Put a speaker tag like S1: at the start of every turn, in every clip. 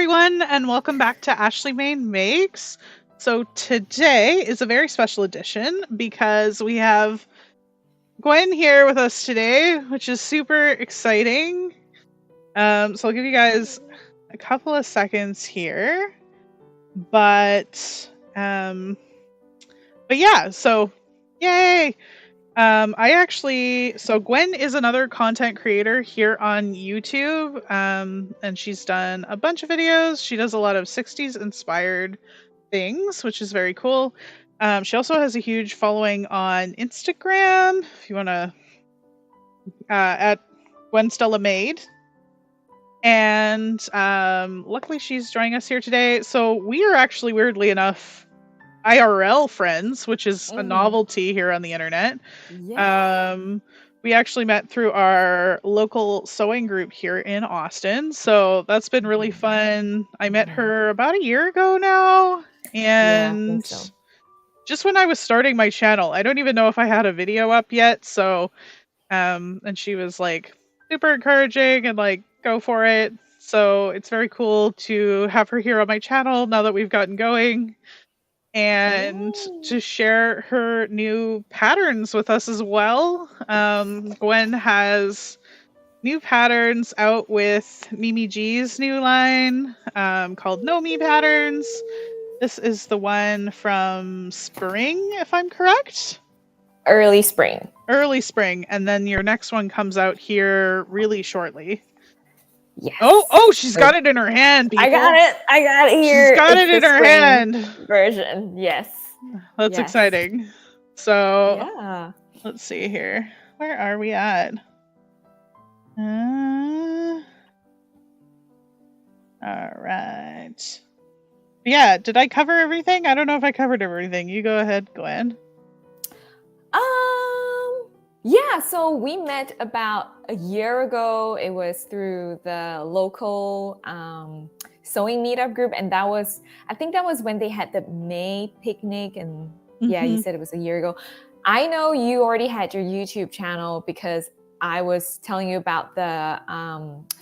S1: everyone, and welcome back to Ashley Main Makes. So today is a very special edition because we have Gwen here with us today, which is super exciting. So I'll give you guys a couple of seconds here, but yeah, so yay! So Gwen is another content creator here on YouTube, and she's done a bunch of videos. She does a lot of 60s inspired things, which is very cool. She also has a huge following on Instagram. If you want to, at Gwen Stella Made. And luckily she's joining us here today. So we are actually, weirdly enough, IRL friends, which is a novelty here on the internet.
S2: Yeah.
S1: We actually met through our local sewing group here in Austin, so that's been really fun. I met her about a year ago now, and
S2: Yeah, I think so.
S1: just when I was starting my channel. I don't even know if I had a video up yet, so and she was like super encouraging and like, go for it. So it's very cool to have her here on my channel now that we've gotten going, and to share her new patterns with us as well. Gwen has new patterns out with Mimi G's new line called knowmepatterns. This is the one from spring, if I'm correct.
S2: Early spring.
S1: Early spring, and then your next one comes out here really shortly.
S2: Yes.
S1: Oh, she's got it in her hand, people.
S2: I got it here.
S1: She's got it in her hand.
S2: Version. Yes.
S1: That's exciting. So
S2: yeah.
S1: Let's see here. Where are we at? All right. Yeah, did I cover everything? I don't know if I covered everything. You go ahead, Gwen.
S2: Yeah, so we met about a year ago. It was through the local sewing meetup group, and I think that was when they had the May picnic, and yeah, you said it was a year ago. I know you already had your YouTube channel because I was telling you about the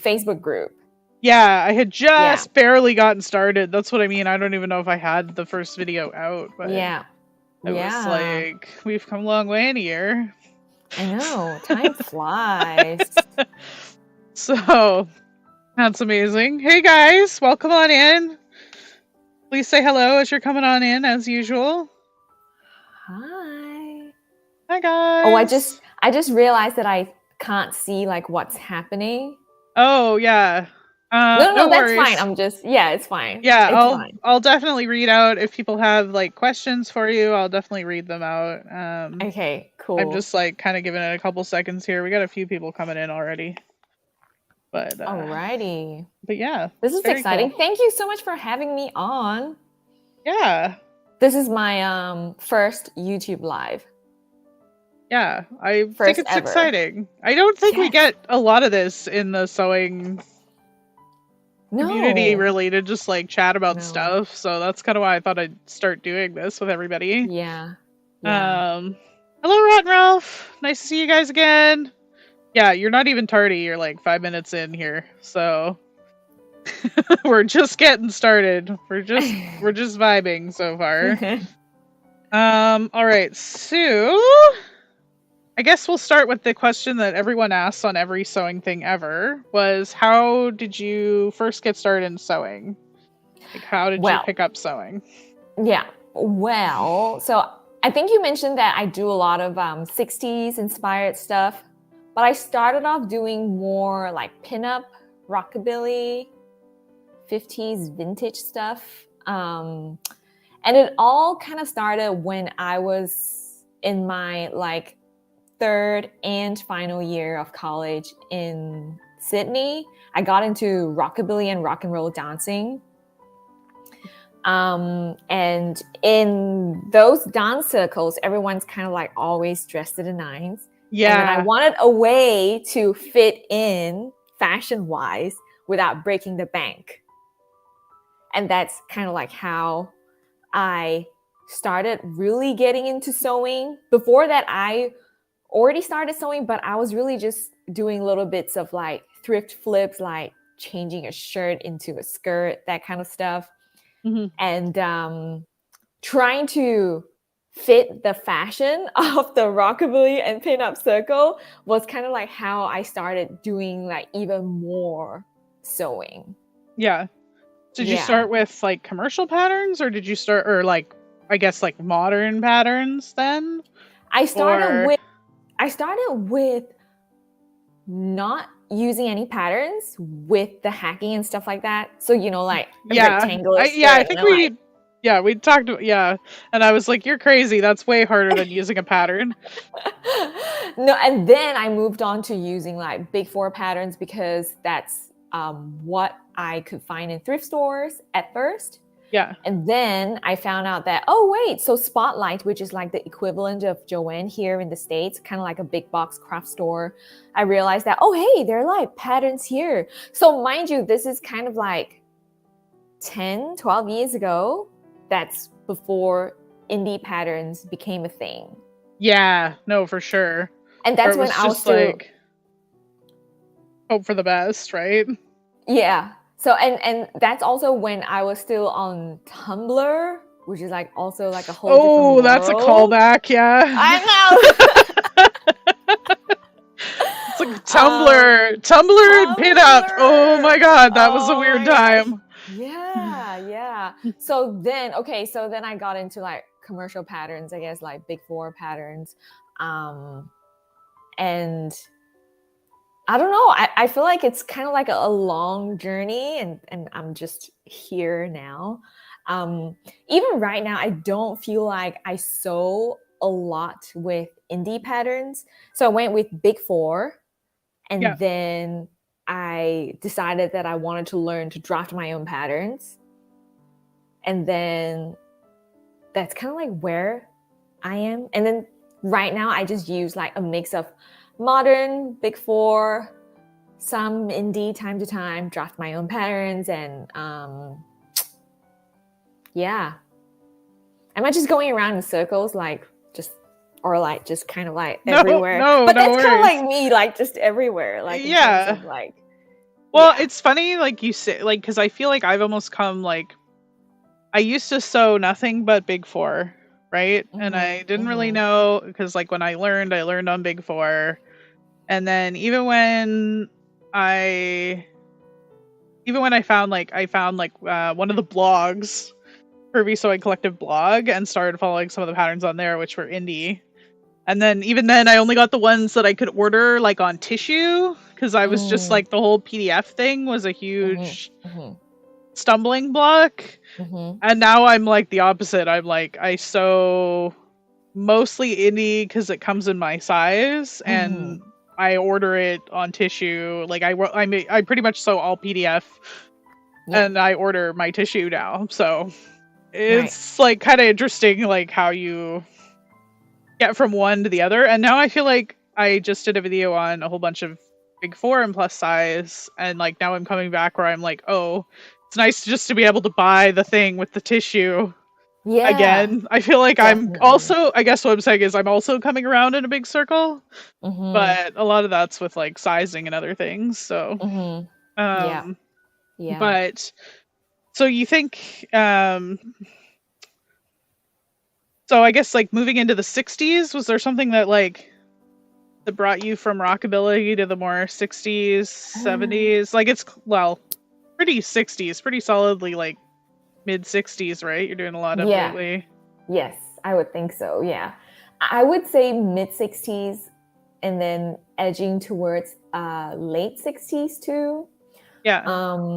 S2: Facebook group.
S1: Yeah, I had just barely gotten started. That's what I mean. I don't even know if I had the first video out, but
S2: yeah.
S1: It was like, we've come a long way in a year.
S2: I know, time flies.
S1: So, that's amazing. Hey guys, welcome on in. Please say hello as you're coming on in, as usual.
S2: Hi.
S1: Hi guys.
S2: Oh, I just realized that I can't see like what's happening.
S1: Oh yeah.
S2: No, that's
S1: worries.
S2: fine. It's fine.
S1: Yeah, I'll definitely read out if people have like questions for you. I'll definitely read them out.
S2: Okay, cool.
S1: I'm just like kind of giving it a couple seconds here. We got a few people coming in already. But
S2: alrighty.
S1: But yeah,
S2: this is exciting.
S1: Cool.
S2: Thank you so much for having me on.
S1: Yeah.
S2: This is my first YouTube live.
S1: Yeah, I think it's exciting. I don't think we get a lot of this in the sewing community, really, to just like chat about stuff. So that's kind of why I thought I'd start doing this with everybody.
S2: Yeah.
S1: Hello, Rat and Ralph. Nice to see you guys again. Yeah, you're not even tardy. You're like 5 minutes in here, so we're just getting started. We're just vibing so far. All right, so I guess we'll start with the question that everyone asks on every sewing thing ever, was how did you first get started in sewing? Like, how did you pick up sewing?
S2: Yeah, well, so I think you mentioned that I do a lot of 60s inspired stuff, but I started off doing more like pinup, rockabilly, 50s vintage stuff. And it all kind of started when I was in my like third and final year of college in Sydney. I got into rockabilly and rock and roll dancing. And in those dance circles, everyone's kind of like always dressed to the nines.
S1: Yeah.
S2: And I wanted a way to fit in fashion-wise without breaking the bank. And that's kind of like how I started really getting into sewing. Before that, I already started sewing, but I was really just doing little bits of like thrift flips, like changing a shirt into a skirt, that kind of stuff.
S1: Mhm.
S2: And trying to fit the fashion of the rockabilly and pinup circle was kind of like how I started doing like even more sewing.
S1: Yeah. Did you
S2: Yeah.
S1: start with like commercial patterns, or did you start, or like, I guess like modern patterns then?
S2: I started
S1: Or
S2: with I started with not using any patterns with the hacking and stuff like that. So, like a
S1: yeah,
S2: rectangular
S1: I
S2: skirt and
S1: think
S2: then like
S1: we talked, yeah, and I was like, you're crazy. That's way harder than using a pattern.
S2: no, and then I moved on to using like big four patterns because that's what I could find in thrift stores at first.
S1: Yeah.
S2: And then I found out that, oh, wait, so Spotlight, which is like the equivalent of Joann here in the States, kind of like a big box craft store, I realized that, oh, hey, there are like patterns here. So mind you, this is kind of like 10, 12 years ago. That's before indie patterns became a thing.
S1: Yeah, no, for sure.
S2: And
S1: Or
S2: that's
S1: it
S2: when
S1: was
S2: I was
S1: just
S2: still,
S1: like hope for the best, right?
S2: yeah. So, and that's also when I was still on Tumblr, which is like also like a whole different
S1: Oh, that's a
S2: world.
S1: callback, yeah.
S2: I
S1: It's like
S2: know.
S1: Tumblr and pinup. Oh
S2: Tumblr.
S1: my god, that was a
S2: Oh
S1: weird
S2: my gosh.
S1: time.
S2: Yeah, yeah. So then, okay, so then I got into like commercial patterns, I guess, like big four patterns. And I don't know. I feel like it's kind of like a long journey, and I'm just here now. Even right now, I don't feel like I sew a lot with indie patterns. So I went with big four,
S1: Yeah.
S2: and then I decided that I wanted to learn to draft my own patterns. And then that's kind of like where I am. And then right now, I just use like a mix of modern, big four, some indie time to time, draft my own patterns, and yeah. Am I just going around in circles, like just or like just kind of like
S1: No,
S2: everywhere?
S1: no,
S2: But
S1: no
S2: that's kind of
S1: worries.
S2: like me, like just everywhere, like in terms
S1: Yeah.
S2: of like,
S1: Well,
S2: yeah.
S1: it's funny, like you say, like, because I feel like I've almost come like I used to sew nothing but big four, right? And I
S2: Mm-hmm,
S1: didn't really
S2: mm-hmm,
S1: know because, like, when I learned on big four, and then I even when I found like one of the blogs, Curvy Sewing Collective blog, and started following some of the patterns on there, which were indie. And then even then, I only got the ones that I could order like on tissue because I was just like the whole PDF thing was a huge
S2: mm-hmm,
S1: stumbling block.
S2: mm-hmm,
S1: And now I'm like the opposite. I'm like I sew mostly indie because it comes in my size,
S2: mm-hmm.
S1: and I order it on tissue. Like I pretty much sew all PDF,
S2: Yeah,
S1: and I order my tissue now. So
S2: right.
S1: it's like kind of interesting, like how you get from one to the other. And now I feel like I just did a video on a whole bunch of big four and plus size, and like now I'm coming back where I'm like, oh, it's nice just to be able to buy the thing with the tissue
S2: Yeah,
S1: again. I feel like I'm
S2: definitely.
S1: also, I guess what I'm saying is I'm also coming around in a big circle,
S2: Mm-hmm,
S1: but a lot of that's with like sizing and other things. So,
S2: mm-hmm. Yeah,
S1: um,
S2: yeah.
S1: but so you think, so I guess like moving into the 60s, was there something that like that brought you from rockabilly to the more 60s, 70s? Like it's, well, pretty 60s, pretty solidly like mid 60s, right? You're doing a lot of
S2: Yeah.
S1: lately.
S2: Yes, I would think so. Yeah. I would say mid 60s and then edging towards late 60s too.
S1: Yeah.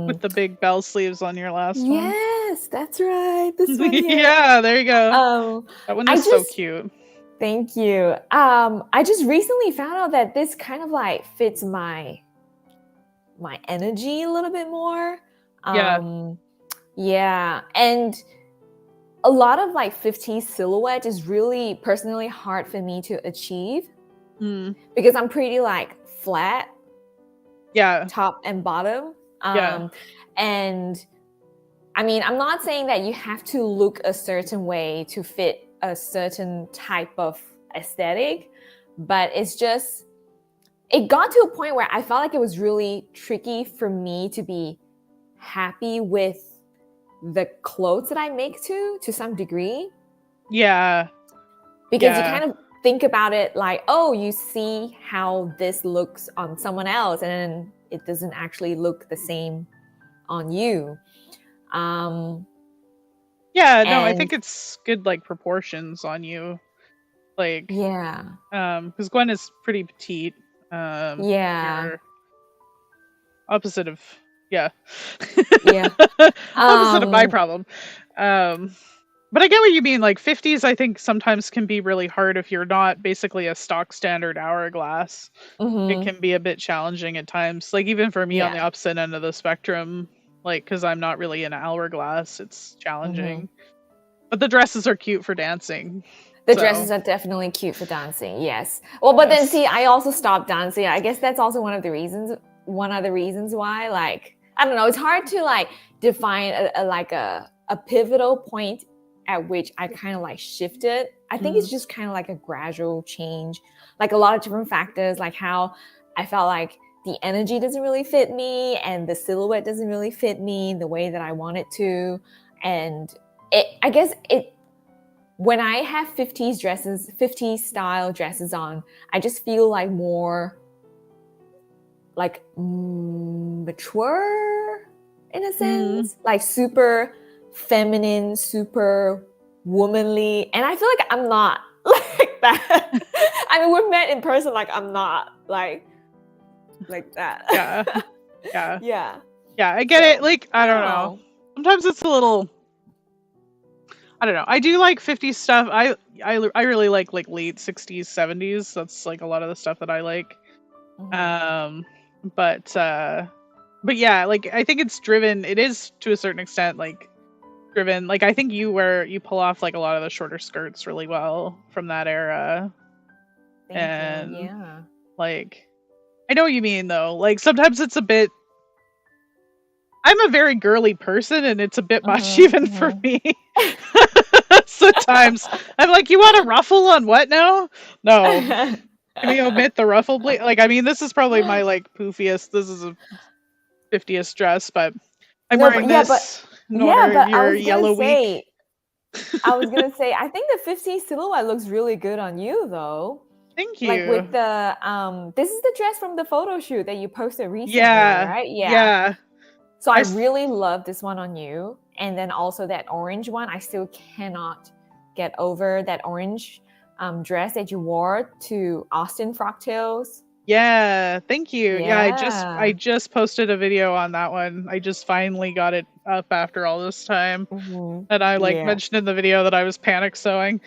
S1: With
S2: Um,
S1: the big bell sleeves on your last one.
S2: yes, that's right. This one here.
S1: Yeah, there you go.
S2: Um,
S1: That one
S2: I
S1: is so
S2: just
S1: cute.
S2: thank you. I just recently found out that this kind of like fits my energy a little bit more.
S1: Yeah.
S2: Um, yeah, and a lot of like 50s silhouette is really personally hard for me to achieve
S1: Mm.
S2: because I'm pretty like flat
S1: Yeah.
S2: top and bottom.
S1: Yeah.
S2: And I mean, I'm not saying that you have to look a certain way to fit a certain type of aesthetic, but it's just it got to a point where I felt like it was really tricky for me to be happy with the clothes that I make to some degree.
S1: Yeah.
S2: Because you
S1: Yeah.
S2: kind of think about it like, oh, you see how this looks on someone else, and then it doesn't actually look the same on you.
S1: Yeah, no, I
S2: And
S1: think it's good like proportions on you. Like
S2: yeah,
S1: because Gwen is pretty petite.
S2: yeah,
S1: You're opposite of yeah.
S2: yeah.
S1: Opposite of my
S2: Um,
S1: problem. Um but I get what you mean. Like 50s I think sometimes can be really hard if you're not basically a stock standard hourglass. It
S2: mhm,
S1: can be a bit challenging at times. Like even for me on the
S2: yeah.
S1: opposite end of the spectrum, like cuz I'm not really an hourglass, it's
S2: Mhm.
S1: challenging. But the dresses are cute for dancing.
S2: The
S1: So,
S2: dresses are definitely cute for dancing. Yes. Well, but then
S1: yes.
S2: see, I also stopped dancing. I guess that's also one of the reasons. One of the reasons why, like, I don't know, it's hard to like define a pivotal point at which I kind of like shifted. I think
S1: Mm.
S2: it's just kind of like a gradual change, like a lot of different factors, like how I felt like the energy doesn't really fit me and the silhouette doesn't really fit me the way that I want it to, and I guess it when I have 50s dresses, 50s style dresses on, I just feel like more like mature in a
S1: Mm.
S2: sense, like super feminine, super womanly. And I feel like I'm not like that. I mean, we've met in person, like I'm not like
S1: Yeah.
S2: that.
S1: Yeah.
S2: Yeah.
S1: Yeah, I get it.
S2: So
S1: Like,
S2: I
S1: I
S2: don't
S1: don't know.
S2: know.
S1: Sometimes it's a little I don't know. I do like 50s stuff. I really like late 60s, 70s. That's like a lot of the stuff that I like.
S2: Mhm.
S1: Um but but yeah, like I think it's driven it is to a certain extent like driven like I think you pull off like a lot of the shorter skirts really well from that era.
S2: Thank you.
S1: And
S2: Yeah.
S1: like I know what you mean though. Like sometimes it's a bit I'm a very girly person and it's a bit much
S2: Mhm.
S1: even for
S2: Mhm.
S1: me. Sometimes I'm like, you want a ruffle on what now? No. Can we omit the ruffle please? Like, I mean, this is probably my like poofiest. This is a 50th dress, but I'm
S2: No,
S1: wearing
S2: but
S1: this in honor of
S2: I
S1: your
S2: was gonna
S1: yellow week.
S2: say, I think the 50 silhouette looks really good on you though.
S1: Thank
S2: Like with
S1: you.
S2: the this is the dress from the photo shoot that you posted recently,
S1: Yeah.
S2: right? Yeah.
S1: Yeah.
S2: So I
S1: I
S2: really love this one on you. And then also that orange one, I still cannot get over that orange dress that you wore to Austin Frocktails.
S1: Yeah, thank you. Yeah, I
S2: Yeah.
S1: just posted a video on that one. I just finally got it up after all this time.
S2: Hmm.
S1: And I like
S2: Yeah.
S1: mentioned in the video that I was panic sewing.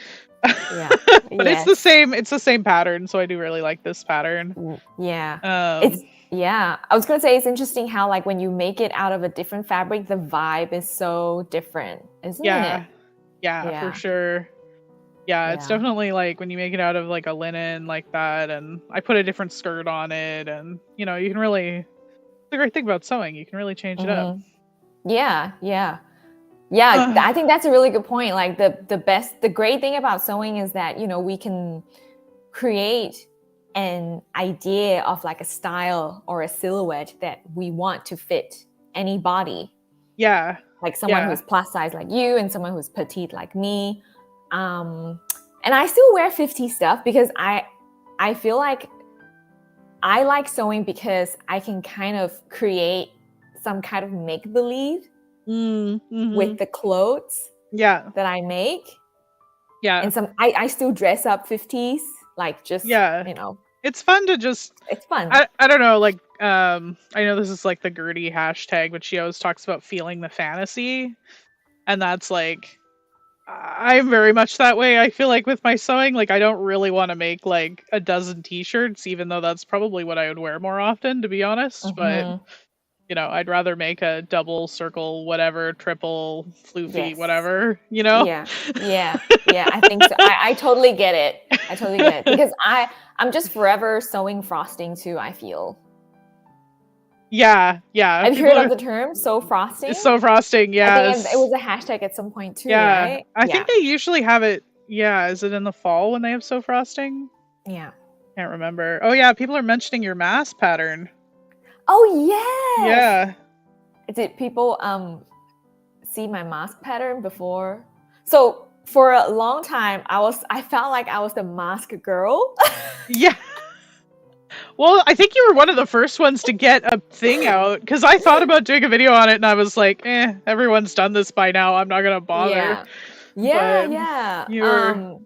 S2: Yeah.
S1: But
S2: Yes.
S1: it's the same pattern, so I do really like this pattern.
S2: Yeah. It's
S1: Um
S2: yeah. I was gonna say it's interesting how like when you make it out of a different fabric, the vibe is so different, isn't it?
S1: yeah. Yeah, for
S2: Yeah.
S1: sure. Yeah, it's
S2: Yeah.
S1: definitely like when you make it out of like a linen like that and I put a different skirt on it and you can really the great thing about sewing, you can really change it up.
S2: Hmm. Yeah. Yeah. Yeah. I think that's a really good point. Like the great thing about sewing is that, we can create an idea of like a style or a silhouette that we want to fit any body,
S1: Yeah.
S2: like someone
S1: Yeah.
S2: who's plus size like you and someone who's petite like me. Um, and I still wear 50 stuff because I feel like I like sewing because I can kind of create some kind of make believe
S1: Mhm.
S2: with the clothes
S1: Yeah.
S2: that I make.
S1: Yeah.
S2: And I still dress up 50s, like just,
S1: Yeah. It's fun to just
S2: it's fun.
S1: I don't know, like I know this is like the Gertie hashtag, but she always talks about feeling the fantasy. And that's like I'm very much that way. I feel like with my sewing, like I don't really want to make like a dozen t-shirts, even though that's probably what I would wear more often, to be honest. But
S2: Hmm.
S1: I'd rather make a double, circle, whatever, triple, floofy,
S2: Yes.
S1: whatever.
S2: Yeah. Yeah. Yeah. I think so. I totally get it. I totally get it because I'm just forever sewing frosting too, I feel.
S1: Yeah, yeah.
S2: Have you
S1: People
S2: heard of
S1: are
S2: the term sew
S1: it's
S2: frosting?
S1: so frosting,
S2: I think it
S1: yes.
S2: was a hashtag at some point too,
S1: Yeah.
S2: right?
S1: I
S2: Yeah.
S1: think they usually have it, yeah, is it in the fall when they have so frosting?
S2: Yeah.
S1: Can't remember. Oh yeah, people are mentioning your mask pattern.
S2: Oh yes.
S1: Yeah.
S2: Did people see my mask pattern before? So for a long time, I felt like I was the mask girl.
S1: Yeah. Well, I think you were one of the first ones to get a thing out because I thought about doing a video on it and I was like, everyone's done this by now. I'm not gonna bother.
S2: Yeah. Yeah,
S1: But
S2: yeah.
S1: you were,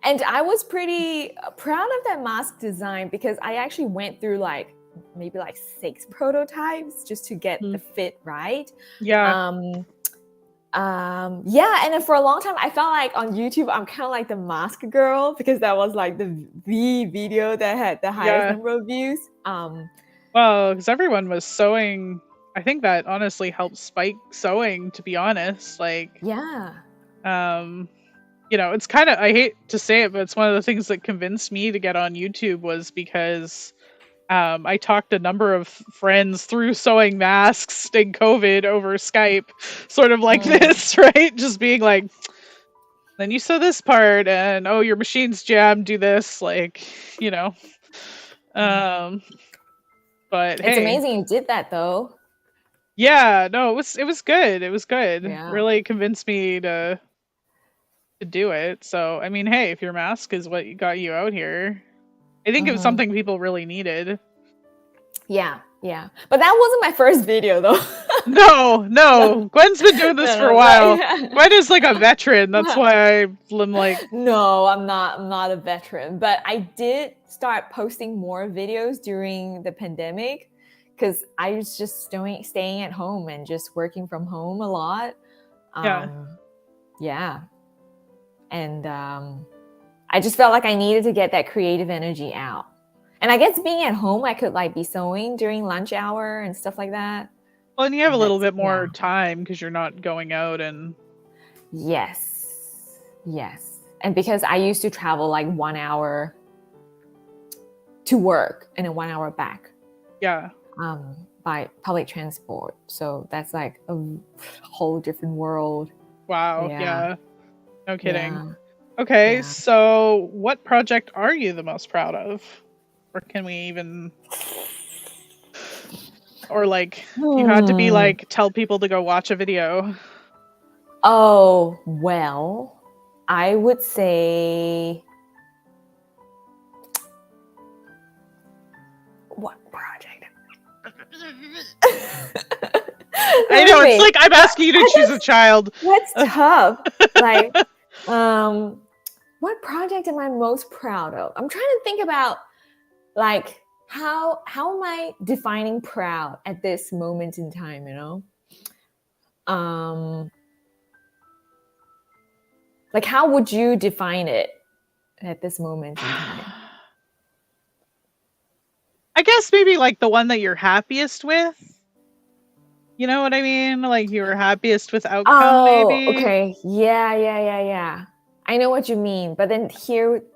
S2: And I was pretty proud of that mask design because I actually went through like maybe like 6 prototypes just to get the fit right.
S1: yeah,
S2: Um, yeah, and then for a long time I felt like on YouTube I'm kind of like the mask girl because that was like the video that had the highest
S1: yeah.
S2: number of views.
S1: Well, because everyone was sewing. I think that honestly helped spike sewing. To be honest, like,
S2: Yeah.
S1: um, you know, it's kind of, I hate to say it, but it's one of the things that convinced me to get on YouTube was because I talked a number of friends through sewing masks in COVID over Skype, sort of like this, right? Just being like, then you sew this part, and oh, your machine's jammed, do this, like, you know. Um, but
S2: It's
S1: hey,
S2: amazing you did that though.
S1: yeah, no, it was good. It was good.
S2: Yeah.
S1: Really convinced me to do it. So, I mean, hey, if your mask is what got you out here, I think it was something people really needed.
S2: Yeah, yeah. But that wasn't my first video though.
S1: No, no. Gwen's been doing this for a while.
S2: Yeah.
S1: Gwen is like a veteran. That's why I'm like,
S2: No, I'm not a veteran, but I did start posting more videos during the pandemic because I was just staying at home and just working from home a lot.
S1: yeah.
S2: Yeah. And I just felt like I needed to get that creative energy out. And I guess being at home, I could like be sewing during lunch hour and stuff like that.
S1: Well, and you have a little
S2: That's,
S1: bit more
S2: yeah.
S1: time because you're not going out and.
S2: Yes. Yes. And because I used to travel like 1 hour to work and then 1 hour back.
S1: Yeah.
S2: By public transport. So that's like a whole different world.
S1: Wow. Yeah. No kidding.
S2: Yeah.
S1: Okay,
S2: Yeah.
S1: so what project are you the most proud of? Or can we even, or like you had to be like tell people to go watch a video?
S2: Oh, well, I would say what project?
S1: I know, it's like I'm asking you to choose a child.
S2: That's tough. Like, what project am I most proud of? I'm trying to think about like how am I defining proud at this moment in time, you know? Like how would you define it at this moment in time?
S1: I guess maybe like the one that you're happiest with. You know what I mean? Like you were happiest with outcome, maybe.
S2: Okay. Yeah. I know what you mean, but then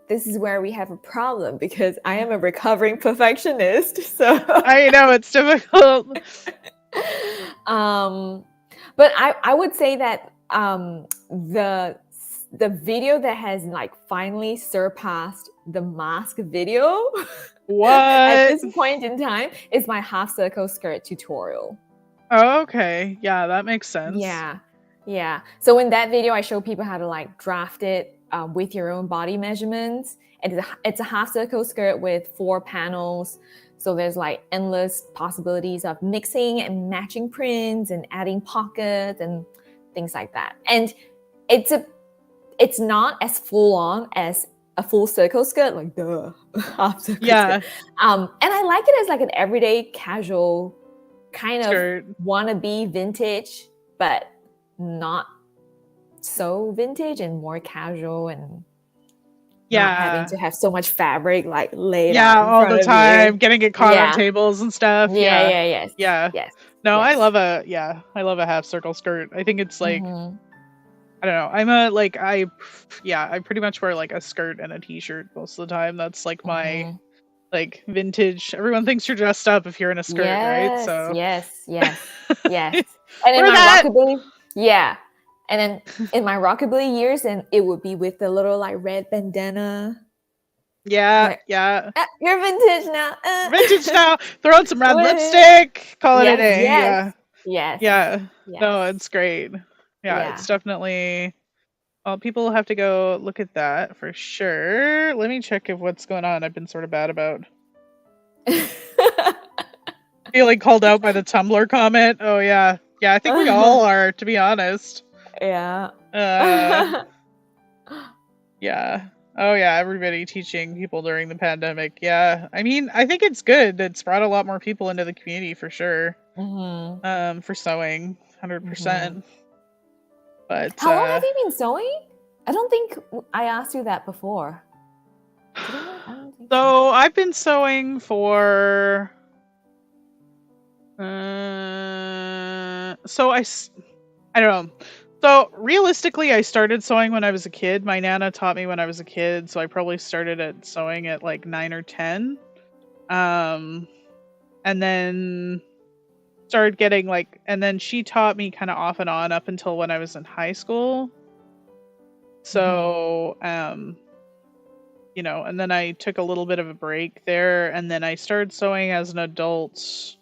S2: this is where we have a problem because I am a recovering perfectionist. So
S1: I know it's difficult.
S2: But I would say that the video that has like finally surpassed the mask video
S1: What?
S2: at this point in time is my half circle skirt tutorial.
S1: Oh, okay. Yeah, that makes sense.
S2: Yeah. So in that video, I show people how to like draft it with your own body measurements. And it's a half circle skirt with 4 panels. So there's like endless possibilities of mixing and matching prints and adding pockets and things like that. And it's not as full on as a full circle skirt, like the half circle skirt. And I like it as like an everyday casual kind
S1: skirt.
S2: Of wannabe vintage, but not so vintage and more casual and not having to have so much fabric like laid out in
S1: all
S2: front
S1: the
S2: of
S1: time,
S2: you.
S1: Getting it caught on tables and stuff.
S2: Yes.
S1: No, I love a half circle skirt. I think it's like I don't know. I'm a like I pretty much wear like a skirt and a t-shirt most of the time. That's like my like vintage. Everyone thinks you're dressed up if you're in a skirt, right? So
S2: yes. And in my rockabilly, and then in my rockabilly years, and it would be with the little like red bandana.
S1: Yeah,
S2: Like,
S1: yeah.
S2: you're vintage now.
S1: Vintage now. Throw on some red
S2: Woo.
S1: lipstick. Call it a
S2: Yes,
S1: day.
S2: yes,
S1: Yeah.
S2: yes,
S1: Yeah.
S2: yes.
S1: No, it's great. Yeah,
S2: Yeah.
S1: it's definitely. Well, people have to go look at that for sure. Let me check if what's going on. I've been sort of bad about feeling called out by the Tumblr comment. Oh yeah, yeah. I think we all are, to be honest.
S2: Yeah.
S1: Yeah. Oh yeah. Everybody teaching people during the pandemic. Yeah. I mean, I think it's good. It's brought a lot more people into the community for sure. For sewing, 100%. But
S2: How long have you been sewing? I don't think I asked you that before. Did I? I don't think so.
S1: so I've been sewing for. I don't know. So realistically, I started sewing when I was a kid. My nana taught me when I was a kid, so I probably started at sewing at like 9 or 10. And then started getting like, and then she taught me kind of off and on up until when I was in high school. So, you know, and then I took a little bit of a break there, and then I started sewing as an adult.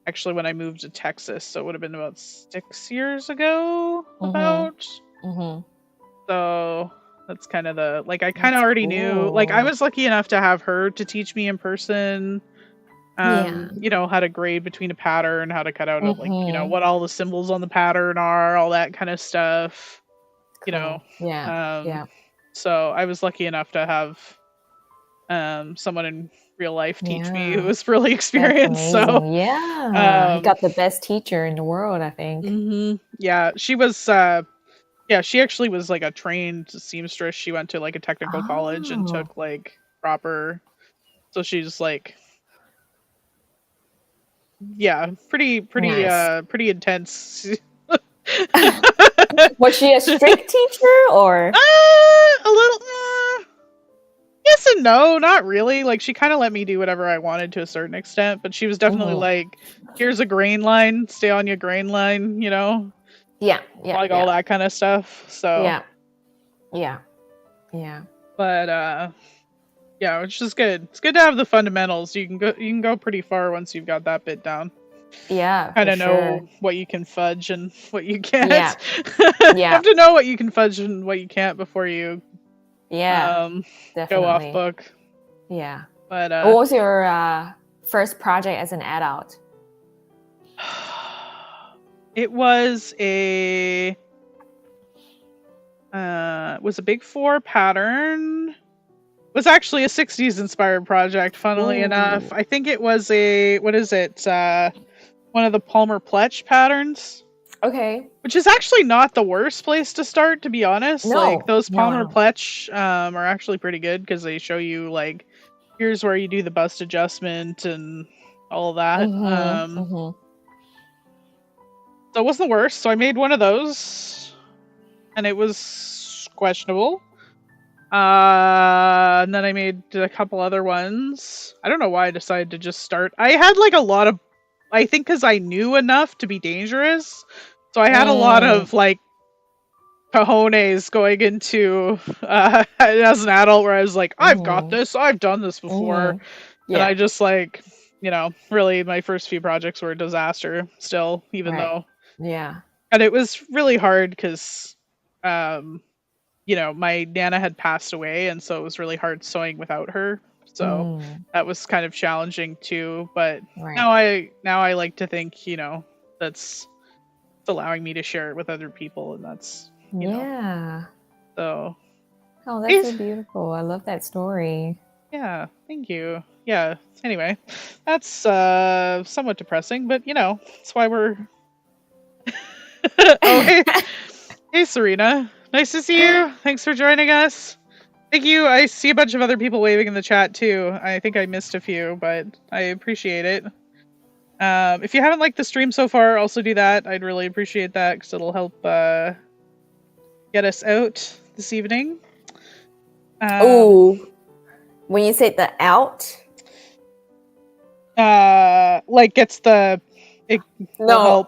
S1: Actually, when I moved to Texas, so it would have been about 6 years ago. About. So that's kind of the like I kind of already knew. Like I was lucky enough to have her to teach me in person. You know, how to grade between a pattern, how to cut out like, you know, what all the symbols on the pattern are, all that kind of stuff. You know.
S2: Yeah.
S1: So I was lucky enough to have someone in real life teach me who was really experienced. So
S2: yeah, you got the best teacher in the world, I think.
S1: Yeah, she was yeah, she actually was like a trained seamstress. She went to like a technical college and took like proper, so she's like, yeah, pretty intense.
S2: Was she a strict teacher or
S1: a little yes and no, not really. Like she kind of let me do whatever I wanted to a certain extent, but she was definitely like, here's a grain line, stay on your grain line, you know.
S2: Yeah,
S1: all that kind of stuff. So
S2: yeah.
S1: But yeah, which is good. It's good to have the fundamentals. You can go pretty far once you've got that bit down.
S2: Yeah,
S1: kind of know what you can fudge and what you can't.
S2: Yeah.
S1: You have to know what you can fudge and what you can't before you go off book.
S2: Yeah.
S1: But
S2: what was your first project as an adult?
S1: It was a Big Four pattern. It was actually a 60s inspired project, funnily enough. I think it was one of the Palmer Pletch patterns.
S2: Okay.
S1: Which is actually not the worst place to start, to be honest.
S2: No,
S1: like those Palmer Pletch are actually pretty good because they show you like, here's where you do the bust adjustment and all of that. So it wasn't the worst. So I made one of those, and it was questionable. And then I made a couple other ones. I don't know why I decided to just start. I had like a lot of, I think because I knew enough to be dangerous. So I had a lot of like cojones going into as an adult where I was like, I've got this. I've done this before. And I just like, you know, really my first few projects were a disaster still, even though.
S2: Yeah.
S1: And it was really hard because you know, my Nana had passed away, and so it was really hard sewing without her. So that was kind of challenging too. But now I like to think, you know, that's allowing me to share it with other people, and that's you know. So.
S2: Oh, that's so beautiful. I love that story.
S1: Yeah, thank you. Yeah. Anyway, that's somewhat depressing, but you know, that's why we're. Oh, hey, Serena. Nice to see you. Thanks for joining us. Thank you. I see a bunch of other people waving in the chat too. I think I missed a few, but I appreciate it. If you haven't liked the stream so far, also do that. I'd really appreciate that because it'll help get us out this evening.
S2: When you say the out,
S1: like gets the
S2: no.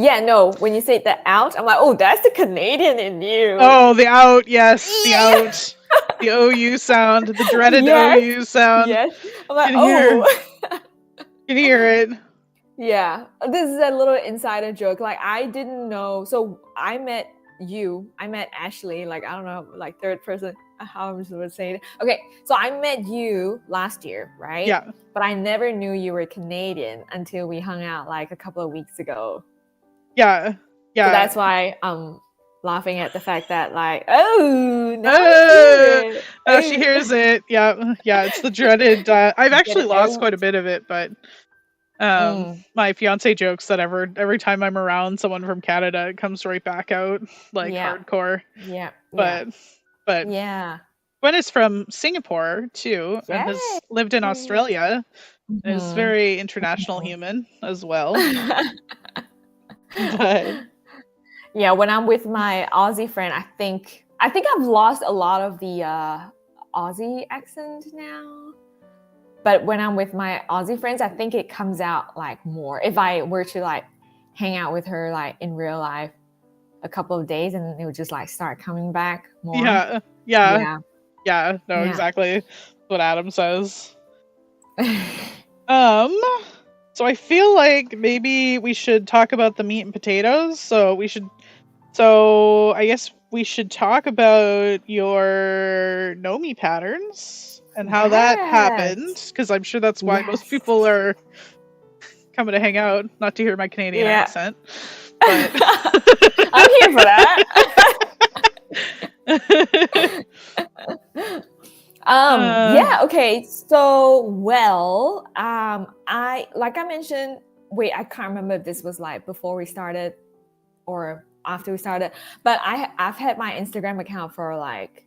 S2: Yeah, no. When you say the out, I'm like, oh, that's the Canadian in you.
S1: Oh, the out, yes, the out. The OU sound, the dreaded
S2: Yes,
S1: OU sound.
S2: yes. I'm like,
S1: Can hear,
S2: oh.
S1: can hear it.
S2: Yeah, this is a little insider joke. Like, I didn't know. So I met Ashley. Like, I don't know, like third person. How I'm supposed to say it. Okay, so I met you last year, right?
S1: Yeah,
S2: But I never knew you were Canadian until we hung out like a couple of weeks ago.
S1: yeah,
S2: So
S1: yeah.
S2: that's why I'm laughing at the fact that, like, oh, now I
S1: Uh,
S2: hear
S1: oh, she
S2: it.
S1: hears it. Yeah, yeah. It's the dreaded. I've
S2: Get
S1: actually
S2: it
S1: lost
S2: out.
S1: quite a bit of it, but
S2: Mm,
S1: my fiance jokes that every time I'm around someone from Canada, it comes right back out like
S2: yeah,
S1: hardcore.
S2: yeah, yeah,
S1: But but
S2: yeah.
S1: Gwen is from Singapore too, and
S2: Yay.
S1: has lived in Australia, and is
S2: Mhm.
S1: very international human as well. But
S2: Yeah, when I'm with my Aussie friend, I think I've lost a lot of the Aussie accent now. But when I'm with my Aussie friends, I think it comes out like more. If I were to like hang out with her like in real life a couple of days, and it would just like start coming back more.
S1: yeah, yeah,
S2: Yeah.
S1: yeah. No,
S2: Yeah.
S1: exactly what Adam says. Um, so I feel like maybe we should talk about the meat and potatoes. So I guess we should talk about your Nomi patterns and how that happened,
S2: Yes.
S1: because I'm sure that's why most
S2: Yes.
S1: people are coming to hang out, not to hear my Canadian
S2: Yeah.
S1: accent, but
S2: I'm here for that.
S1: uh,
S2: Yeah, okay. So, well, I mentioned, wait, I can't remember if this was like before we started or after we started, but I've had my Instagram account for like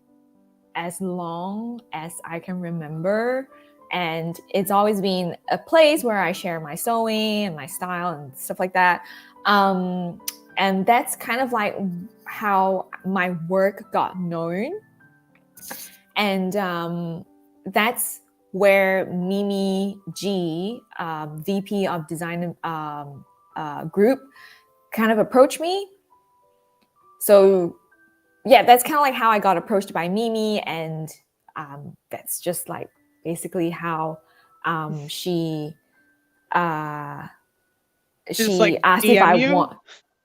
S2: as long as I can remember. And it's always been a place where I share my sewing and my style and stuff like that. And that's kind of like how my work got known. And that's where Mimi G, VP of Design Group, kind of approached me. So yeah, that's kind of like how I got approached by Mimi, and that's just like basically how she
S1: just like
S2: asked if
S1: DM
S2: I
S1: you.
S2: want.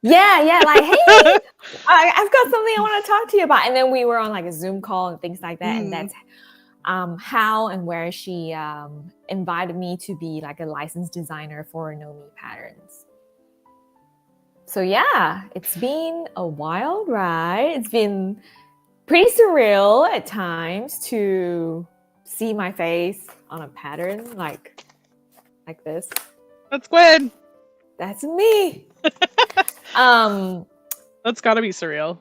S2: Yeah, yeah, like, hey, I've got something I want to talk to you about, and then we were on like a Zoom call and things like that, and
S1: Mm.
S2: that's how and where she invited me to be like a licensed designer for Nomi Patterns. So yeah, it's been a wild ride. It's been pretty surreal at times to see my face on a pattern like this.
S1: That's Gwen.
S2: That's me. um
S1: That's got to be surreal.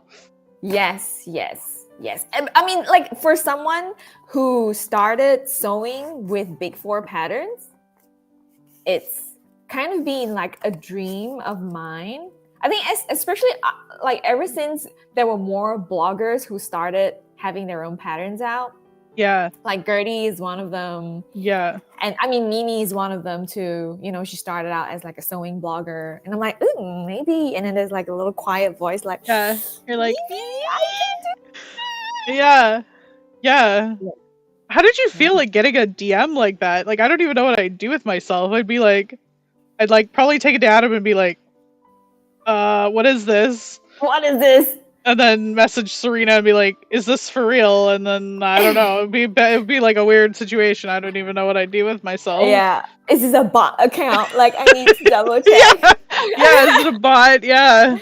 S2: yes. I mean, like, for someone who started sewing with Big Four patterns, it's kind of been like a dream of mine. I think especially like ever since there were more bloggers who started having their own patterns out.
S1: Yeah.
S2: Like Gertie is one of them.
S1: Yeah.
S2: And I mean, Mimi is one of them too. You know, she started out as like a sewing blogger. And I'm like, ooh, maybe. And then there's like a little quiet voice like,
S1: Yeah. You're like,
S2: maybe I
S1: yeah. Yeah.
S2: can do.
S1: How did you feel
S2: Yeah.
S1: like getting a DM like that? Like, I don't even know what I'd do with myself. I'd like probably take it to Adam and be like, what is this?
S2: What is this?
S1: And then message Serena and be like, is this for real? And then I don't know. It'd be like a weird situation. I don't even know what I'd do with myself.
S2: Yeah. Is this a bot account? Like, I need to double
S1: Yeah.
S2: check.
S1: Yeah. Is it a bot? Yeah.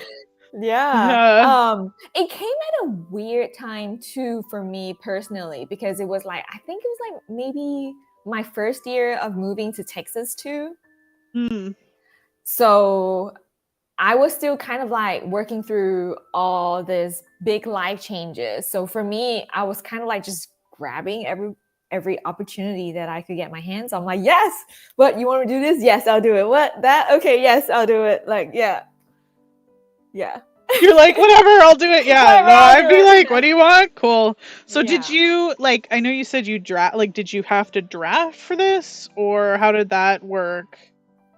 S2: Yeah.
S1: Yeah.
S2: It came at a weird time too for me personally, because it was like, I think it was like maybe my first year of moving to Texas too.
S1: Hmm.
S2: So I was still kind of like working through all these big life changes. So for me, I was kind of like just grabbing every opportunity that I could get my hands on. I'm like, yes, what, you want to do this? Yes, I'll do it. What, that? Okay, yes, I'll do it. Like, yeah.
S1: You're like, whatever, I'll do it. Yeah.
S2: Whatever,
S1: No,
S2: I'll
S1: I'd
S2: do
S1: be
S2: it.
S1: like, what do you want? Cool. So did
S2: Yeah.
S1: you like, I know you said you draft, like, did you have to draft for this, or how did that work?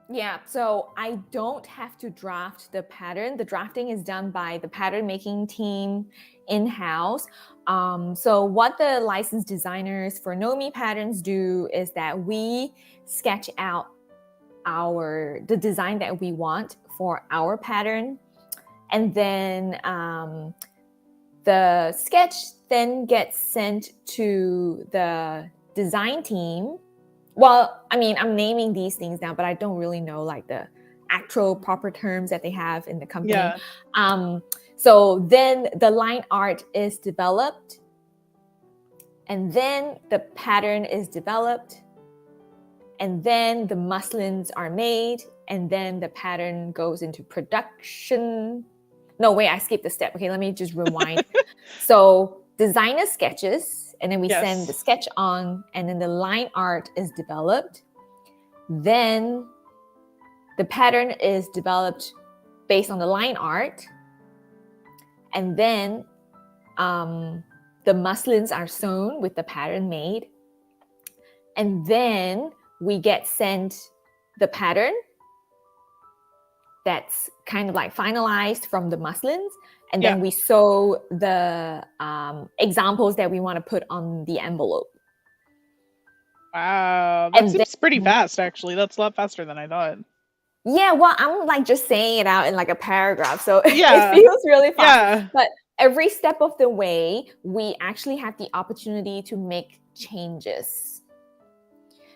S2: Yeah, so I don't have to draft the pattern. The drafting is done by the pattern making team in-house. So what the licensed designers for Know Me Patterns do is that we sketch out the design that we want for our pattern, and then the sketch then gets sent to the design team. Well, I mean, I'm naming these things now, but I don't really know like the actual proper terms that they have in the company.
S1: Yeah.
S2: So then the line art is developed, and then the pattern is developed, and then the muslins are made, and then the pattern goes into production. No, wait, I skipped a step. Okay, let me just rewind. So designer sketches, and then we send the
S1: Yes.
S2: sketch on, and then the line art is developed. Then the pattern is developed based on the line art. And then the muslins are sewn with the pattern made. And then we get sent the pattern that's kind of like finalized from the muslins. And then we sew the examples that we want to put on the envelope.
S1: Wow, that seems pretty fast, actually. That's a lot faster than I thought.
S2: Yeah, well, I'm like just saying it out in like a paragraph, so it feels really fast.
S1: Yeah.
S2: But every step of the way, we actually have the opportunity to make changes.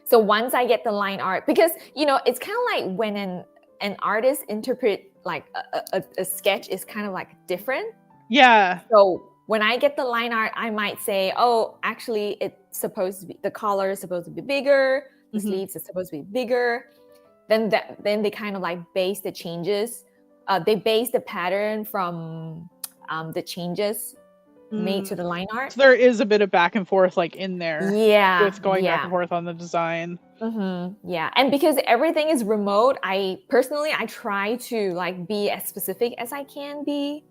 S2: So once I get the line art, because it's kind of like when an artist interpret like a sketch is kind of like different.
S1: Yeah.
S2: So when I get the line art, I might say, oh, actually, it's supposed to be, the collar is supposed to be bigger, the sleeves are supposed to be bigger. Then they kind of like base the changes. They base the pattern from the changes made to the line art.
S1: So there is a bit of back and forth like in there.
S2: Yeah.
S1: With going back and forth on the design.
S2: Yeah. And because everything is remote, I try to like be as specific as I can be.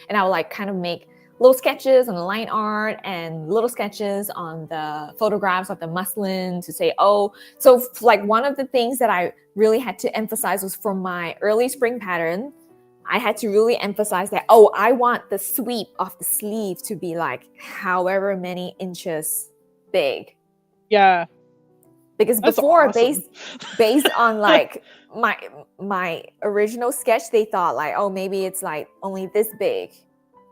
S2: And I will like kind of make little sketches on the line art and little sketches on the photographs of the muslin to say, oh, so like one of the things that I really had to emphasize was for my early spring pattern, I had to really emphasize that, oh, I want the sweep of the sleeve to be like however many inches big.
S1: Yeah.
S2: Because before, based on like my original sketch, they thought like, oh, maybe it's like only this big.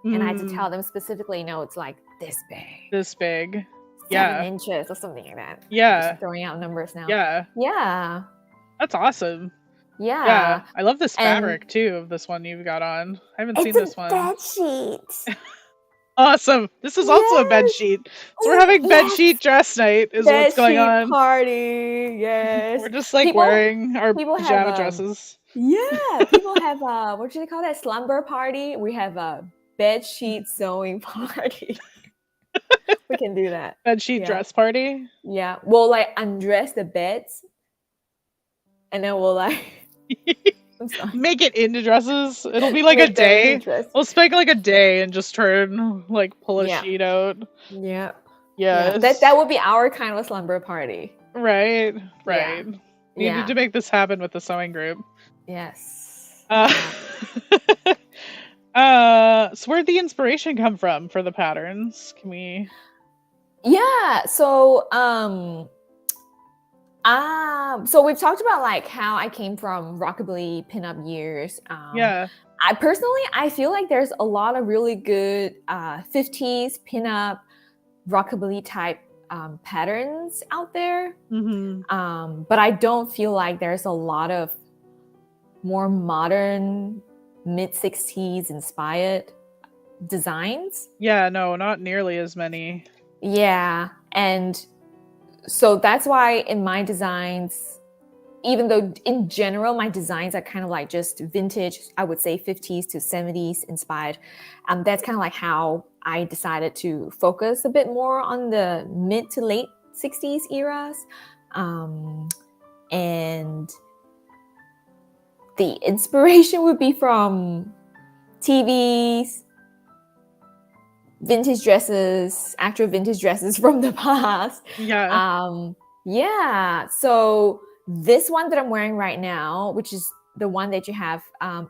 S2: And I had to tell them specifically, no, it's like this big.
S1: This big.
S2: 7 inches or something like that.
S1: Yeah.
S2: Just throwing out numbers now.
S1: Yeah.
S2: Yeah.
S1: That's awesome.
S2: Yeah.
S1: Yeah. I love this fabric too of this one you've got on. I haven't seen this one.
S2: It's a bed sheet.
S1: Awesome. This is also a bed sheet. So we're having bed sheet dress night is what's going on.
S2: Bed sheet party. Yes.
S1: We're just like wearing our pajama dresses.
S2: Yeah. People have what do they call that? Slumber party. We have a bed sheet sewing party. We can do that.
S1: Bed sheet dress party.
S2: Yeah. We'll like undress the beds. And then we'll like
S1: make it into dresses. It'll be like a day. We'll spend like a day and just pull a sheet out.
S2: Yeah.
S1: Yeah.
S2: That would be our kind of slumber party.
S1: Right. We need to make this happen with the sewing group.
S2: Yes.
S1: So where'd the inspiration come from for the patterns? Can we?
S2: Yeah. So so we've talked about like how I came from rockabilly pinup years. I feel like there's a lot of really good 50s pinup rockabilly type patterns out there. But I don't feel like there's a lot of more modern mid-60s inspired designs.
S1: Yeah, no, not nearly as many.
S2: Yeah, and so that's why in my designs, even though in general my designs are kind of like just vintage, I would say 50s to 70s inspired, that's kind of like how I decided to focus a bit more on the mid to late 60s eras. And the inspiration would be from TVs, vintage dresses, actual vintage dresses from the past. So this one that I'm wearing right now, which is the one that you have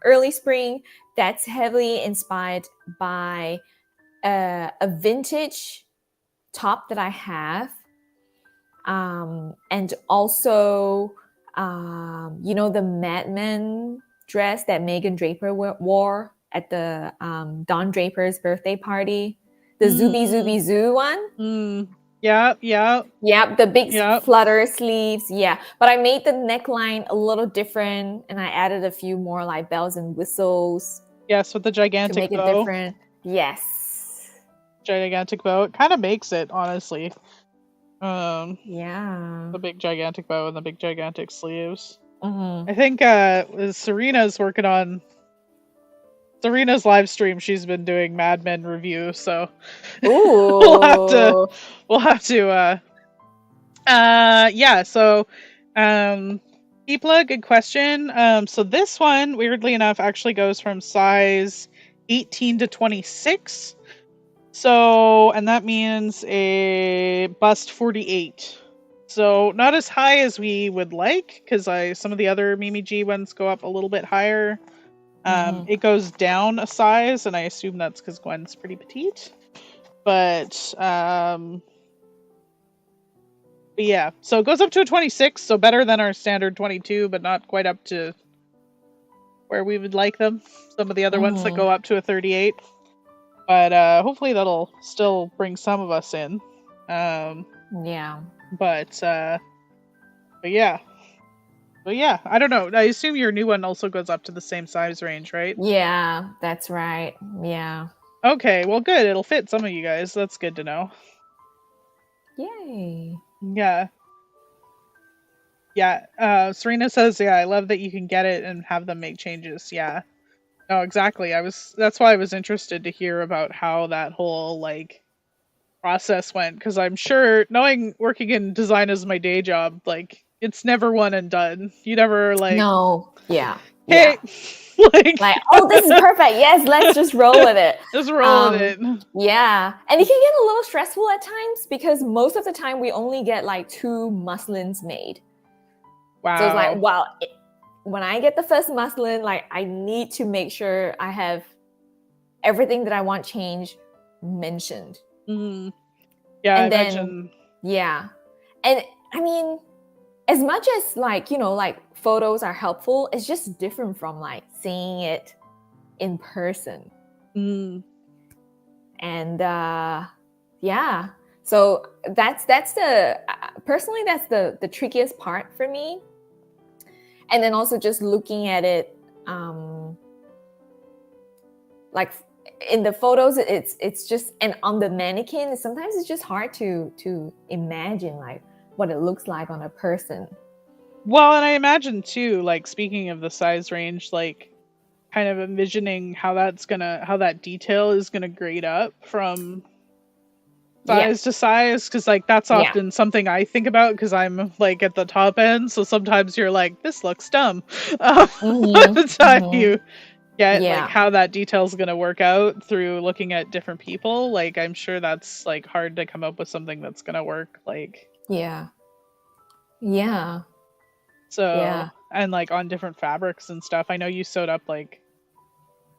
S2: early spring, that's heavily inspired by a vintage top that I have, and also you know, the Mad Men dress that Megan Draper wore at the Don Draper's birthday party, the Zooby Zooby
S1: Mm,
S2: Zoo one.
S1: yeah, yeah,
S2: Yeah, the big
S1: yeah.
S2: flutter sleeves. Yeah, but I made the neckline a little different, and I added a few more like bells and whistles
S1: Yes, with the
S2: to
S1: gigantic
S2: make it
S1: bow.
S2: different. Yes.
S1: Gigantic bow. It kind of makes it, honestly. Um,
S2: Yeah.
S1: the big gigantic bow and the big gigantic sleeves.
S2: Mm-hmm.
S1: I think Serena's working on Serena's live stream. She's been doing Mad Men review, so we'll have to
S2: Ooh.
S1: we'll have to yeah, so Deepla, good question. So this one, weirdly enough, actually goes from size 18 to 26. So, and that means a bust 48. So not as high as we would like, because some of the other Mimi G ones go up a little bit higher.
S2: Mm-hmm.
S1: It goes down a size, and I assume that's because Gwen's pretty petite. But yeah, so it goes up to a 26, so better than our standard 22, but not quite up to where we would like them. Some of the other ones that
S2: Mm-hmm.
S1: go up to a 38. But hopefully that'll still bring some of us in.
S2: Yeah.
S1: But yeah. But yeah, I don't know. I assume your new one also goes up to the same size range, right?
S2: Yeah, that's right. Yeah.
S1: Okay, well good. It'll fit some of you guys. That's good to know.
S2: Yay.
S1: Yeah. Yeah. Serena says, yeah, I love that you can get it and have them make changes. Yeah. No, exactly. That's why I was interested to hear about how that whole like process went, because I'm sure, knowing working in design as my day job, like it's never one and done. You never like,
S2: No. Yeah. Yeah.
S1: hey, like
S2: Like, oh, this is perfect. Yes, let's just roll with it.
S1: just roll with it.
S2: Yeah. And it can get a little stressful at times because most of the time we only get like 2 muslins made. So it's like,
S1: Wow.
S2: well, when I get the first muslin, like I need to make sure I have everything that I want changed mentioned.
S1: Mm. Yeah, I
S2: And then,
S1: imagine.
S2: yeah. And I mean, as much as like, you know, like photos are helpful, it's just different from like seeing it in person.
S1: Mm.
S2: And yeah, so that's the personally that's the trickiest part for me. And then also just looking at it, like in the photos, it's just, and on the mannequin, sometimes it's just hard to imagine like what it looks like on a person.
S1: Well, and I imagine too, like speaking of the size range, like kind of envisioning how that detail is gonna grade up from
S2: Yeah,
S1: size to size, because like that's
S2: yeah.
S1: often something I think about, because I'm like at the top end, so sometimes you're like, this looks dumb. By
S2: Mm-hmm,
S1: the time
S2: mm-hmm.
S1: you get like
S2: Yeah,
S1: how that detail is going to work out through looking at different people, like I'm sure that's like hard to come up with something that's going to work, like
S2: yeah, yeah,
S1: so,
S2: yeah.
S1: and like on different fabrics and stuff. I know you sewed up like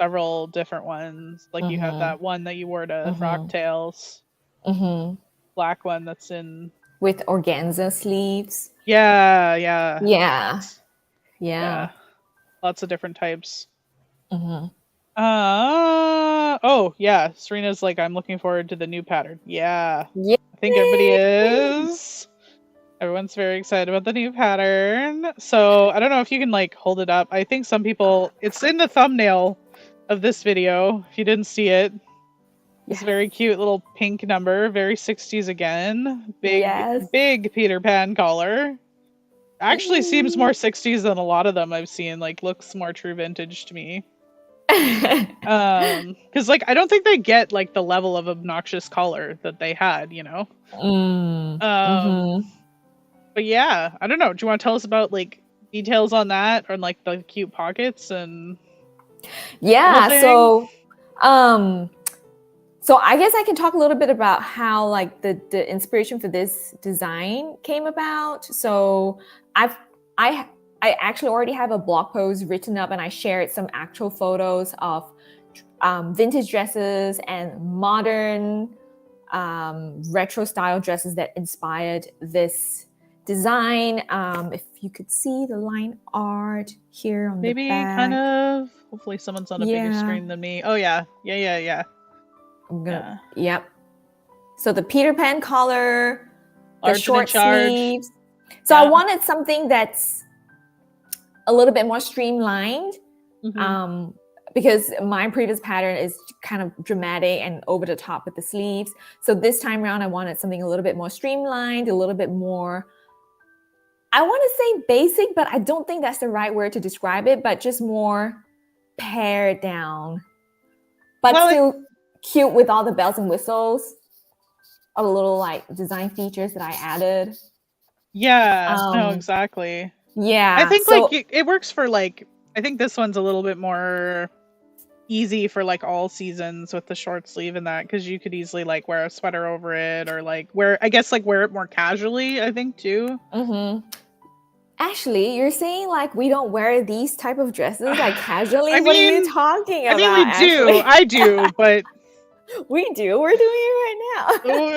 S1: several different ones, like you have
S2: Mm-hmm,
S1: that one that you wore to
S2: mm-hmm,
S1: Rocktails,
S2: mm-hmm.
S1: black one that's in,
S2: With organza sleeves.
S1: yeah, yeah,
S2: Yeah,
S1: yeah,
S2: yeah.
S1: lots of different types.
S2: Mm-hmm.
S1: Oh yeah, Serena's like, I'm looking forward to the new pattern. Yeah,
S2: Yay!
S1: I think everybody is. Everyone's very excited about the new pattern. So I don't know if you can like hold it up. I think some people, it's in the thumbnail of this video. If you didn't see it, this
S2: Yes.
S1: very cute little pink number, very 60s again. Big,
S2: Yes.
S1: big Peter Pan collar. Actually seems more 60s than a lot of them I've seen. Like looks more true vintage to me. Because like I don't think they get like the level of obnoxious color that they had, you know.
S2: Mm-hmm.
S1: But yeah, I don't know. Do you want to tell us about like details on that, or like the cute pockets and the whole
S2: Yeah,
S1: thing?
S2: so I guess I can talk a little bit about how like the inspiration for this design came about. So I've I I actually already have a blog post written up, and I shared some actual photos of vintage dresses and modern retro style dresses that inspired this design. If you could see the line art here on the
S1: Maybe kind
S2: back.
S1: of. Hopefully someone's on a bigger
S2: Yeah.
S1: screen than me. Oh yeah. Yeah.
S2: I'm gonna, yep. So the Peter Pan collar, the
S1: Large and in
S2: short
S1: charge.
S2: sleeves. So I wanted something that's a little bit more streamlined. Because my previous pattern is kind of dramatic and over the top with the sleeves. So this time around, I wanted something a little bit more streamlined, a little bit more, I want to say basic, but I don't think that's the right word to describe it, but just more pared down, but still cute with all the bells and whistles, all the little like design features that I added.
S1: Yeah, no, exactly.
S2: Yeah.
S1: I think like it works for like, I think this one's a little bit more easy for like all seasons with the short sleeve and that, because you could easily like wear a sweater over it, or like wear it more casually, I think too.
S2: Actually, you're saying like we don't wear these type of dresses like casually? What are you talking about?
S1: I mean, we do. I do, but
S2: we do. We're doing it right now.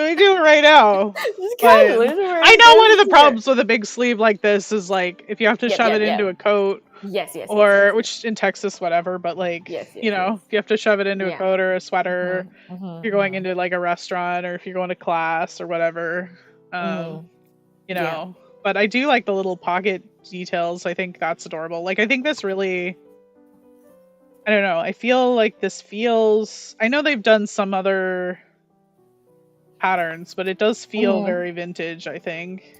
S1: We do it right now.
S2: Just casually.
S1: I know one of the problems with a big sleeve like this is like if you have to shove it into a coat.
S2: Yes.
S1: Which in Texas, whatever, but like, you know, if you have to shove it into a coat or a sweater, if you're going into like a restaurant or if you're going to class or whatever, you know, but I do like the little pocket details. I think that's adorable. Like, I think this really, I don't know. I feel like this feels, I know they've done some other patterns, but it does feel very vintage, I think.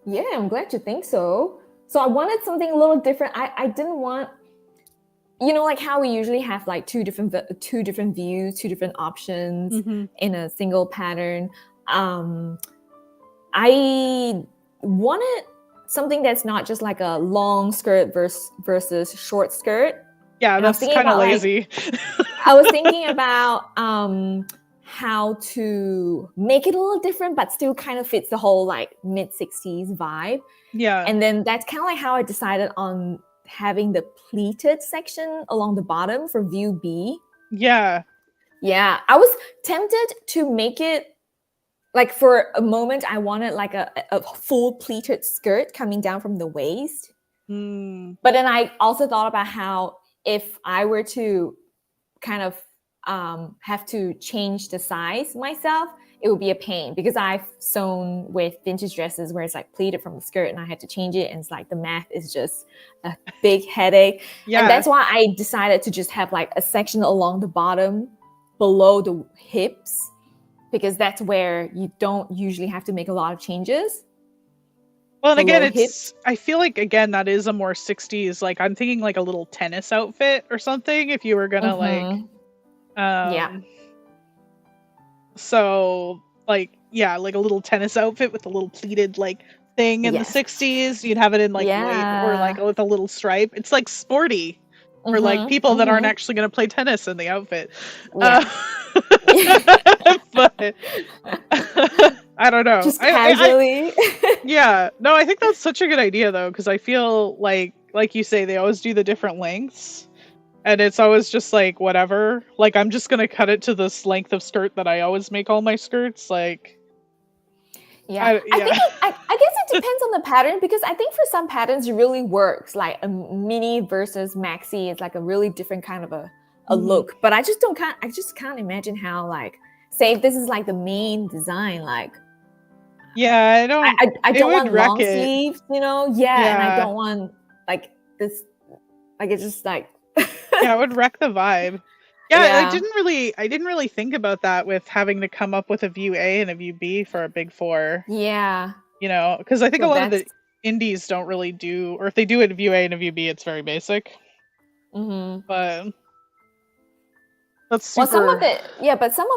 S2: Yeah, I'm glad you think so. So I wanted something a little different. I didn't want, you know, like how we usually have like two different views, two different options in a single pattern. I wanted something that's not just like a long skirt versus short skirt.
S1: Yeah, that's kind of lazy.
S2: Like, I was thinking about how to make it a little different, but still kind of fits the whole like mid-60s vibe.
S1: Yeah.
S2: And then that's kind of like how I decided on having the pleated section along the bottom for view B.
S1: Yeah.
S2: Yeah. I was tempted to make it like for a moment, I wanted like a full pleated skirt coming down from the waist. But then I also thought about how if I were to kind of have to change the size myself, it would be a pain because I've sewn with vintage dresses where it's like pleated from the skirt and I had to change it. And it's like the math is just a big headache. Yeah. And that's why I decided to just have like a section along the bottom below the hips, because that's where you don't usually have to make a lot of changes.
S1: Well, and again, I feel like, again, that is a more 60s, like I'm thinking like a little tennis outfit or something if you were gonna like, so like, yeah, like a little tennis outfit with a little pleated like thing in the 60s. You'd have it in like white or like with a little stripe. It's like sporty for like people that aren't actually going to play tennis in the outfit. But I don't know.
S2: Just casually.
S1: Yeah. No, I think that's such a good idea though, because I feel like you say, they always do the different lengths. And it's always just like, whatever. Like, I'm just going to cut it to this length of skirt that I always make all my skirts. Like,
S2: I guess it depends on the pattern, because I think for some patterns it really works. Like a mini versus maxi is like a really different kind of a look. But I just can't imagine how, like, say if this is like the main design, like,
S1: yeah,
S2: I don't want long sleeves, you know? Yeah, and I don't want like this, like it's just like
S1: yeah, it would wreck the vibe. Yeah, I didn't really think about that with having to come up with a view A and a view B for a big four.
S2: Yeah.
S1: You know, because I think a lot of the indies don't really do, or if they do it view A and a view B, it's very basic. But that's super...
S2: but some of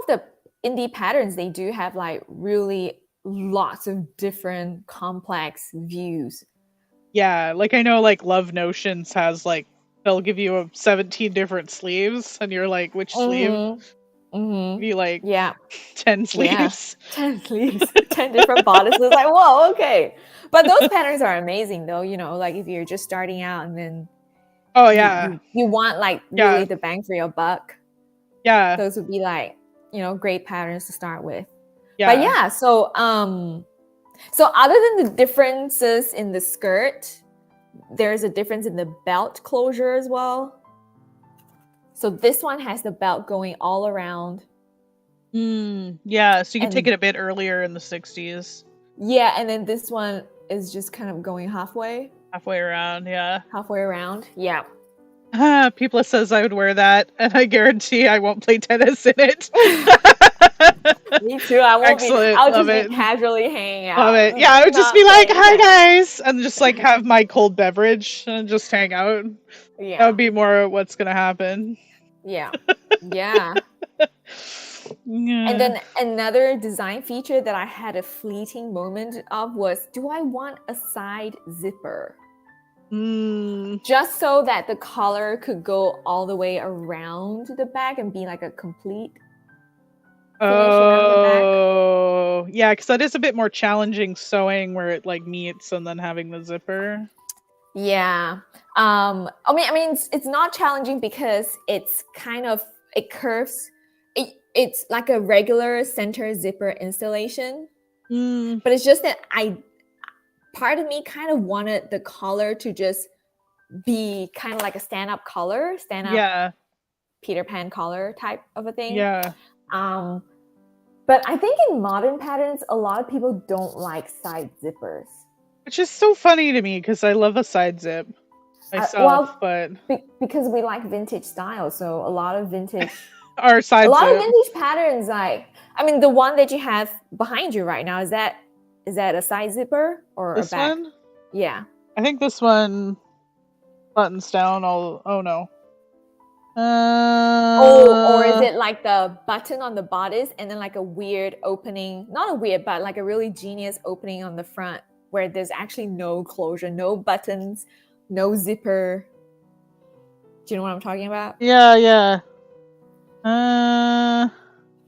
S2: the indie patterns, they do have like really lots of different complex views.
S1: Yeah, like I know like Love Notions has like, they'll give you 17 different sleeves and you're like, which sleeve? Be like 10 sleeves.
S2: Yeah. 10 sleeves. 10 different bodices. Like, whoa, okay. But those patterns are amazing though, you know, like if you're just starting out and then
S1: you
S2: want like really the bang for your buck.
S1: Yeah.
S2: Those would be like, great patterns to start with. But
S1: Yeah.
S2: yeah, so other than the differences in the skirt, there's a difference in the belt closure as well. So this one has the belt going all around.
S1: Yeah, so you could take
S2: And
S1: it a bit earlier in the 60s.
S2: yeah, and then this one is just kind of going halfway
S1: Around, yeah.
S2: around. Yeah.
S1: People says I would wear that, and I guarantee I won't play tennis in it.
S2: Me too. I won't be.
S1: Excellent,
S2: I'll
S1: love
S2: just be
S1: it.
S2: casually hanging
S1: Love
S2: out,
S1: it. Yeah, I would just
S2: not
S1: be like,
S2: playing
S1: "Hi
S2: tennis.
S1: guys," and just like have my cold beverage and just hang out. That
S2: Yeah.
S1: would be more what's gonna happen.
S2: Yeah. Yeah. And
S1: Yeah.
S2: then another design feature that I had a fleeting moment of was, do I want a side zipper? Just so that the collar could go all the way around the back and be like a complete finish around the back.
S1: Oh, yeah, because that is a bit more challenging sewing where it like meets and then having the zipper.
S2: Yeah. I mean, it's not challenging because it's kind of, it curves. It's like a regular center zipper installation, but it's just that part of me kind of wanted the collar to just be kind of like a stand-up collar,
S1: Yeah.
S2: Peter Pan collar type of a thing.
S1: Yeah.
S2: But I think in modern patterns, a lot of people don't like side zippers.
S1: Which is so funny to me because I love a side zip myself, but
S2: because we like vintage style, so a lot of vintage patterns, like, I mean, the one that you have behind you right now, is that a side zipper or
S1: this
S2: a back?
S1: one?
S2: Yeah.
S1: I think this one buttons down all. Oh no.
S2: Or is it like the button on the bodice and then like a weird opening, not a weird, but like a really genius opening on the front where there's actually no closure, no buttons, no zipper. Do you know what I'm talking about?
S1: Yeah. I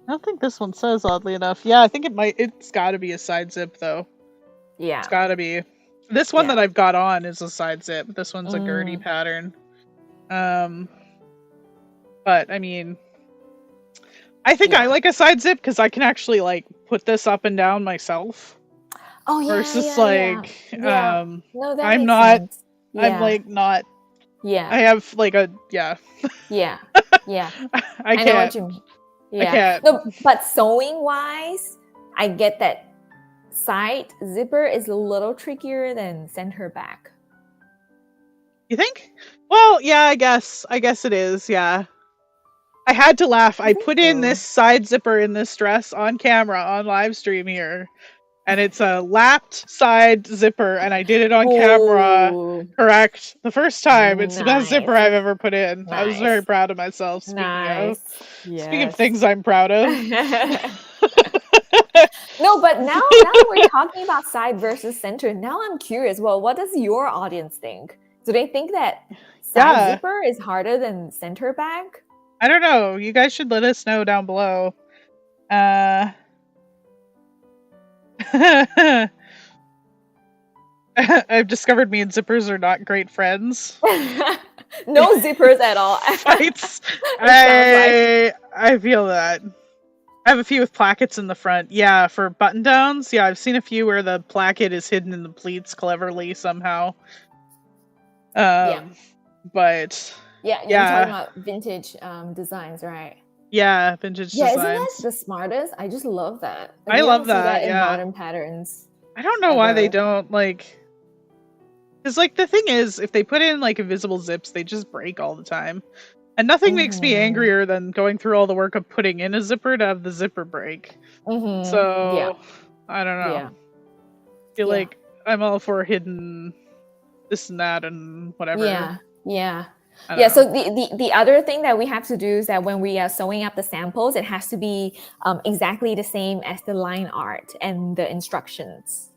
S1: don't think this one says, oddly enough. Yeah, I think it's gotta be a side zip though.
S2: Yeah.
S1: It's gotta be. This one that I've got on is a side zip. This one's a Gertie pattern. But I mean, I think I like a side zip because I can actually like put this up and down myself.
S2: Oh yeah.
S1: Versus
S2: No, that
S1: I'm
S2: makes
S1: not.
S2: sense.
S1: I'm like not.
S2: Yeah.
S1: I have like a
S2: Yeah.
S1: I
S2: know
S1: can't.
S2: what you mean. Yeah.
S1: I can't.
S2: No, but sewing wise, I get that side zipper is a little trickier than center back.
S1: You think? Well, yeah, I guess it is. Yeah. I had to laugh. I put in this side zipper in this dress on camera on live stream here. And it's a lapped side zipper, and I did it on camera correct the first time. It's the best zipper I've ever put in. I was very proud of myself. Speaking of things I'm proud of.
S2: No, but now that we're talking about side versus center, now I'm curious. Well, what does your audience think? Do they think that side zipper is harder than center back?
S1: I don't know. You guys should let us know down below. I've discovered me and zippers are not great friends.
S2: No zippers at all.
S1: Fights. I feel that. I have a few with plackets in the front. Yeah, for button downs. Yeah, I've seen a few where the placket is hidden in the pleats cleverly somehow. But
S2: you're talking about vintage designs, right?
S1: Yeah, vintage designs.
S2: Isn't that the smartest? I just love that.
S1: I love that.
S2: In modern patterns.
S1: I don't know why they don't like. Because like the thing is, if they put in like invisible zips, they just break all the time. And nothing makes me angrier than going through all the work of putting in a zipper to have the zipper break. So I don't know. I feel like I'm all for hidden this and that and whatever.
S2: So the other thing that we have to do is that when we are sewing up the samples, it has to be exactly the same as the line art and the instructions.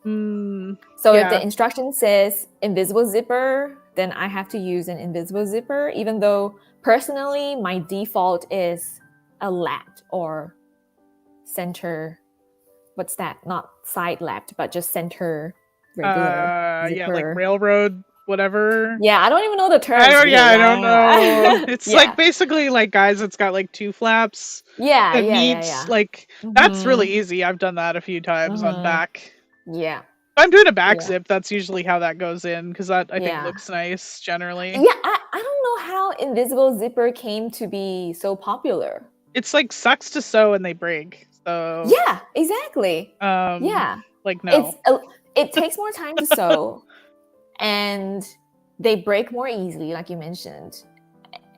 S2: So if the instruction says invisible zipper, then I have to use an invisible zipper, even though personally my default is a lapped or center. What's that? Not side lapped, but just center regular zipper.
S1: Like railroad whatever.
S2: Yeah, I don't even know the terms.
S1: I don't know. It's
S2: Yeah.
S1: like basically like guys, it's got like two flaps
S2: Yeah,
S1: that
S2: yeah, yeah,
S1: meet.
S2: yeah.
S1: Like that's really easy. I've done that a few times on
S2: Mm-hmm.
S1: back.
S2: Yeah.
S1: If I'm doing a back
S2: Yeah.
S1: zip, that's usually how that goes in because that I think
S2: Yeah.
S1: looks nice generally.
S2: Yeah, I don't know how invisible zipper came to be so popular.
S1: It's like sucks to sew and they break. So
S2: Yeah, exactly.
S1: um
S2: Yeah.
S1: like no.
S2: It takes more time to sew and they break more easily, like you mentioned.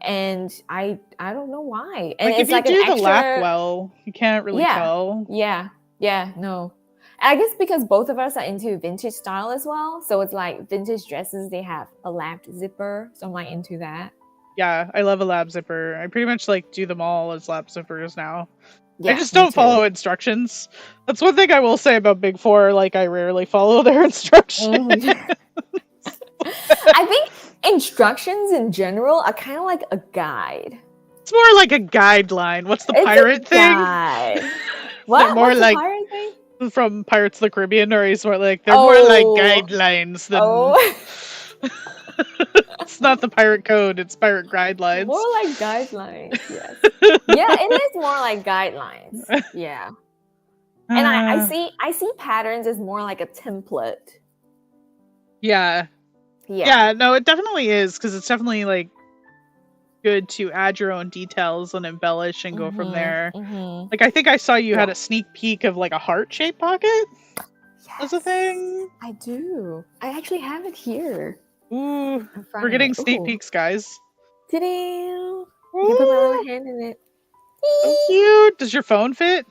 S2: And I don't know why. And
S1: Like if
S2: it's
S1: you
S2: like an
S1: do the lap
S2: extra.
S1: well, you can't really
S2: Yeah,
S1: tell.
S2: yeah, no. I guess because both of us are into vintage style as well, so it's like vintage dresses. They have a lapped zipper, so I'm like into that.
S1: Yeah, I love a lap zipper. I pretty much like do them all as lap zippers now. I
S2: Yeah,
S1: just
S2: me
S1: don't follow
S2: too.
S1: instructions. That's one thing I will say about Big Four. Like I rarely follow their instructions.
S2: Mhm. I think instructions in general are kind of like a guide.
S1: It's more like a guideline. What's the
S2: It's
S1: pirate
S2: a
S1: thing?
S2: guide.
S1: They're
S2: What?
S1: more
S2: What's the
S1: like
S2: pirate thing?
S1: from Pirates of the Caribbean, or he's more like they're more like
S2: Oh,
S1: guidelines than.
S2: oh,
S1: It's not the pirate code; it's pirate guidelines.
S2: more like guidelines. Yes. Yeah, it is more like guidelines. Yeah. And I see patterns as more like a template.
S1: Yeah,
S2: Yeah.
S1: yeah. No, it definitely is because it's definitely like good to add your own details and embellish and go from there.
S2: Mm-hmm.
S1: Like I think I saw you had
S2: Yeah.
S1: a sneak peek of like a heart-shaped pocket as a thing.
S2: I do. I actually have it here.
S1: Ooh,
S2: In front
S1: we're
S2: of
S1: getting
S2: me.
S1: sneak
S2: Ooh.
S1: peeks, guys.
S2: Ta-da! I can put my little hand in it.
S1: So cute. Does your phone fit?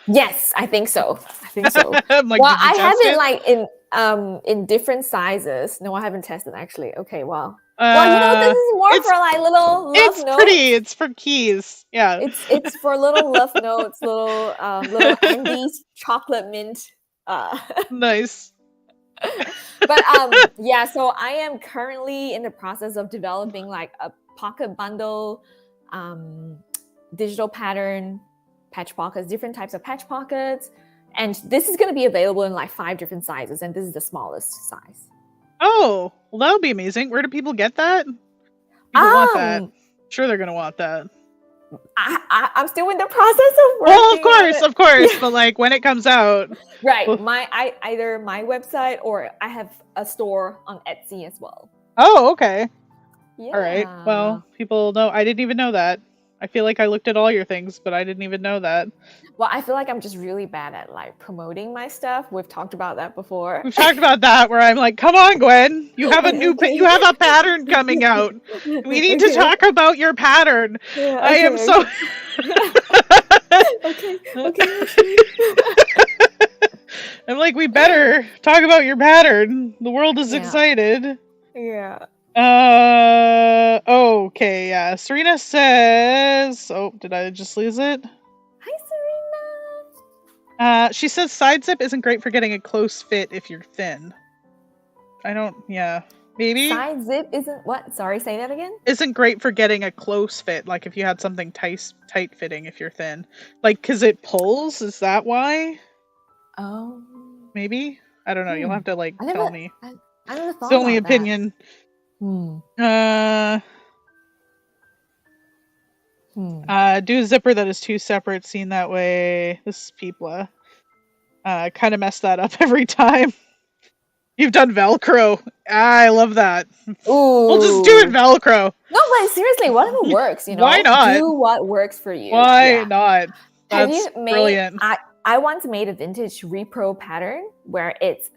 S2: Yes, I think so. I think so.
S1: I'm like,
S2: Well,
S1: did you
S2: I have
S1: test
S2: it
S1: it?
S2: like in different sizes. No, I haven't tested actually. Okay, well. Well, this is more
S1: It's
S2: for like little love
S1: it's
S2: notes.
S1: pretty. It's for keys. Yeah.
S2: It's for little love notes, little Andes chocolate mint.
S1: Nice.
S2: But yeah, so I am currently in the process of developing like a pocket bundle digital pattern patch pockets, different types of patch pockets, and this is going to be available in like 5 different sizes, and this is the smallest size.
S1: Oh, well, that would be amazing. Where do people get that? People want that. Sure, they're gonna want that.
S2: I'm still in the process of working.
S1: Well, of course, yeah. But like when it comes out,
S2: right? Either my website or I have a store on Etsy as well.
S1: Oh, okay.
S2: Yeah.
S1: All right. Well, people know. I didn't even know that. I feel like I looked at all your things, but I didn't even know that.
S2: Well, I feel like I'm just really bad at like promoting my stuff. We've talked about that before.
S1: We've talked about that where I'm like, come on, Gwen, you have you have a pattern coming out. We need to talk about your pattern. Yeah, I am so.
S2: Okay.
S1: I'm like, we better talk about your pattern. The world is excited.
S2: Yeah.
S1: Okay, yeah. Serena says, oh, did I just lose it?
S2: Hi, Serena.
S1: She says side zip isn't great for getting a close fit if you're thin. Maybe?
S2: Side zip isn't what? Sorry, say that again?
S1: Isn't great for getting a close fit, like if you had something tight fitting if you're thin. Like, because it pulls? Is that why?
S2: Oh.
S1: Maybe? I don't know. You'll have to, like, tell me.
S2: I never thought
S1: it's the only
S2: about
S1: opinion.
S2: That.
S1: Do a zipper that is two separate, seen that way. This is Peepla. Kind of mess that up every time. You've done Velcro. I love that.
S2: Ooh.
S1: We'll just do it Velcro.
S2: No, but seriously, whatever works,
S1: Why not?
S2: Do what works for you.
S1: Why not? That's brilliant.
S2: I once made a vintage repro pattern where it's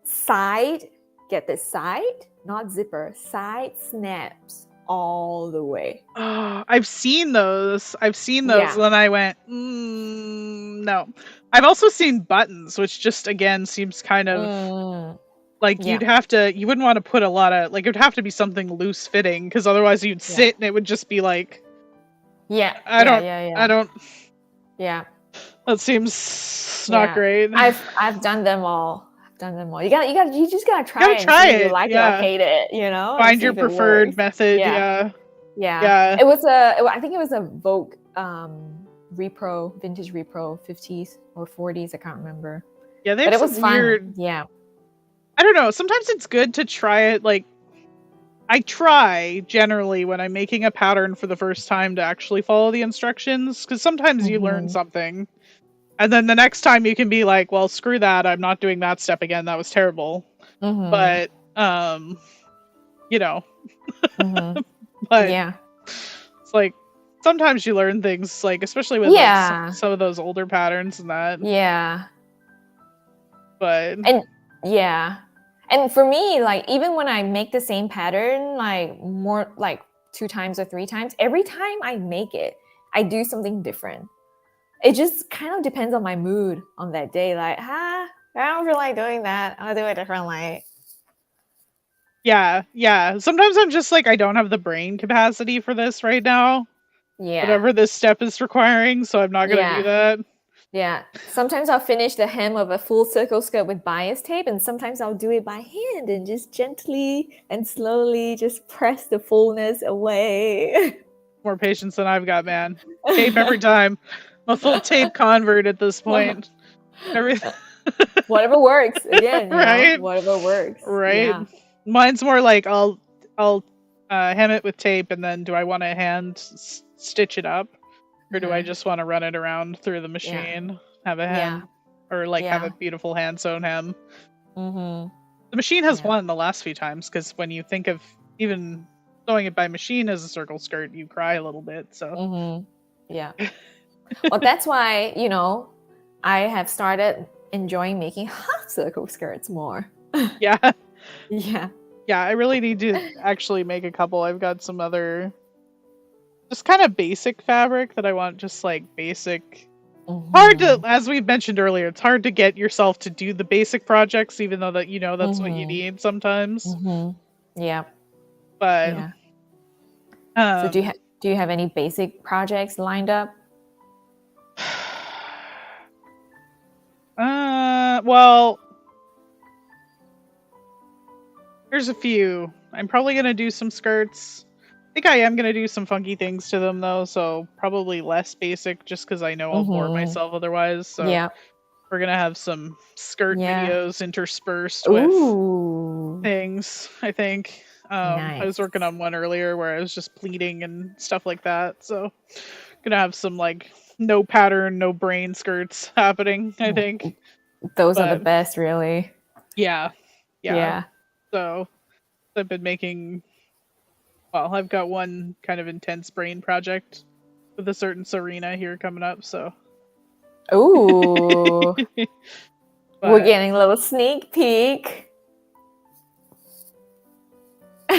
S2: side, get this side, not zipper, side snaps all the way.
S1: I've seen those. And then I went, no. I've also seen buttons, which just, again, seems kind of like you wouldn't want to put a lot of, like, it would have to be something loose fitting because otherwise you'd sit and it would just be like, I don't.
S2: Yeah.
S1: That seems not great.
S2: I've done them all. You just gotta try it.
S1: It.
S2: You like it or hate it,
S1: Find your preferred method. Yeah.
S2: It was I think it was a Vogue repro, vintage repro, 50s or 40s. I can't remember.
S1: Yeah, but it was
S2: fun.
S1: weird.
S2: Yeah.
S1: I don't know. Sometimes it's good to try it. Like, I try generally when I'm making a pattern for the first time to actually follow the instructions, because sometimes you learn
S2: Mm-hmm.
S1: something, and then the next time you can be like, well, screw that. I'm not doing that step again. That was terrible.
S2: Mm-hmm.
S1: But, you know,
S2: Mm-hmm.
S1: but
S2: Yeah.
S1: it's like sometimes you learn things, like, especially with like
S2: Yeah.
S1: some of those older patterns and that.
S2: Yeah.
S1: But
S2: And yeah. And for me, like even when I make the same pattern, like more like 2 times or 3 times, every time I make it, I do something different. It just kind of depends on my mood on that day. Like, I don't feel like doing that. I'll do it differently.
S1: yeah. Sometimes I'm just like, I don't have the brain capacity for this right now.
S2: Yeah.
S1: Whatever this step is requiring, so I'm not gonna do
S2: Yeah.
S1: that.
S2: Yeah. Sometimes I'll finish the hem of a full circle skirt with bias tape, and sometimes I'll do it by hand and just gently and slowly just press the fullness away.
S1: More patience than I've got, man. Tape every time. I'm a full tape convert at this point. Everything.
S2: Whatever works. Again,
S1: Right?
S2: whatever works.
S1: Right.
S2: Yeah.
S1: Mine's more like I'll hem it with tape, and then do I want to stitch it up, or do I just want to run it around through the machine, have a
S2: Yeah.
S1: hem, or like have
S2: Yeah.
S1: a beautiful hand sewn hem?
S2: Mm-hmm.
S1: The machine has
S2: Yeah.
S1: won the last few times, because when you think of even sewing it by machine as a circle skirt, you cry a little bit. So
S2: Mm-hmm. Yeah. Well, that's why, I have started enjoying making half circle skirts more.
S1: yeah,
S2: Yeah.
S1: yeah, I really need to actually make a couple. I've got some other just kind of basic fabric that I want, just like basic. Hard to, as we mentioned earlier, it's hard to get yourself to do the basic projects, even though that that's what you need sometimes.
S2: Mm-hmm. Yeah.
S1: But
S2: Yeah. So do you have any basic projects lined up?
S1: Well, there's a few. I'm probably gonna do some skirts. I think I am gonna do some funky things to them though, so probably less basic, just because I know I'll bore myself otherwise. So
S2: Yeah.
S1: we're gonna have some skirt
S2: Yeah.
S1: videos interspersed with
S2: Ooh.
S1: things, I think. I was
S2: Nice.
S1: working on one earlier where I was just pleating and stuff like that. So gonna have some like no pattern, no brain skirts happening, I think.
S2: Those are the best, really.
S1: Yeah.
S2: Yeah.
S1: So I've been making, well, I've got one kind of intense brain project with a certain Serena here coming up, so.
S2: Ooh. We're getting a little sneak peek.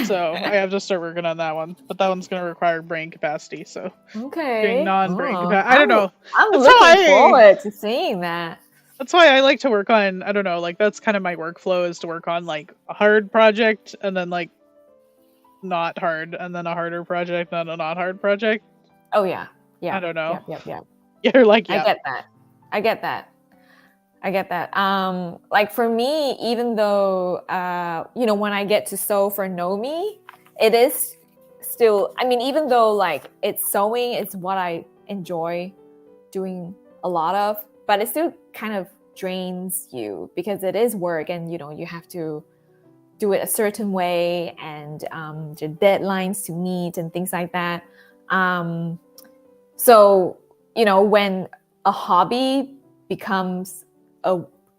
S1: So I have to start working on that one, but that one's going to require brain capacity. So
S2: okay,
S1: non-brain capacity. I don't know.
S2: I'm looking forward to seeing that.
S1: That's why I like to work on. I don't know. Like that's kind of my workflow, is to work on like a hard project and then like not hard, and then a harder project, and a not hard project.
S2: Oh yeah.
S1: I don't know.
S2: Yeah.
S1: You're like,
S2: yeah. I get that. Like for me, even though when I get to sew for Nomi, it is still, I mean, even though like it's sewing, it's what I enjoy doing a lot of, but it still kind of drains you because it is work, and you have to do it a certain way, and the deadlines to meet and things like that. So when a hobby becomes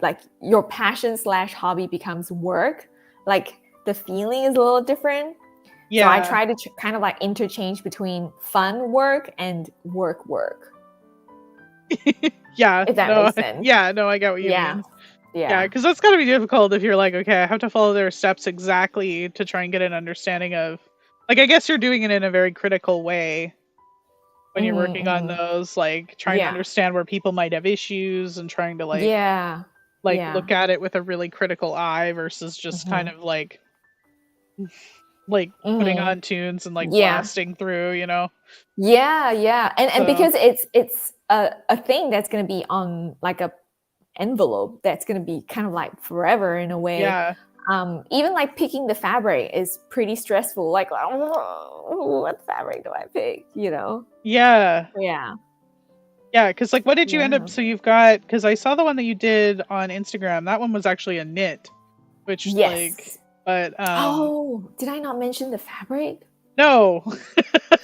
S2: like your passion / hobby becomes work, like the feeling is a little different. Yeah. So I try to kind of like interchange between fun work and work.
S1: Yeah.
S2: If that makes sense.
S1: Yeah, no, I get what you mean.
S2: Yeah.
S1: Because that's gotta be difficult if you're like, okay, I have to follow their steps exactly to try and get an understanding of, like, I guess you're doing it in a very critical way when you're working on those, like trying to understand where people might have issues and trying to like look at it with a really critical eye versus just kind of like putting on tunes and like blasting through,
S2: and because it's a thing that's going to be on like a envelope that's going to be kind of like forever in a way. Even like picking the fabric is pretty stressful. Like, what fabric do I pick? Yeah.
S1: Because like, what did you end up? So you've got, because I saw the one that you did on Instagram. That one was actually a knit which like,
S2: Yes.
S1: but
S2: Oh, did I not mention the fabric?
S1: no.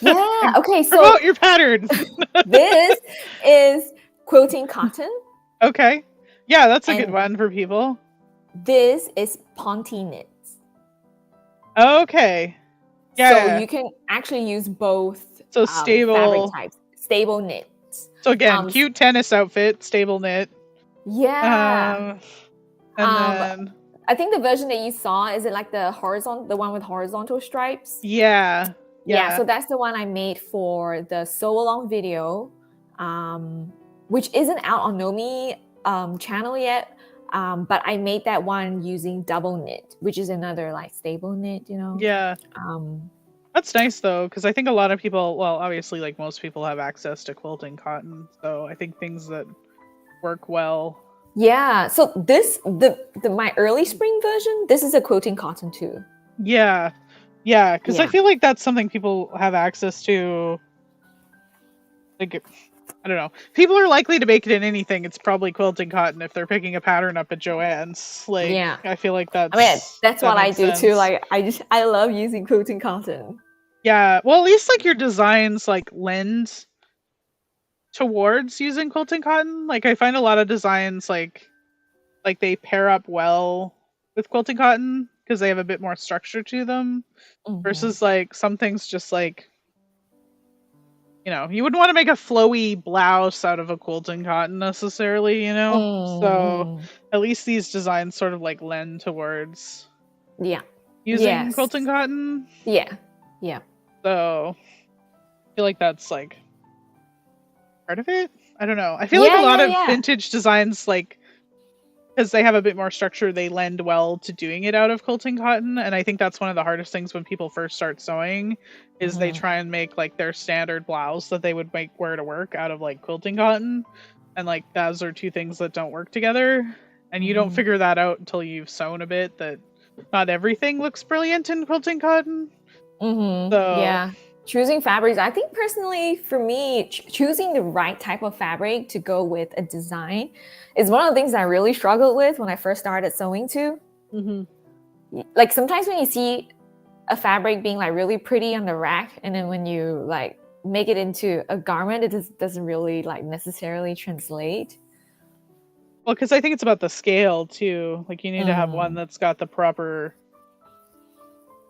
S2: Yeah. Okay. So
S1: Promote your pattern.
S2: this is quilting cotton,
S1: Okay. Yeah, that's a good
S2: and
S1: one for people.
S2: this is Ponte knits.
S1: Okay.
S2: So
S1: Yeah.
S2: you can actually use both
S1: So
S2: fabric
S1: stable.
S2: types. Stable knits.
S1: So again,
S2: Um,
S1: cute tennis outfit, stable knit.
S2: yeah.
S1: And
S2: Um,
S1: then
S2: I think the version that you saw, is it like the one with horizontal stripes?
S1: yeah.
S2: Yeah,
S1: Yeah.
S2: so that's the one I made for the sew along video, which isn't out on Nomi channel yet. But I made that one using double knit, which is another like stable knit, you know.
S1: Yeah.
S2: Um,
S1: That's nice though, because I think a lot of people, well, obviously, like most people have access to quilting cotton. So I think things that work well.
S2: yeah. So this the my early spring version. This is a quilting cotton too.
S1: Yeah. Yeah. Because I
S2: Yeah.
S1: feel like that's something people have access to. Like, I don't know. People are likely to make it in anything. It's probably quilting cotton if they're picking a pattern up at Joann's. Like,
S2: Yeah.
S1: I feel like
S2: I mean, that's
S1: that
S2: what I
S1: makes
S2: do too.
S1: sense.
S2: Like I love using quilting cotton.
S1: Yeah. Well, at least like your designs like lend towards using quilting cotton. Like I find a lot of designs like they pair up well with quilting cotton because they have a bit more structure to them
S2: Mhm.
S1: versus like some things just like you wouldn't want to make a flowy blouse out of a quilting cotton necessarily, so
S2: Mhm.
S1: at least these designs sort of like lend towards
S2: Yeah.
S1: using
S2: Yes.
S1: quilting cotton,
S2: Yeah. Yeah.
S1: so I feel like that's like part of it. I don't know, I feel like a
S2: Yeah,
S1: lot
S2: yeah,
S1: of
S2: yeah.
S1: vintage designs, like because they have a bit more structure, they lend well to doing it out of quilting cotton. And I think that's one of the hardest things when people first start sewing is they
S2: Mhm.
S1: try and make like their standard blouse that they would make wear to work out of like quilting cotton. And like those are two things that don't work together. And you don't
S2: Mhm.
S1: figure that out until you've sewn a bit, that not everything looks brilliant in quilting cotton. So
S2: Yeah. Choosing fabrics. I think personally, for me, choosing the right type of fabric to go with a design is one of the things I really struggled with when I first started sewing too.
S1: mhm.
S2: Like sometimes when you see a fabric being like really pretty on the rack, and then when you like make it into a garment, it just doesn't really like necessarily translate.
S1: Well, because I think it's about the scale too. Like you need to have one
S2: Mm.
S1: that's got the proper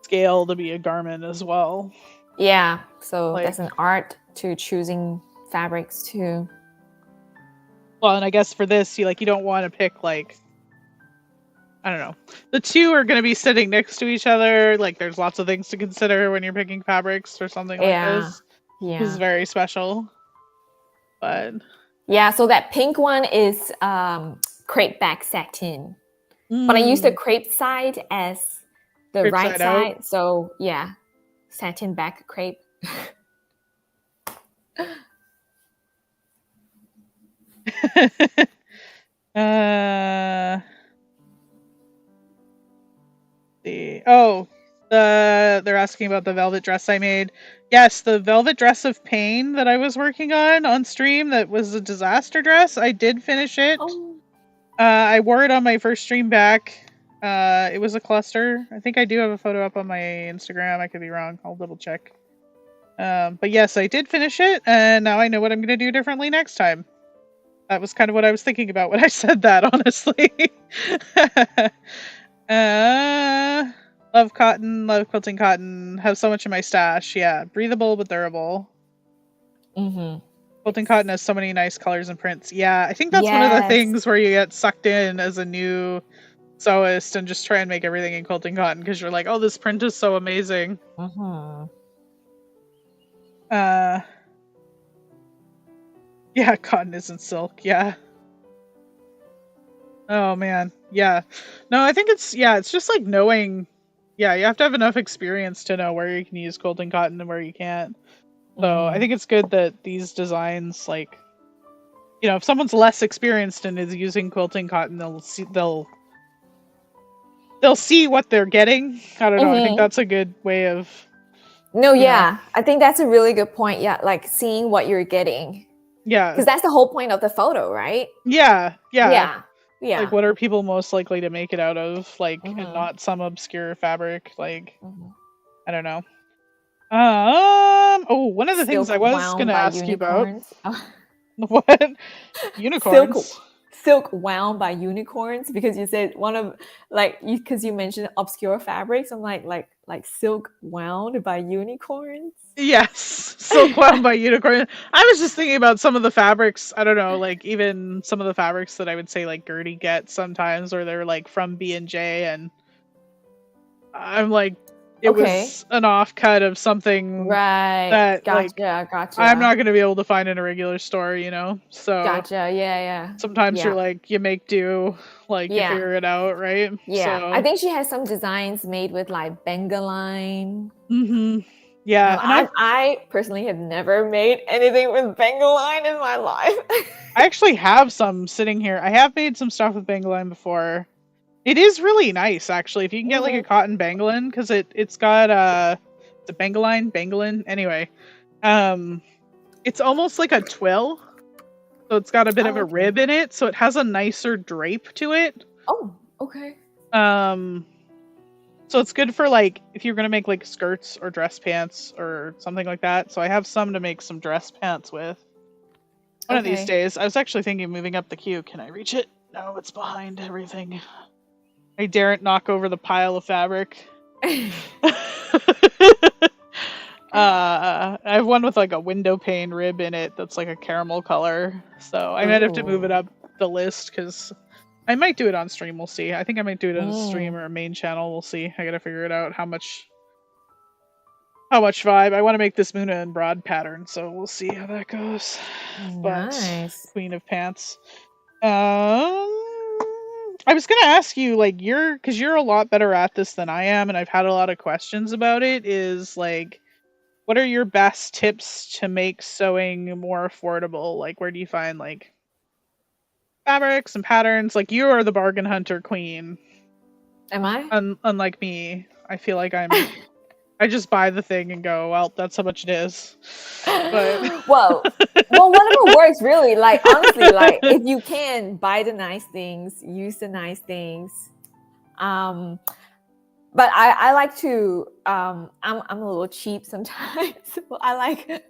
S1: scale to be a garment as well.
S2: Yeah. So
S1: Like,
S2: that's an art to choosing fabrics too.
S1: well, and I guess for this, you don't want to pick like, I don't know. The two are going to be sitting next to each other. Like there's lots of things to consider when you're picking fabrics or something like
S2: Yeah.
S1: this. This is
S2: Yeah.
S1: very special. But
S2: Yeah, so that pink one is crepe back satin. But I used the
S1: mm,
S2: crepe side as the
S1: crepe
S2: right
S1: side out.
S2: side. So yeah, satin back crepe.
S1: uh oh, they're asking about the velvet dress I made. Yes, the velvet dress of pain that I was working on stream, that was a disaster dress. I did finish it.
S2: Oh.
S1: I wore it on my first stream back. It was a cluster. I think I do have a photo up on my Instagram. I could be wrong. I'll double check. But yes, I did finish it, and now I know what I'm going to do differently next time. That was kind of what I was thinking about when I said that, honestly. Love cotton, love quilting cotton, have so much in my stash. Yeah, breathable but durable.
S2: Mm-hmm.
S1: Quilting cotton has so many nice colors and prints. Yeah, I think that's one of the
S2: Yes.
S1: things where you get sucked in as a new sewist and just try and make everything in quilting cotton because you're like, oh, this print is so amazing.
S2: Mm-hmm.
S1: Yeah, cotton isn't silk. Yeah. Oh man. Yeah. No, I think it's just like knowing. Yeah, you have to have enough experience to know where you can use quilting cotton and where you can't. So I
S2: Mm-hmm.
S1: think it's good that these designs, like, if someone's less experienced and is using quilting cotton, they'll see what they're getting. I don't know. I think
S2: Mm-hmm.
S1: that's a good way of,
S2: No,
S1: you know,
S2: yeah. I think that's a really good point. Yeah, like seeing what you're getting.
S1: yeah,
S2: Because that's the whole point of the photo, right?
S1: yeah, yeah,
S2: Yeah.
S1: Like,
S2: Yeah.
S1: what are people most likely to make it out of? Like, and
S2: Mm-hmm.
S1: not some obscure fabric. Like,
S2: Mm-hmm.
S1: I don't know. Oh, one of the things
S2: Silk
S1: I was
S2: wound
S1: gonna
S2: by
S1: ask you about.
S2: unicorns. Oh.
S1: What?
S2: silk
S1: Unicorns?
S2: silk wound by unicorns, because you said one of, like, you, because you mentioned obscure fabrics. I'm like silk wound by unicorns.
S1: Yes, silk wound by unicorn. I was just thinking about some of the fabrics. I don't know, like even some of the fabrics that I would say like Gertie gets sometimes, or they're like from B&J, and I'm like, it
S2: Okay.
S1: was an offcut of something
S2: Right.
S1: that like
S2: Gotcha.
S1: I'm
S2: Gotcha.
S1: not going to be able to find in a regular store, So
S2: Gotcha. Yeah. Yeah.
S1: sometimes you're
S2: Yeah.
S1: like you make do, like you
S2: Yeah.
S1: figure it out, right?
S2: Yeah. I
S1: So,
S2: think she has some designs made with like bengaline.
S1: hmm yeah, and
S2: I personally have never made anything with bengaline in my life.
S1: I actually have some sitting here. I have made some stuff with Bangaline before. It is really nice, actually. If you can get like a
S2: Hmm.
S1: cotton Bangaline, because it's got the Bangaline. Anyway, um, it's almost like a twill, so it's got a bit of
S2: Oh,
S1: a
S2: okay.
S1: rib in it, so it has a nicer drape to it.
S2: Oh, okay.
S1: Um, so it's good for like if you're gonna make like skirts or dress pants or something like that. So I have some to make some dress pants with. One of these
S2: Okay.
S1: days, I was actually thinking of moving up the queue. Can I reach it? No, it's behind everything. I daren't knock over the pile of fabric. I have one with like a window pane rib in it that's like a caramel color. So I might have to move it
S2: Ooh.
S1: up the list because I might do it on stream. We'll see. I think I might do it on a stream
S2: Mm,
S1: or a main channel. We'll see. I gotta figure it out how much vibe. I want to make this Muna and Broad pattern, so we'll see how that goes. But
S2: nice.
S1: Queen of Pants. I was gonna ask you, like, because you're a lot better at this than I am, and I've had a lot of questions about it. Is like, what are your best tips to make sewing more affordable? Like, where do you find like fabrics and patterns? Like, you are the bargain hunter queen.
S2: Am I?
S1: Unlike me, I feel like I just buy the thing and go, well, that's how much it is. But
S2: well, whatever works really. Like, honestly, like, if you can buy the nice things, use the nice things. Um, but I like to I'm a little cheap sometimes. So I like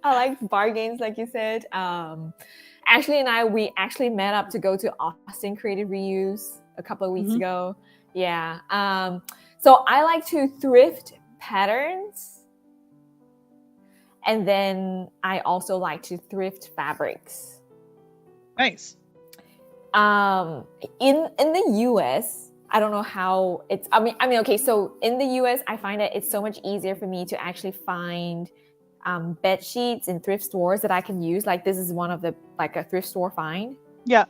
S2: bargains, like you said. Ashley and we actually met up to go to Austin Creative Reuse a couple of weeks
S1: Mhm.
S2: ago. Yeah. So I like to thrift patterns, and then I also like to thrift fabrics.
S1: Nice.
S2: In the US, I don't know how it's. I mean, okay. So in the US, I find that it's so much easier for me to actually find bed sheets in thrift stores that I can use. Like, this is one of the, like, a thrift store find.
S1: Yeah.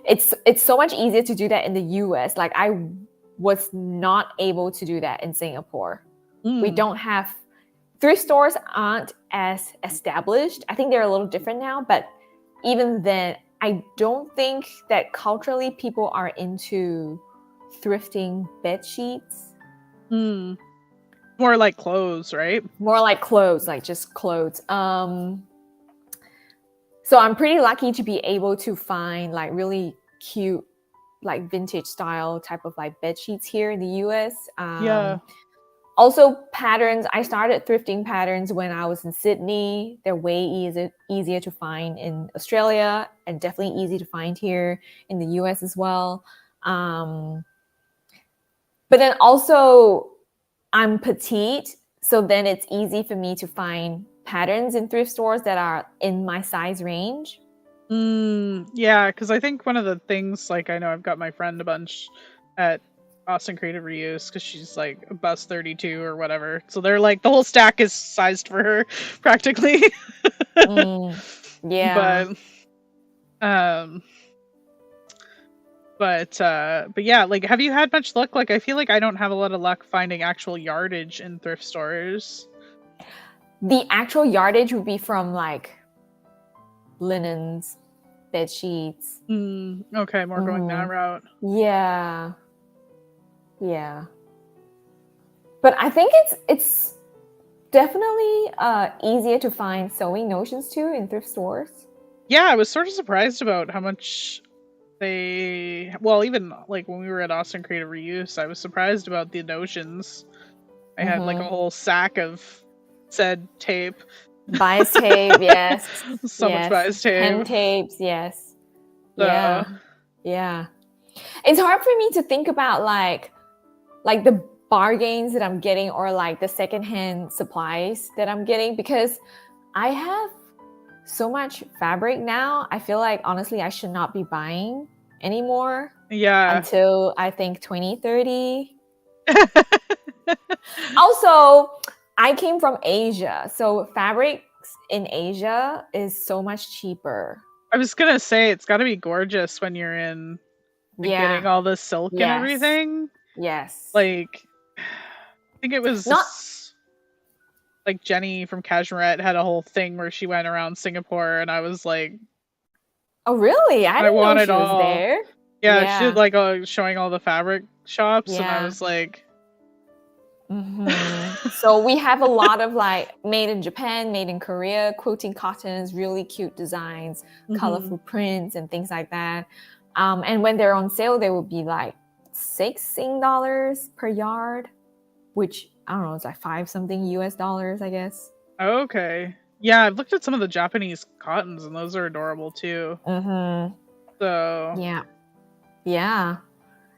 S2: It's so much easier to do that in the US. Like, I was not able to do that in Singapore. We
S1: Mm.
S2: don't have, thrift stores aren't as established. I think they're a little different now, but even then, I don't think that culturally people are into thrifting bed sheets.
S1: Mm. More like clothes, right?
S2: More like clothes, like just clothes. So I'm pretty lucky to be able to find like really cute, like vintage style type of like bed sheets here in the US.
S1: Yeah.
S2: Also, patterns. I started thrifting patterns when I was in Sydney. They're way easier to find in Australia, and definitely easy to find here in the US as well. But then also, I'm petite, so then it's easy for me to find patterns in thrift stores that are in my size range.
S1: Yeah, because I think one of the things, like, I know I've got my friend a bunch at Austin Creative Reuse because she's like a bus 32 or whatever. So they're like, the whole stack is sized for her practically.
S2: Yeah.
S1: But, um, but yeah, like, have you had much luck? Like, I feel like I don't have a lot of luck finding actual yardage in thrift stores.
S2: The actual yardage would be from like linens, bed sheets.
S1: Okay, more going that route.
S2: Yeah. Yeah. But I think it's definitely easier to find sewing notions too in thrift stores.
S1: Yeah, I was sort of surprised about how much even like when we were at Austin Creative Reuse, I was surprised about the notions. I had like a
S2: Mm-hmm.
S1: whole sack of said tape.
S2: Bias tape, yes.
S1: So much
S2: Yes.
S1: bias tape.
S2: Hem tapes, yes.
S1: So
S2: Yeah. Yeah. It's hard for me to think about like the bargains that I'm getting or like the secondhand supplies that I'm getting because I have so much fabric now. I feel like honestly I should not be buying anymore
S1: yeah.
S2: until I think 2030. Also, I came from Asia, so fabrics in Asia is so much cheaper.
S1: I was gonna say it's gotta be gorgeous when you're in like getting
S2: Yeah.
S1: all the silk and
S2: Yes.
S1: everything.
S2: Yes.
S1: Like I think it was
S2: Not
S1: like Jenny from Cashmere had a whole thing where she went around Singapore and I was like
S2: Oh, really? I
S1: I
S2: didn't know
S1: want it
S2: she was
S1: all.
S2: there.
S1: Yeah, she did
S2: Yeah.
S1: like showing all the fabric shops and I
S2: Yeah.
S1: was like
S2: So we have a lot of like made in Japan, made in Korea, quilting cottons, really cute designs,
S1: Mhm.
S2: colorful prints, and things like that. And when they're on sale, they will be like $6 per yard, which I don't know, it's like five something US dollars, I guess.
S1: Okay. Yeah, I've looked at some of the Japanese cottons and those are adorable too.
S2: Mm-hmm.
S1: So
S2: Yeah. Yeah.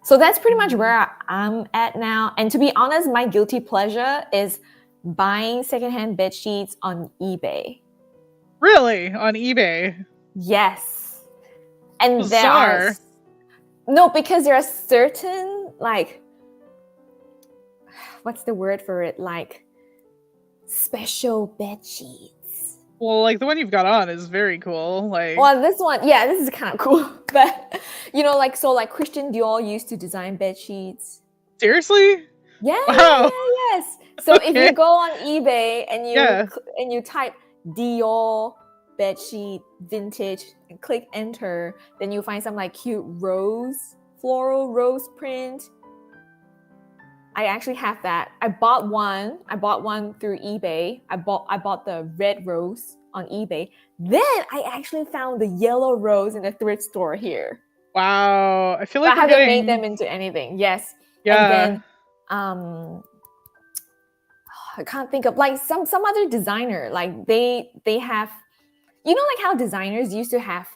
S2: So that's pretty much
S1: mhm.
S2: where I'm at now. And to be honest, my guilty pleasure is buying secondhand bed sheets on eBay.
S1: Really on eBay.
S2: Yes. And there are
S1: Bizarre.
S2: no, because there are certain like what's the word for it? Like special bed sheets.
S1: Well, like the one you've got on is very cool. Like
S2: Well, this one, yeah, this is kind of cool. But like so like Christian Dior used to design bed sheets.
S1: seriously?
S2: Yeah,
S1: Wow.
S2: yes. So if you
S1: Okay.
S2: go on eBay and
S1: Yeah.
S2: you type Dior bedsheet vintage and click enter, then you find some like cute floral rose print. I actually have that. I bought one. I bought one through eBay. I bought the red rose on eBay. Then I actually found the yellow rose in the thrift store here.
S1: Wow. I feel
S2: But
S1: like
S2: I
S1: we're
S2: haven't made
S1: getting
S2: them into anything. Yes. And
S1: yeah.
S2: then I can't think of like some other designer. Like they have like how designers used to have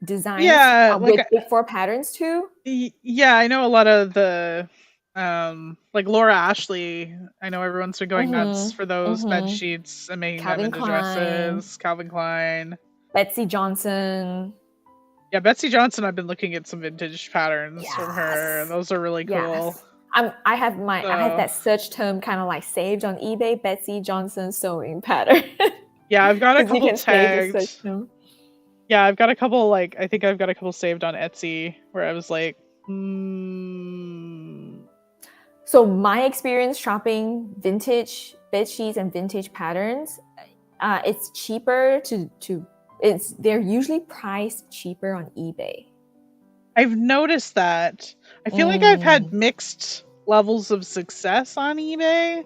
S2: designs
S1: Yeah,
S2: with big four patterns too.
S1: yeah, I know a lot of the like Laura Ashley. I know everyone's been going nuts for those bed
S2: Mm-hmm.
S1: sheets and making them
S2: Calvin
S1: into
S2: Klein,
S1: dresses. Calvin Klein.
S2: Betsy Johnson.
S1: Yeah, Betsy Johnson, I've been looking at some vintage patterns from her.
S2: Yes.
S1: Those are really cool.
S2: Yes. I have
S1: So
S2: that search term kind of like saved on eBay, Betsy Johnson sewing pattern.
S1: yeah, I've got a
S2: Because you
S1: couple
S2: can save the search
S1: tagged.
S2: term.
S1: Yeah, I've got a couple like I think I've got a couple saved on Etsy where I was like,
S2: So my experience shopping vintage bed sheets and vintage patterns, it's cheaper they're usually priced cheaper on eBay.
S1: I've noticed that. I feel like I've had mixed levels of success on eBay.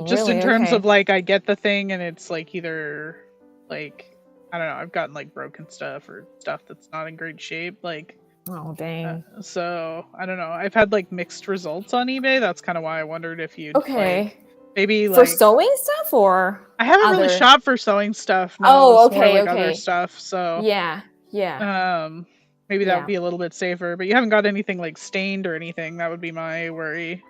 S1: Just in
S2: Really?
S1: terms of
S2: Okay.
S1: like I get the thing and it's like either like I don't know, I've gotten like broken stuff or stuff that's not in great shape. Like
S2: Oh, dang.
S1: so I don't know. I've had like mixed results on eBay. That's kind of why I wondered if you'd like
S2: Okay.
S1: maybe
S2: For
S1: like
S2: sewing stuff or
S1: I haven't really
S2: other?
S1: shopped for sewing stuff. No,
S2: Oh,
S1: it's more
S2: okay,
S1: like other
S2: okay.
S1: stuff. So
S2: Yeah, yeah,
S1: maybe that would
S2: yeah.
S1: be a little bit safer. But you haven't got anything like stained or anything. That would be my worry.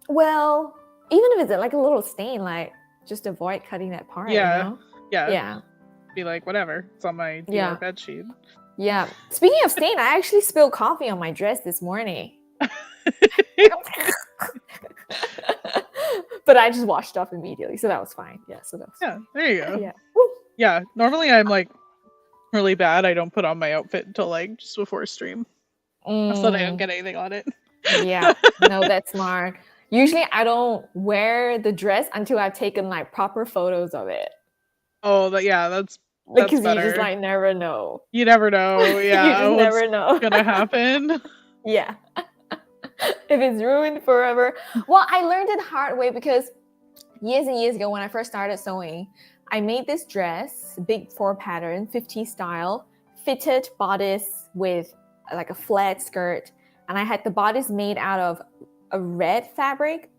S2: Well, even if it's like a little stain, like just avoid cutting that part,
S1: Yeah, yeah.
S2: Yeah,
S1: Be like whatever. It's on my Dior
S2: yeah,
S1: bed sheet.
S2: yeah. Speaking of stain, I actually spilled coffee on my dress this morning. But I just washed off immediately, so that was fine. Yeah, so that was
S1: Yeah, there you go.
S2: yeah. Woo.
S1: Yeah, normally I'm like really bad. I don't put on my outfit until like just before stream, so that I don't get anything on it.
S2: Yeah, no, that's smart. Usually, I don't wear the dress until I've taken like proper photos of it,
S1: Oh, that's
S2: because you just
S1: better.
S2: like never know.
S1: You never know,
S2: You
S1: yeah,
S2: just
S1: what's
S2: never know.
S1: gonna happen.
S2: Yeah. If it's ruined forever. Well, I learned it the hard way because years and years ago when I first started sewing, I made this dress, big four pattern, 50 style, fitted bodice, with like a flared skirt, and I had the bodice made out of a red fabric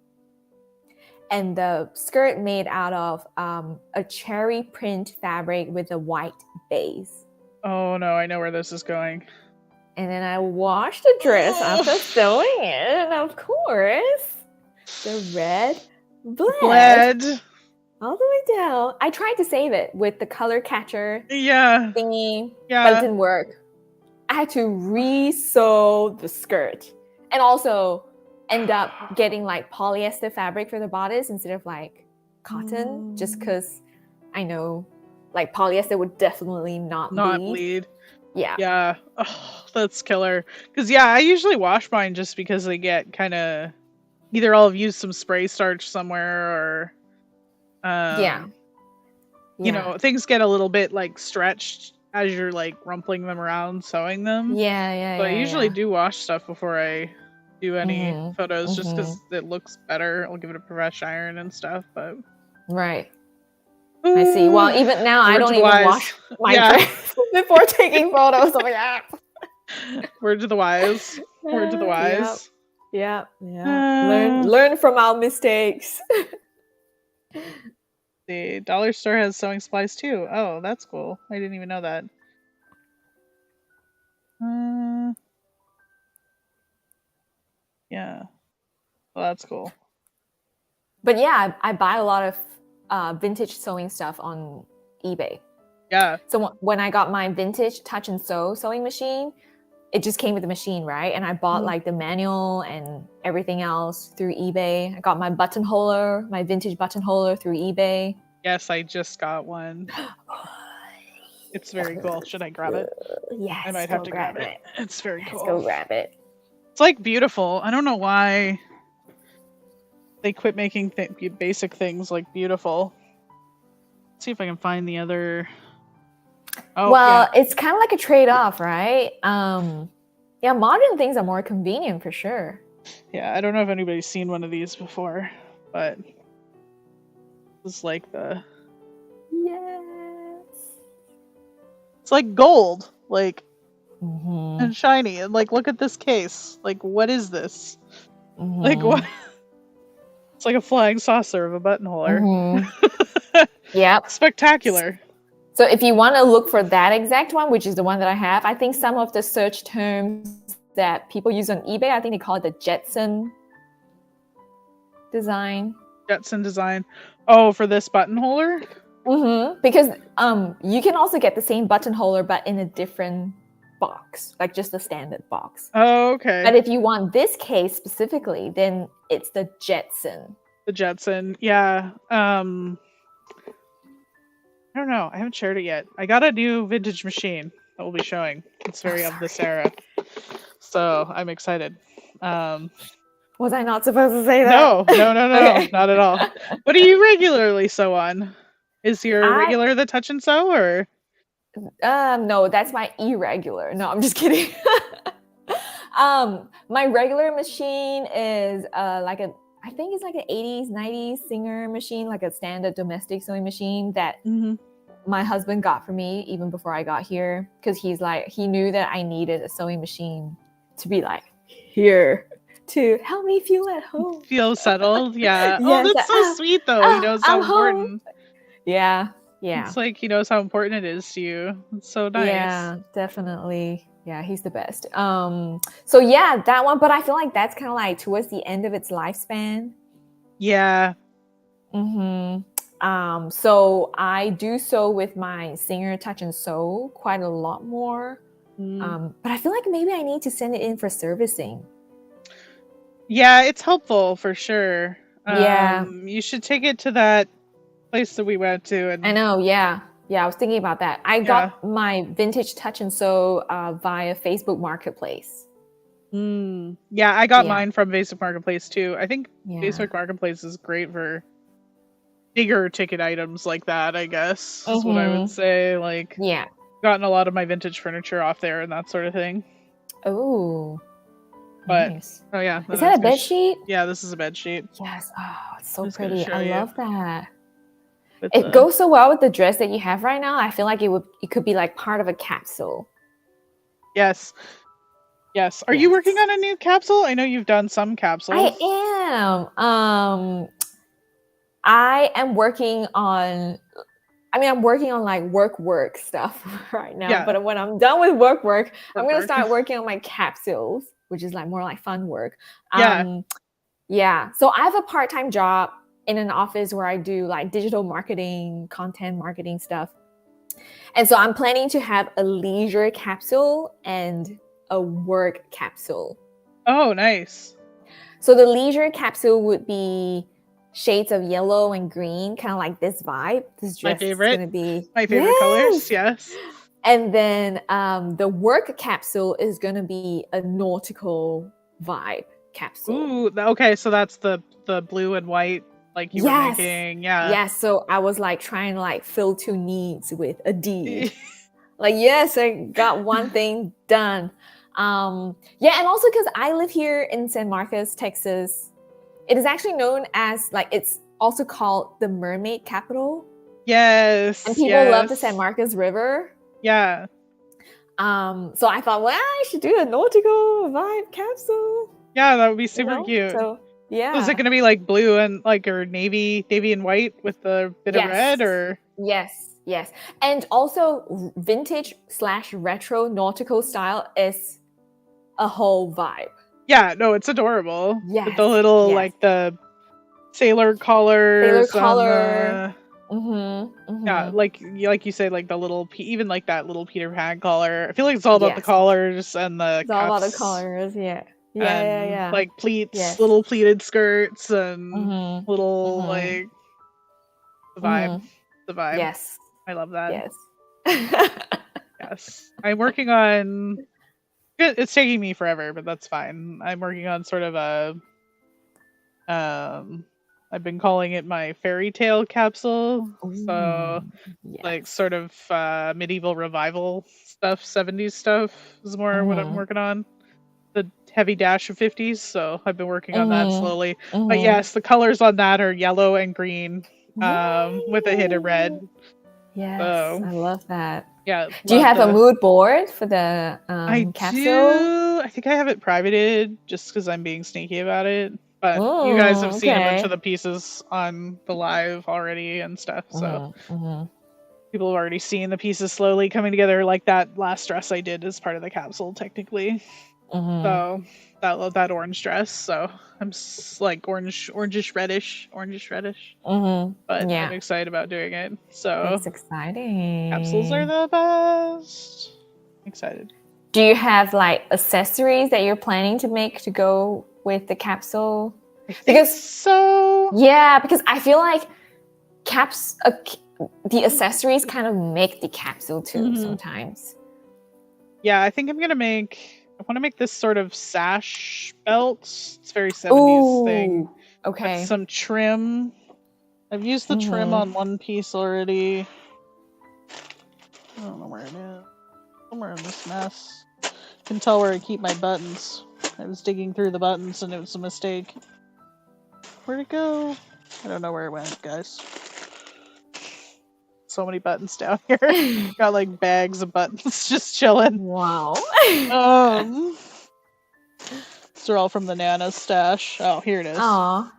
S2: and the skirt made out of a cherry print fabric with a white base.
S1: Oh no, I know where this is going.
S2: And then I washed the dress after sewing it, and of course, the red bled all the way down. I tried to save it with the color catcher thingy, but it didn't work. I had to re-sew the skirt, and also end up getting like polyester fabric for the bodice instead of like cotton, just because I know like polyester would definitely not bleed.
S1: Yeah. Oh, that's killer. Because I usually wash mine just because they get kind of either I'll have used some spray starch somewhere or you know, things get a little bit like stretched as you're like rumpling them around, sewing them. So I usually do wash stuff before I do any photos just because it looks better. I'll give it a fresh iron and stuff, but
S2: I see. Well, even now I don't even wash my dress before taking photos. I'm like,
S1: Word to the wise. Word to the wise.
S2: Yeah. Learn from our mistakes.
S1: The dollar store has sewing supplies too. Oh, that's cool. I didn't even know that. Yeah. Well, that's cool.
S2: But yeah, I buy a lot of vintage sewing stuff on eBay.
S1: Yeah.
S2: So when I got my vintage touch and sew sewing machine, it just came with the machine, right? And I bought like the manual and everything else through eBay. I got my buttonholer, my vintage buttonholer through eBay.
S1: Yes, I just got one. It's very cool. Should I grab it?
S2: Yes.
S1: I might have to grab it. It's very cool.
S2: Let's go grab it.
S1: It's like beautiful. I don't know why they quit making basic things like beautiful. Let's see if I can find the other. Oh,
S2: well, it's kind of like a trade-off, right? Yeah, modern things are more convenient for sure.
S1: Yeah, I don't know if anybody's seen one of these before, but it's like the it's like gold, like and shiny, and like look at this case. Like, what is this? Like what? It's like a flying saucer of a buttonholer.
S2: Yep,
S1: spectacular.
S2: So if you want to look for that exact one, which is the one that I have, I think some of the search terms that people use on eBay, I think they call it the Jetson design.
S1: Jetson design. Oh, for this buttonholer?
S2: Because you can also get the same buttonholer, but in a different box, like just a standard box.
S1: Oh, okay.
S2: But if you want this case specifically, then it's the Jetson.
S1: The Jetson, yeah. I don't know. I haven't shared it yet. I got a new vintage machine that we'll be showing. It's very of this era. So I'm excited.
S2: Was I not supposed to say that?
S1: No, okay. Not at all. What do you regularly sew on? Is your regular the touch and sew or?
S2: No, that's my irregular. No, I'm just kidding. My regular machine is I think it's like an 80s, 90s Singer machine, like a standard domestic sewing machine that my husband got for me even before I got here, because he knew that I needed a sewing machine to be like here to help me feel at home.
S1: Feel settled, yeah. Yes, that's so sweet though. He knows how important.
S2: Yeah.
S1: It's like he knows how important it is to you. It's so nice.
S2: Yeah, definitely. Yeah, he's the best. So yeah, that one, but I feel like that's kind of like towards the end of its lifespan.
S1: Yeah.
S2: So I do sew with my Singer Touch and Sew quite a lot more. But I feel like maybe I need to send it in for servicing.
S1: Yeah, it's helpful for sure.
S2: Yeah.
S1: You should take it to that place that we went to. And
S2: I know, yeah. Yeah, I was thinking about that. I got my vintage touch and sew via Facebook Marketplace.
S1: Yeah, I got mine from Facebook Marketplace too. I think Facebook Marketplace is great for bigger ticket items like that, I guess, is what I would say. Like, gotten a lot of my vintage furniture off there and that sort of thing.
S2: Oh,
S1: but
S2: nice.
S1: Oh yeah,
S2: is that a bed sheet?
S1: Yeah, this is a bed sheet.
S2: Yes. Oh, it's so pretty. I love that.
S1: It
S2: goes so well with the dress that you have right now. I feel like it could be like part of a capsule.
S1: Yes. Yes. Are you working
S2: Yes.
S1: on a new capsule? I know you've done some capsules.
S2: I am. I am working on. I mean, I'm working on like work stuff right now.
S1: Yeah.
S2: But when I'm done with work, I'm gonna
S1: Work.
S2: start working on my capsules, which is like more like fun work.
S1: Yeah.
S2: Yeah. So I have a part-time job in an office where I do like digital marketing, content marketing stuff. And so I'm planning to have a leisure capsule and a work capsule.
S1: Oh, nice.
S2: So the leisure capsule would be shades of yellow and green, kind of like this vibe. This
S1: My
S2: dress is
S1: favorite.
S2: going to be,
S1: My favorite colors.
S2: yes.
S1: Yes.
S2: And then the work capsule is going to be a nautical vibe capsule.
S1: Ooh, okay, so that's the blue and white like you were
S2: Yes.
S1: making. Yeah.
S2: Yes. So I was like trying to like fill two needs with a deed. Like, yes, I got one thing done. Yeah, and also because I live here in San Marcos, Texas, it is actually known as like it's also called the mermaid capital.
S1: Yes.
S2: And people love the San Marcos River.
S1: Yeah.
S2: So I thought, well, I should do a nautical vibe capsule.
S1: Yeah, that would be super cute.
S2: So yeah.
S1: So is it gonna be like blue and like or navy and white with a bit of red or
S2: Yes. And also vintage / retro nautical style is a whole vibe.
S1: Yeah, no, it's adorable.
S2: Yes.
S1: With the little like the sailor collars. Yeah, like you said, like the little even like that little Peter Pan collar. I feel like it's all about the collars and the
S2: It's all about the collars, yeah.
S1: Like pleats, little pleated skirts and little like the vibe. The vibe.
S2: Yes.
S1: I love that.
S2: Yes.
S1: Yes. I'm working on it's taking me forever, but that's fine. I'm working on sort of a I've been calling it my fairy tale capsule. So like sort of medieval revival stuff, 70s stuff is more what I'm working on. The heavy dash of 50s, so I've been working on that slowly. But yes, the colors on that are yellow and green with a hit of red.
S2: Yes, so, I love that.
S1: Yeah.
S2: Do you have a mood board for the capsule?
S1: Do. I think I have it privated just because I'm being sneaky about it. But you guys have seen a bunch of the pieces on the live already and stuff, so people have already seen the pieces slowly coming together. Like that last dress I did as part of the capsule, technically. So that orange dress. So I'm like orangish reddish. But I'm excited about doing it. So
S2: it's exciting.
S1: Capsules are the best. Excited.
S2: Do you have like accessories that you're planning to make to go with the capsule?
S1: Because so.
S2: Yeah, because I feel like the accessories kind of make the capsule too sometimes.
S1: Yeah, I think I want to make this sort of sash belt. It's very 70s thing.
S2: Okay.
S1: With some trim. I've used the trim on one piece already. I don't know where it is. Somewhere in this mess. I can tell where I keep my buttons. I was digging through the buttons and it was a mistake. Where'd it go? I don't know where it went, guys. So many buttons down here. Got like bags of buttons just chilling.
S2: Wow.
S1: These are all from the Nana's stash. Oh, here it is.
S2: Aww.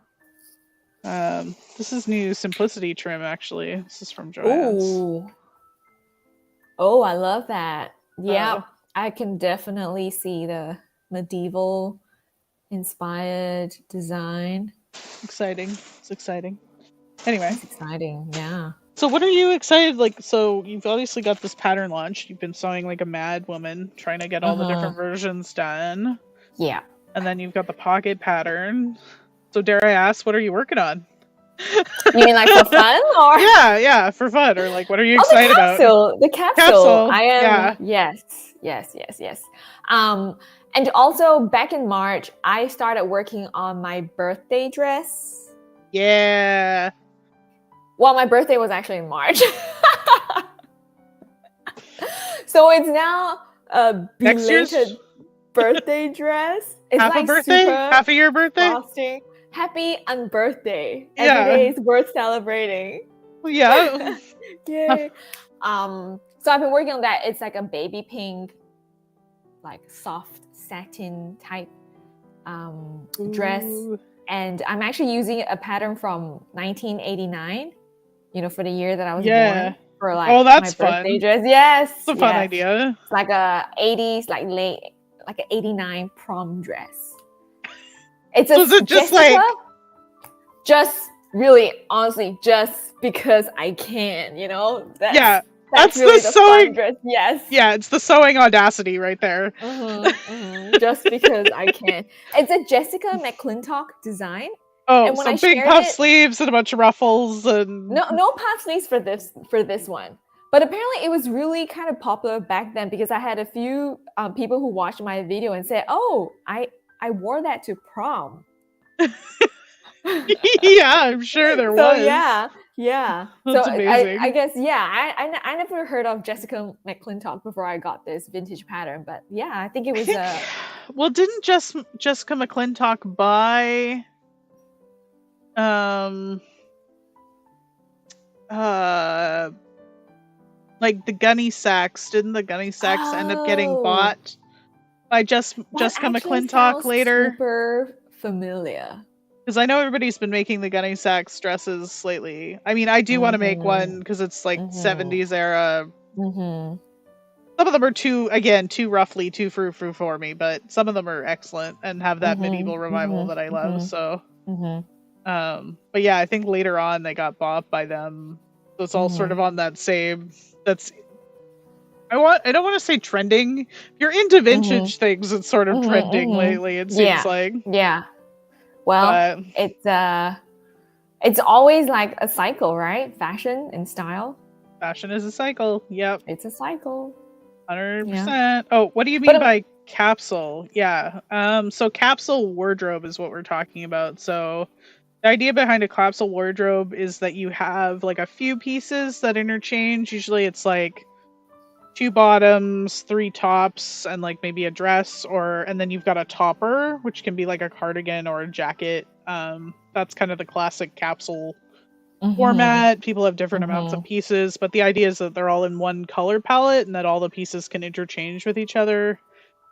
S1: This is new Simplicity trim, actually. This is from Joann's.
S2: Ooh. Oh, I love that. Yeah, I can definitely see the medieval inspired design.
S1: Exciting. It's exciting. Anyway.
S2: It's exciting, yeah.
S1: So what are you excited, like, so you've obviously got this pattern launch. You've been sewing like a mad woman, trying to get all the different versions done.
S2: Yeah.
S1: And then you've got the pocket pattern. So dare I ask, what are you working on?
S2: You mean like for fun or?
S1: Yeah, for fun. Or like, what are you excited about?
S2: The capsule. I am. Yeah. Yes. And also back in March, I started working on my birthday dress.
S1: Yeah.
S2: Well, my birthday was actually in March. So it's now a belated birthday dress. It's
S1: half
S2: like
S1: a birthday? Half of your birthday?
S2: Frosting. Happy unbirthday. Every day is worth celebrating.
S1: Yeah.
S2: Yay. So I've been working on that. It's like a baby pink like soft satin type dress. And I'm actually using a pattern from 1989, for the year that I was born, for like my
S1: that's
S2: birthday
S1: fun.
S2: dress. Yes.
S1: It's a fun idea.
S2: It's like a 80s, like an 89 prom dress. It's a Jessica. Just really, honestly, just because I can, That's really the sewing fun dress. Yes.
S1: Yeah, it's the sewing audacity right there.
S2: Just because I can. It's a Jessica McClintock design.
S1: Oh, and when so big puff sleeves and a bunch of ruffles and
S2: no puff sleeves for this one. But apparently it was really kind of popular back then because I had a few people who watched my video and said, "Oh, I wore that to prom."
S1: Yeah, I'm sure there was.
S2: Yeah.
S1: That's
S2: so
S1: amazing.
S2: I guess I never heard of Jessica McClintock before I got this vintage pattern, but yeah, I think it was
S1: well, didn't Jessica McClintock buy like the gunny sacks? Didn't the gunny sacks end up getting bought by Jessica McClintock later?
S2: Super familiar.
S1: Because I know everybody's been making the gunny sacks dresses lately. I mean, I do want to make one because it's like 70s era. Some of them are too roughly too frou-frou for me, but some of them are excellent and have that medieval revival that I love. So, but yeah, I think later on they got bought by them. So it's all sort of on that same. I don't want to say trending. If you're into vintage things, it's sort of trending lately. It seems like.
S2: Yeah. Well, it's always like a cycle, right? Fashion and style.
S1: Fashion is a cycle. Yep.
S2: It's a cycle.
S1: 100%. Yeah. Oh, what do you mean by capsule? Yeah. So capsule wardrobe is what we're talking about. So the idea behind a capsule wardrobe is that you have like a few pieces that interchange. Usually it's like 2 bottoms, 3 tops, and like maybe a dress, and then you've got a topper, which can be like a cardigan or a jacket. That's kind of the classic capsule format. People have different amounts of pieces, but the idea is that they're all in one color palette and that all the pieces can interchange with each other.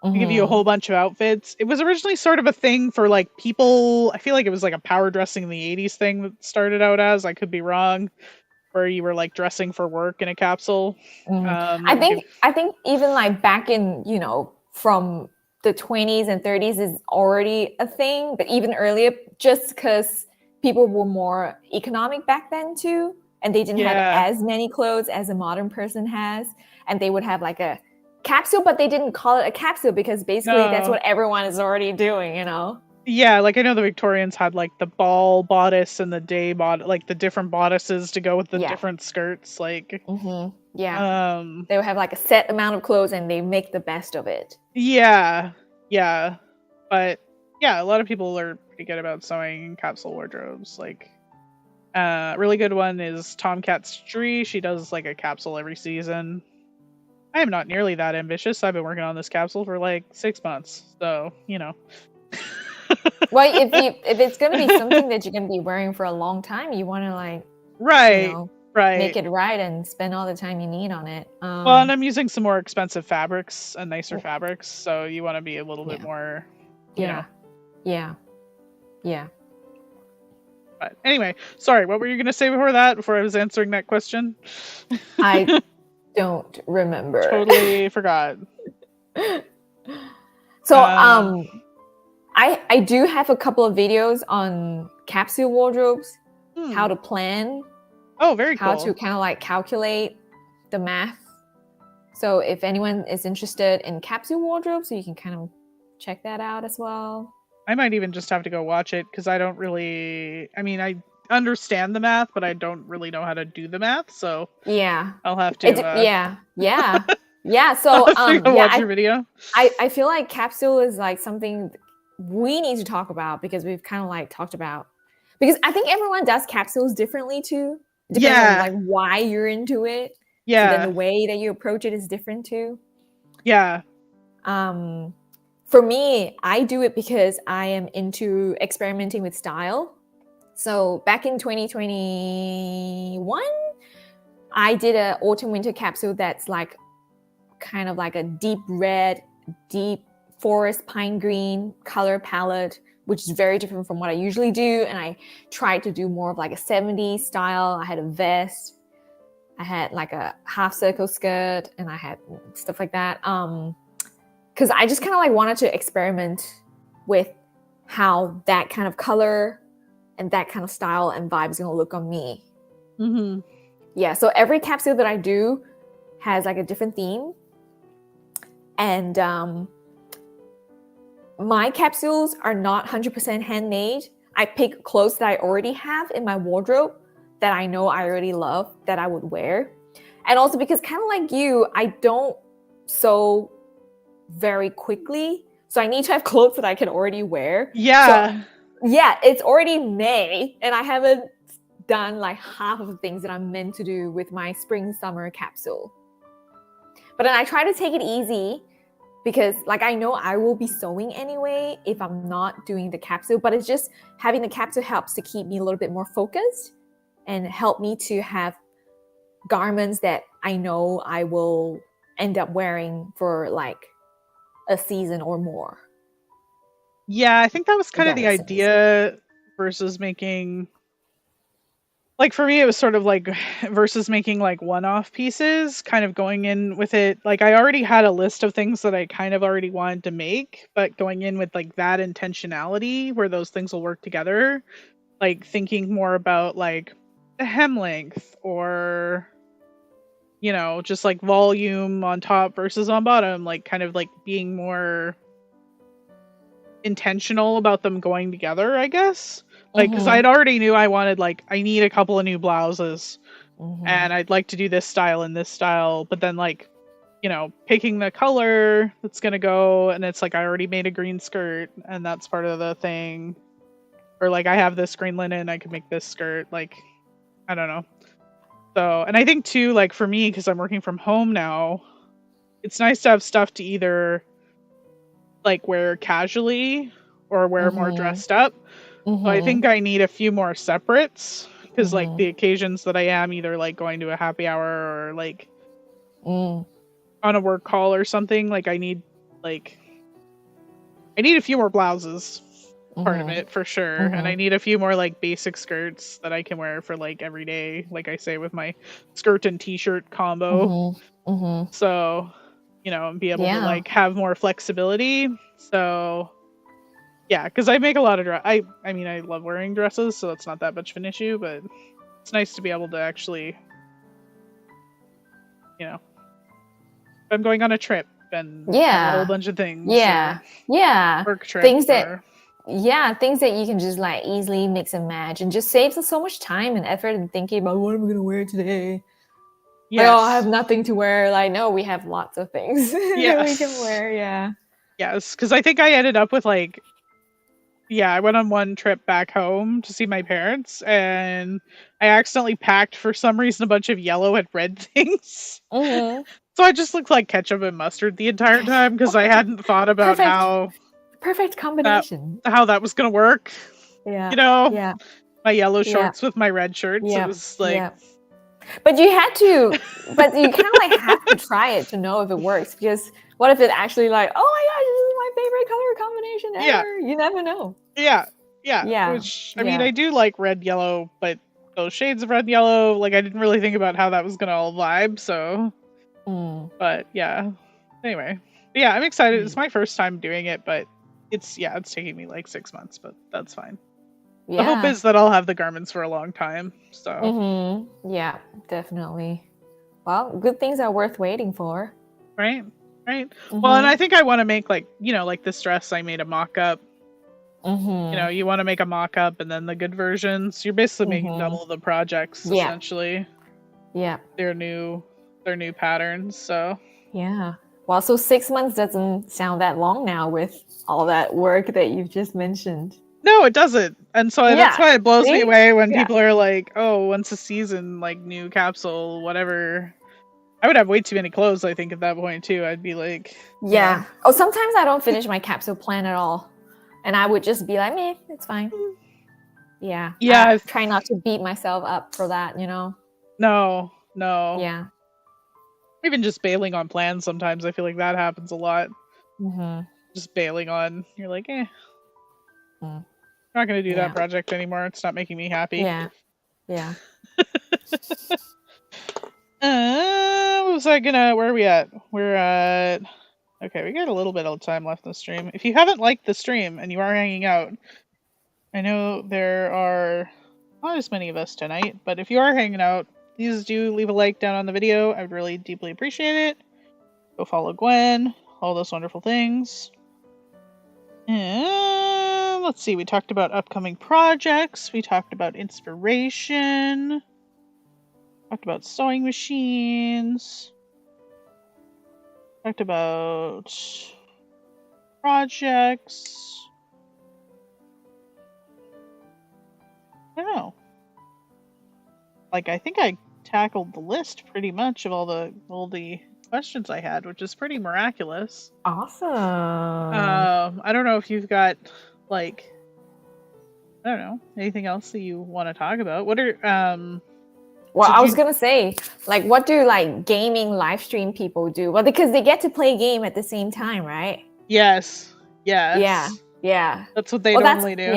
S1: To give you a whole bunch of outfits. It was originally sort of a thing for like people. I feel like it was like a power dressing in the 80s thing that started out as. I could be wrong. Where you were like dressing for work in a capsule.
S2: I think even like back in, from the 20s and 30s is already a thing, but even earlier, just because people were more economic back then too, and they didn't have as many clothes as a modern person has, and they would have like a capsule, but they didn't call it a capsule because basically that's what everyone is already doing,
S1: Yeah, like I know the Victorians had like the ball bodice and the day bodice, like the different bodices to go with the different skirts. Like,
S2: they would have like a set amount of clothes and they make the best of it.
S1: Yeah, but yeah, a lot of people are pretty good about sewing capsule wardrobes. Like, a really good one is Tomcat Stree. She does like a capsule every season. I am not nearly that ambitious. I've been working on this capsule for like 6 months, so
S2: Well, if it's going to be something that you're going to be wearing for a long time, you want to like make it right and spend all the time you need on it.
S1: Well, and I'm using some more expensive fabrics and nicer fabrics, so you want to be a little bit more,
S2: Yeah.
S1: But anyway, sorry, what were you going to say before I was answering that question?
S2: I don't remember.
S1: Totally forgot.
S2: So, I do have a couple of videos on capsule wardrobes, how to plan.
S1: Oh, very cool.
S2: How to kind of like calculate the math. So if anyone is interested in capsule wardrobes, so you can kind of check that out as well.
S1: I might even just have to go watch it because I understand the math, but I don't really know how to do the math. So I'll have to.
S2: So
S1: watch your video.
S2: I feel like capsule is like something we need to talk about because we've kind of like talked about, because I think everyone does capsules differently too. Depends on like why you're into it.
S1: Yeah.
S2: So then the way that you approach it is different too.
S1: Yeah.
S2: For me, I do it because I am into experimenting with style. So back in 2021, I did an autumn winter capsule that's like kind of like a deep red deep forest pine green color palette, which is very different from what I usually do. And I tried to do more of like a 70s style. I had a vest, I had like a half circle skirt, and I had stuff like that. Because I just kind of like wanted to experiment with how that kind of color and that kind of style and vibe is gonna look on me.
S1: Mm-hmm.
S2: Yeah, so every capsule that I do has like a different theme. And my capsules are not 100% handmade. I pick clothes that I already have in my wardrobe that I know I already love that I would wear. And also because kind of like you, I don't sew very quickly. So I need to have clothes that I can already wear.
S1: Yeah.
S2: So yeah, it's already May and I haven't done like half of the things that I'm meant to do with my spring summer capsule. But then I try to take it easy because like I know I will be sewing anyway if I'm not doing the capsule, but it's just having the capsule helps to keep me a little bit more focused and help me to have garments that I know I will end up wearing for like a season or more.
S1: Yeah, I think that was
S2: If
S1: kind of
S2: that
S1: the
S2: makes sense.
S1: idea versus making, like for me it was sort of like versus making like one-off pieces, kind of going in with it like I already had a list of things that I kind of already wanted to make, but going in with like that intentionality where those things will work together, like thinking more about like the hem length or just like volume on top versus on bottom, like kind of like being more intentional about them going together, I guess. Like, because I'd already knew I wanted, like, I need a couple of new blouses and I'd like to do this style and this style, but then, like, picking the color that's gonna go, and it's like I already made a green skirt and that's part of the thing. Or, like, I have this green linen, I could make this skirt. Like, I don't know. So, and I think too, like, for me, because I'm working from home now, it's nice to have stuff to either like wear casually or wear more dressed up. So I think I need a few more separates because like the occasions that I am either like going to a happy hour or like on a work call or something, like I need a few more blouses, part of it for sure. And I need a few more like basic skirts that I can wear for like every day, like I say with my skirt and t-shirt combo. So, and be able to like have more flexibility. So yeah, because I make a lot of I mean, I love wearing dresses, so it's not that much of an issue, but it's nice to be able to actually, if I'm going on a trip and have a whole bunch of things. Work trip.
S2: Things that you can just like easily mix and match and just saves us so much time and effort and thinking about what am I gonna wear today. Yes. Like, oh, I have nothing to wear. Like, no, we have lots of things that we can wear. Yeah.
S1: Yes, because I think I ended up with like, I went on one trip back home to see my parents, and I accidentally packed for some reason a bunch of yellow and red things. So I just looked like ketchup and mustard the entire time because I hadn't thought about
S2: perfect combination.
S1: How that was gonna work.
S2: Yeah.
S1: My yellow shorts with my red shirts. It was like.
S2: But you kind of like have to try it to know if it works, because what if it actually like, oh my gosh, this is my favorite color combination ever. You never know.
S1: Yeah. Which, I mean, I do like red, yellow, but those shades of red, yellow, like I didn't really think about how that was gonna all vibe, so. But yeah. Anyway. Yeah, I'm excited. It's my first time doing it, but it's taking me like 6 months, but that's fine. The hope is that I'll have the garments for a long time. So.
S2: Yeah, definitely. Well, good things are worth waiting for.
S1: Right. Well, and I think I want to make like this dress I made a mock-up. You want to make a mock-up and then the good versions. You're basically making double the projects essentially. Yeah. They're new patterns. So.
S2: Yeah. Well, so 6 months doesn't sound that long now with all that work that you've just mentioned.
S1: No, it doesn't. And so that's why it blows me away when people are like, oh, once a season, like new capsule, whatever. I would have way too many clothes, I think, at that point, too. I'd be like...
S2: Yeah. Oh, sometimes I don't finish my capsule plan at all. And I would just be like, meh, it's fine. Yeah. I try not to beat myself up for that,
S1: No.
S2: Yeah.
S1: Even just bailing on plans sometimes. I feel like that happens a lot. just bailing on. You're like,
S2: Mm.
S1: I'm not going to do
S2: Yeah.
S1: that project anymore. It's not making me happy.
S2: Yeah. Yeah.
S1: What was I gonna? Where are we at? We're at. Okay, we got a little bit of time left in the stream. If you haven't liked the stream and you are hanging out, I know there are not as many of us tonight, but if you are hanging out, please do leave a like down on the video. I would really deeply appreciate it. Go follow Gwen, all those wonderful things. And let's see, we talked about upcoming projects, we talked about inspiration, talked about sewing machines, talked about projects. I don't know. Like, I think I tackled the list pretty much of all the questions I had, which is pretty miraculous.
S2: Awesome.
S1: I don't know if you've got, like, I don't know, anything else that you want to talk about. What are
S2: well, I was gonna say, like, what do like gaming live stream people do? Well, because they get to play a game at the same time, right?
S1: Yes.
S2: Yeah.
S1: That's what they normally do.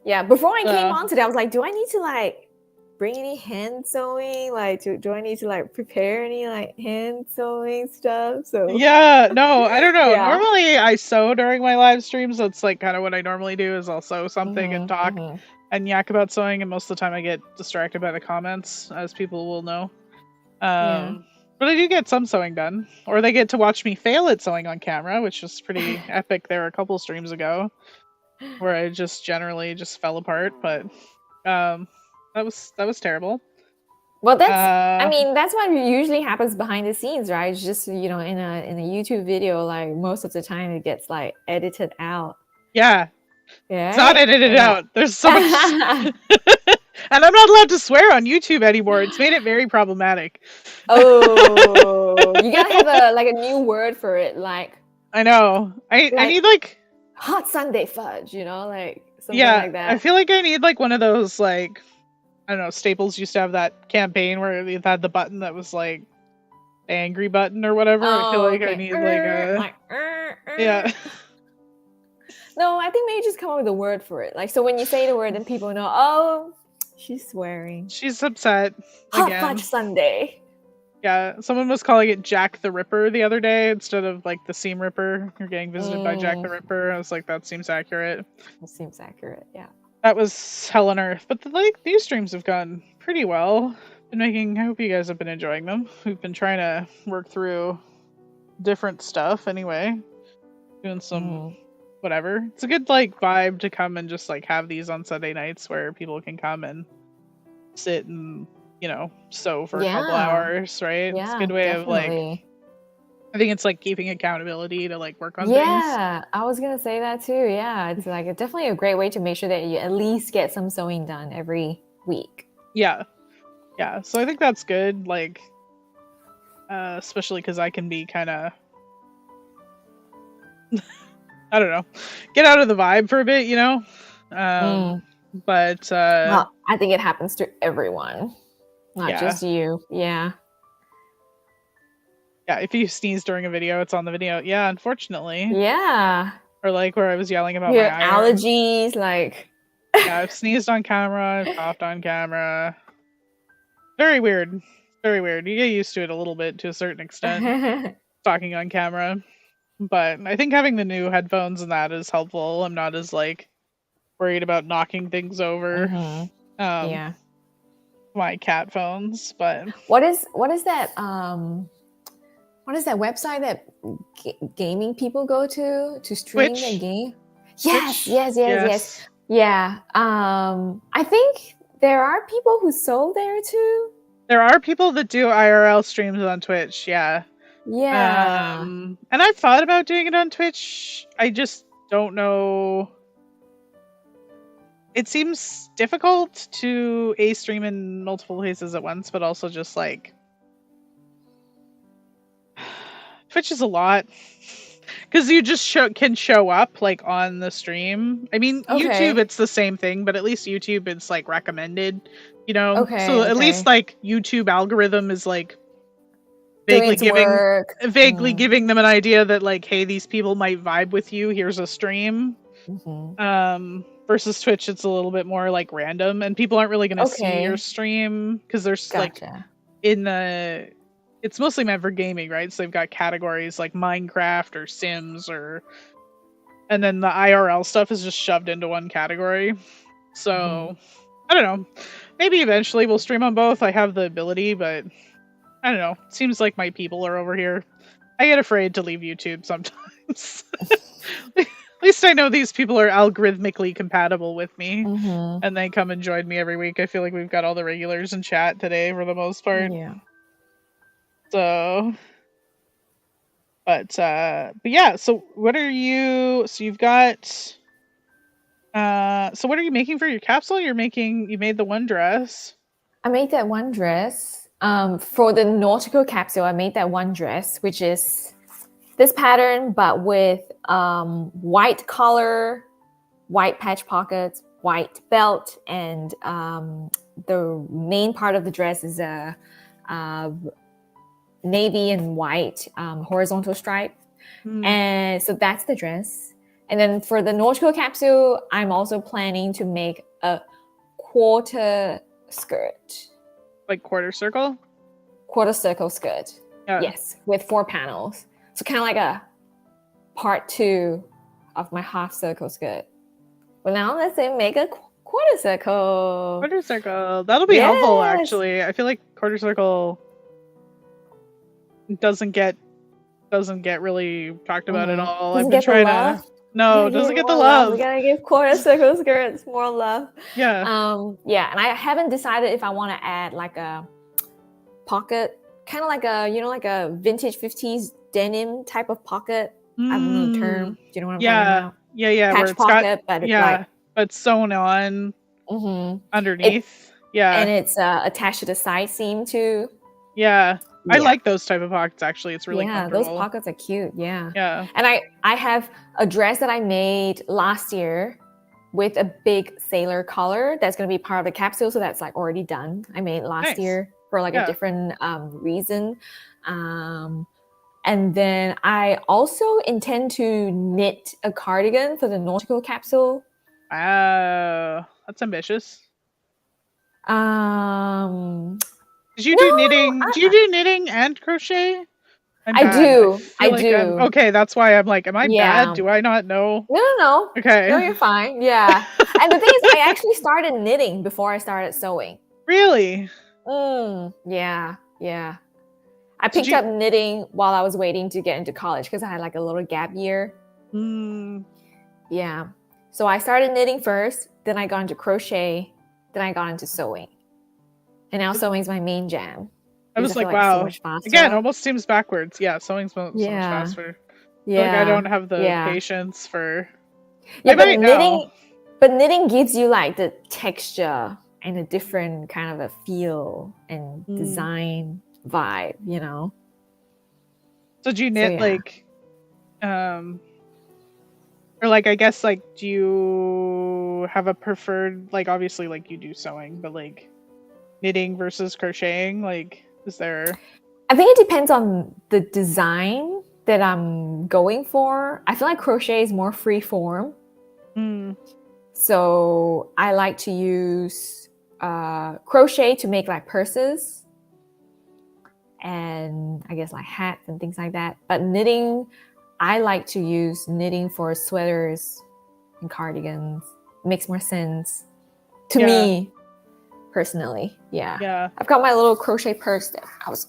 S2: Yeah. Before I came on today, I was like, do I need to like bring any hand sewing? Like, do I need to like prepare any like hand sewing stuff? So
S1: yeah, no, I don't know. Normally I sew during my live streams. That's like kind of what I normally do is I'll sew something and talk and yak about sewing, and most of the time I get distracted by the comments, as people will know. But I do get some sewing done, or they get to watch me fail at sewing on camera, which was pretty epic there a couple streams ago, where I just generally just fell apart. But that was terrible.
S2: Well, that's I mean, that's what usually happens behind the scenes, right? It's just, you know, in a YouTube video, like most of the time it gets like edited out.
S1: Yeah. It's not edited out. There's so much and I'm not allowed to swear on YouTube anymore. It's made it very problematic.
S2: Oh, you gotta have a new word for it, like
S1: I know. I need like
S2: hot Sunday fudge, you know, like something like that.
S1: I feel like I need like one of those, like, I don't know, Staples used to have that campaign where they had the button that was like the angry button or whatever. I feel like I need like a yeah.
S2: No, I think maybe just come up with a word for it. Like, so when you say the word, then people know, oh, she's swearing.
S1: She's upset.
S2: Hot fudge Sunday.
S1: Yeah, someone was calling it Jack the Ripper the other day instead of like the Seam Ripper. You're getting visited by Jack the Ripper. I was like, that seems accurate.
S2: That seems accurate, yeah.
S1: That was hell on earth. But these streams have gone pretty well. I hope you guys have been enjoying them. We've been trying to work through different stuff anyway. Doing some whatever. It's a good like vibe to come and just like have these on Sunday nights where people can come and sit and, you know, sew for a couple hours, right? It's a good way of like, I think it's like keeping accountability to like work on things.
S2: Yeah, I was gonna say that too. Yeah, it's like definitely a great way to make sure that you at least get some sewing done every week.
S1: Yeah. So I think that's good. Like, especially because I can be kind of, I don't know, get out of the vibe for a bit, you know. But
S2: well, I think it happens to everyone, not just you. Yeah.
S1: Yeah, if you sneeze during a video, it's on the video. Yeah, unfortunately.
S2: Yeah.
S1: Or like where I was yelling about
S2: your
S1: my iron.
S2: allergies, like.
S1: Yeah, I've sneezed on camera, I've coughed on camera. Very weird. Very weird. You get used to it a little bit to a certain extent, talking on camera. But I think having the new headphones and that is helpful. I'm not as like worried about knocking things over.
S2: Yeah.
S1: My cat phones, but
S2: what is that website that gaming people go to stream their game? Yes. Yeah. I think there are people who sew there too.
S1: There are people that do IRL streams on Twitch, yeah.
S2: And
S1: I've thought about doing it on Twitch. I just don't know. It seems difficult to stream in multiple places at once, but also just like Twitch is a lot because you just can show up like on the stream. I mean, YouTube it's the same thing, but at least YouTube it's like recommended, you know. So at least like YouTube algorithm is like vaguely
S2: doing its
S1: giving
S2: work.
S1: giving them an idea that like, hey, these people might vibe with you. Here's a stream. Versus Twitch, it's a little bit more like random, and people aren't really going to see your
S2: Okay,
S1: stream because there's like
S2: gotcha.
S1: it's mostly meant for gaming, right? So they've got categories like Minecraft or Sims and then the IRL stuff is just shoved into one category. So I don't know. Maybe eventually we'll stream on both. I have the ability, but I don't know. It seems like my people are over here. I get afraid to leave YouTube sometimes. At least I know these people are algorithmically compatible with me, and they come and join me every week. I feel like we've got all the regulars in chat today for the most part.
S2: Yeah.
S1: So, but yeah. So what are you? So you've got. So what are you making for your capsule? You made the one dress.
S2: I made that one dress. For the nautical capsule, I made that one dress, which is this pattern, but with white collar, white patch pockets, white belt, and the main part of the dress is a navy and white horizontal stripe. And so that's the dress. And then for the nautical capsule, I'm also planning to make a quarter skirt.
S1: Like quarter circle?
S2: Quarter circle skirt.
S1: Yeah.
S2: Yes, with 4 panels. So kind of like a part 2 of my half circle skirt. Well, now let's say make a quarter circle.
S1: Quarter circle. That'll be helpful, actually. I feel like quarter circle doesn't get really talked about at all.
S2: Doesn't
S1: I've been
S2: get the
S1: trying
S2: love.
S1: to. No, doesn't get the love.
S2: We gotta give quarter circle skirts more love.
S1: Yeah.
S2: Yeah, and I haven't decided if I want to add like a pocket, kind of like a like a vintage 50s denim type of pocket. I don't know the term. Do you know what I'm talking about?
S1: Yeah.
S2: Patch pocket, but
S1: but sewn on underneath.
S2: And it's attached to the side seam too.
S1: Yeah. I like those type of pockets, actually. It's really comfortable.
S2: Those pockets are cute. Yeah.
S1: And
S2: I have a dress that I made last year with a big sailor collar that's going to be part of the capsule. So that's like already done. I made it last year for like a different reason. And then I also intend to knit a cardigan for the nautical capsule.
S1: Wow. That's ambitious. Did you do knitting? Do you do knitting and crochet?
S2: I do.
S1: Okay, that's why I'm like, am I bad? Do I not know?
S2: No.
S1: Okay.
S2: No, you're fine. Yeah. And the thing is, I actually started knitting before I started sewing.
S1: Really?
S2: Yeah. I picked up knitting while I was waiting to get into college because I had like a little gap year. Yeah. So I started knitting first, then I got into crochet, then I got into sewing. And now sewing is my main jam.
S1: I was like, wow. So much faster. Again, almost seems backwards. Yeah, sewing's so much faster. Yeah. Like I don't have the patience for.
S2: Yeah, but knitting gives you like the texture and a different kind of a feel and design vibe, you know.
S1: So do you knit like, or like I guess like do you have a preferred, like obviously like you do sewing, but like knitting versus crocheting, like is there?
S2: I think it depends on the design that I'm going for. I feel like crochet is more free form. So I like to use crochet to make like purses and I guess like hats and things like that. But knitting, I like to use knitting for sweaters and cardigans. It makes more sense to me. Personally, yeah. I've got my little crochet purse that I was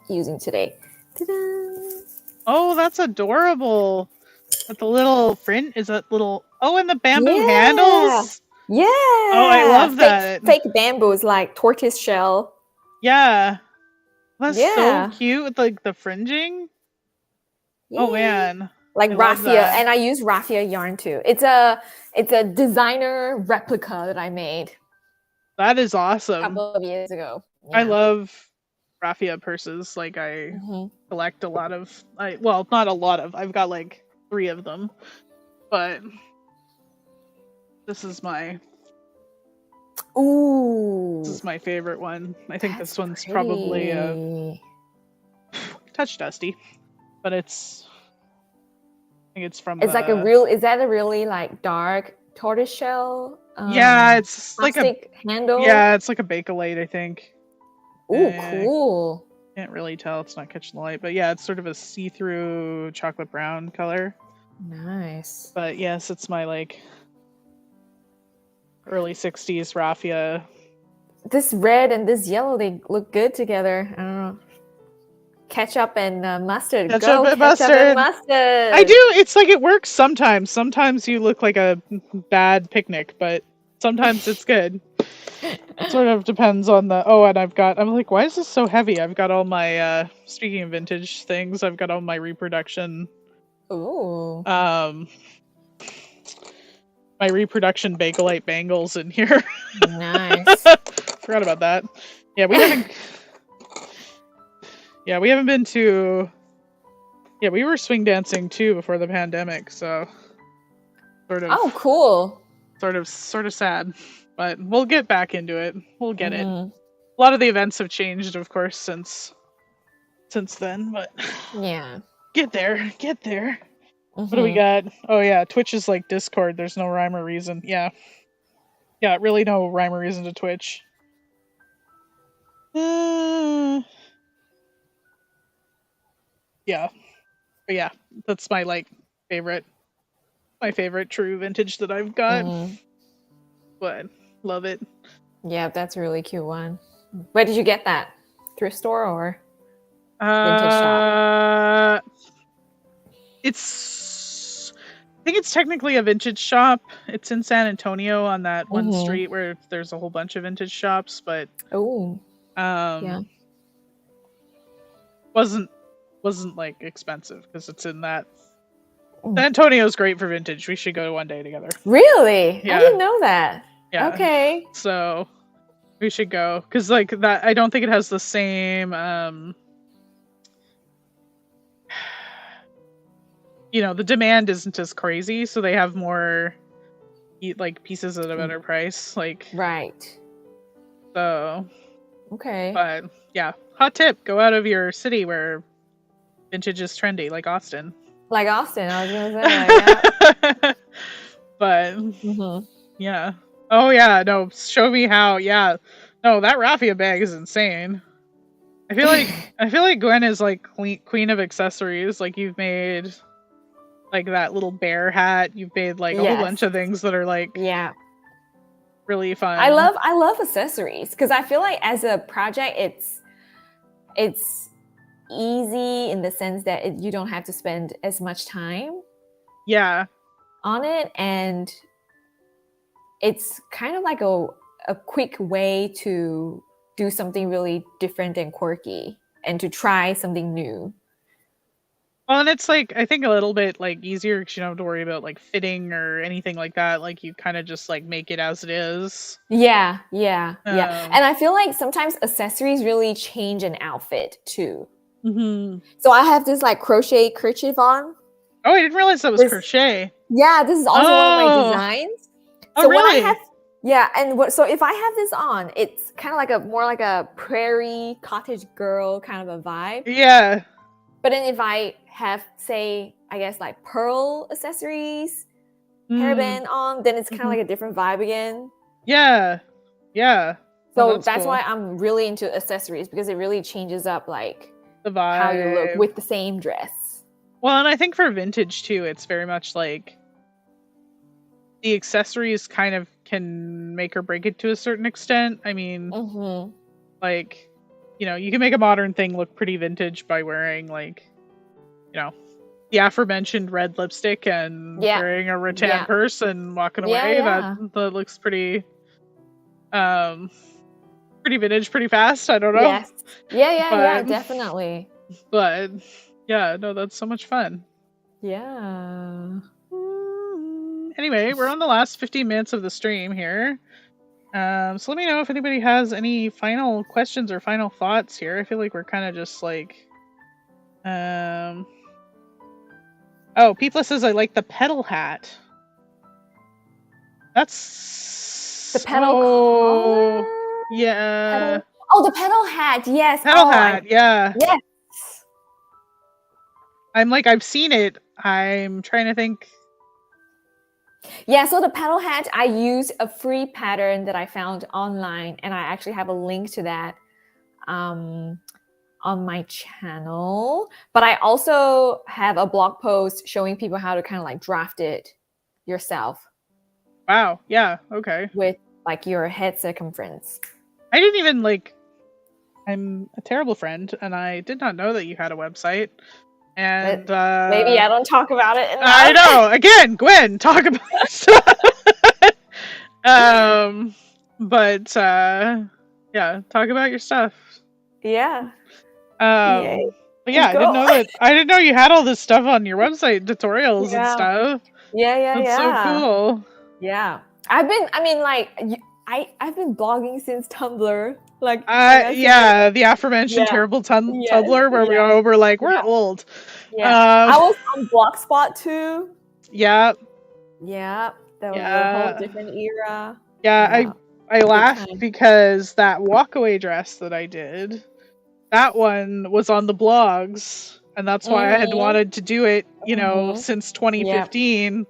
S2: using today. Ta-da!
S1: Oh, that's adorable. With the little print, is that little? Oh, and the bamboo handles.
S2: Yeah.
S1: Oh, I love that.
S2: Fake bamboo is like tortoise shell.
S1: Yeah. That's so cute with like the fringing. Yeah. Oh man.
S2: Like raffia, and I use raffia yarn too. It's a designer replica that I made.
S1: That is awesome.
S2: A couple of years ago.
S1: Yeah. I love raffia purses. Like I collect a lot of. Well, not a lot of. I've got like 3 of them, but this is my.
S2: Ooh.
S1: This is my favorite one. I think this one's probably touch dusty, but it's I think it's from
S2: It's like a
S1: the
S2: real. Is that a really like dark tortoiseshell?
S1: yeah, it's like a
S2: Plastic handle.
S1: yeah, it's like a Bakelite, I think.
S2: Oh, cool.
S1: Can't really tell; it's not catching the light, but yeah, it's sort of a see-through chocolate brown color.
S2: Nice.
S1: But yes, it's my like early '60s raffia.
S2: This red and this yellow, they look good together. I don't know. Ketchup and mustard.
S1: Ketchup and
S2: Ketchup and
S1: mustard.
S2: mustard.
S1: I do. It's like it works sometimes. Sometimes you look like a bad picnic, but sometimes it's good. It sort of depends on the. Oh, and I'm like, why is this so heavy? I've got all my. Speaking of vintage things, I've got all my reproduction.
S2: Ooh.
S1: My reproduction Bakelite bangles in here.
S2: Nice.
S1: Forgot about that. Yeah, we haven't. Yeah, we haven't been to. Yeah, we were swing dancing too before the pandemic, so sort of.
S2: Oh, cool.
S1: Sort of sad, but we'll get back into it. We'll get it. A lot of the events have changed, of course, since then, but
S2: yeah,
S1: get there. What do we got? Oh yeah, Twitch is like Discord. There's no rhyme or reason. Yeah, really no rhyme or reason to Twitch. Yeah, but yeah, that's my like favorite true vintage that I've got. But love it.
S2: Yeah, that's a really cute one. Where did you get that? Thrift store or vintage shop?
S1: I think it's technically a vintage shop. It's in San Antonio on that one street where there's a whole bunch of vintage shops, but wasn't like expensive because it's in that. San Antonio's great for vintage. We should go one day together.
S2: Really?
S1: Yeah.
S2: I didn't know that.
S1: Yeah.
S2: Okay.
S1: So we should go because like that. I don't think it has the same. The demand isn't as crazy, so they have more like pieces at a better price. Like
S2: right.
S1: So.
S2: Okay.
S1: But yeah, hot tip: go out of your city where vintage is trendy, like Austin.
S2: Like Austin, I was gonna say. Yeah.
S1: But yeah. Oh yeah, no. Show me how. Yeah. No, that raffia bag is insane. I feel like Gwen is like queen of accessories. Like you've made like that little bear hat. You've made like a whole bunch of things that are like really fun.
S2: I love accessories because I feel like as a project, it's easy in the sense that you don't have to spend as much time on it, and it's kind of like a quick way to do something really different and quirky and to try something new.
S1: Well, and it's like I think a little bit like easier because you don't have to worry about like fitting or anything like that. Like you kind of just like make it as it is.
S2: Yeah. And I feel like sometimes accessories really change an outfit too. So I have this like crochet kerchief on.
S1: Oh, I didn't realize that was crochet.
S2: Yeah, this is also one of my designs.
S1: So really?
S2: So if I have this on, it's kind of like more like a prairie cottage girl kind of a vibe.
S1: Yeah.
S2: But then if I have, say, I guess like pearl accessories, hairband on, then it's kind of like a different vibe again.
S1: Yeah.
S2: So that's why I'm really into accessories because it really changes up like
S1: the vibe,
S2: how you look with the same dress.
S1: Well, and I think for vintage too, it's very much like the accessories kind of can make or break it to a certain extent. I mean, like, you can make a modern thing look pretty vintage by wearing like, the aforementioned red lipstick and wearing a rattan purse and walking away. That looks pretty vintage, pretty fast. I don't know.
S2: Yes. Yeah, definitely.
S1: But yeah, no, that's so much fun.
S2: Yeah.
S1: Anyway, we're on the last 15 minutes of the stream here. So let me know if anybody has any final questions or final thoughts here. I feel like we're kind of just like, oh, Peepla says I like the pedal hat. That's
S2: the pedal collar?
S1: Yeah.
S2: Oh, the pedal hat. Yes.
S1: Pedal hat. Yeah.
S2: Yes.
S1: I'm like, I've seen it. I'm trying to think.
S2: Yeah, so the petal hat, I use a free pattern that I found online, and I actually have a link to that um, on my channel. But I also have a blog post showing people how to kind of like draft it yourself
S1: Wow. Yeah. Okay.
S2: with like your head circumference.
S1: I didn't even like. I'm a terrible friend, and I did not know that you had a website. And
S2: But maybe I don't talk about it
S1: I
S2: enough.
S1: know. Again, Gwen, talk about your stuff. um, but yeah, talk about your stuff.
S2: Yeah. Yay.
S1: But yeah, I didn't
S2: Go.
S1: know that. I didn't know you had all this stuff on your website, tutorials and
S2: Yeah.
S1: stuff.
S2: Yeah, yeah,
S1: That's so
S2: yeah.
S1: cool.
S2: Yeah. I mean, like, I've been blogging since Tumblr. Like I said.
S1: Yeah, the aforementioned
S2: Yeah.
S1: terrible
S2: Yes.
S1: Tumblr where we
S2: Yeah.
S1: all were like, we're
S2: Yeah.
S1: old.
S2: Yeah.
S1: Um,
S2: I was on Blogspot too.
S1: yeah,
S2: Yeah. That was a whole
S1: yeah,
S2: different era.
S1: yeah.
S2: Yeah.
S1: I
S2: Good
S1: laughed
S2: time.
S1: because that walkaway dress that I did, that one was on the blogs, and that's why I had
S2: Mm-hmm.
S1: wanted to do it,
S2: Mm-hmm.
S1: since
S2: Yeah.
S1: 2015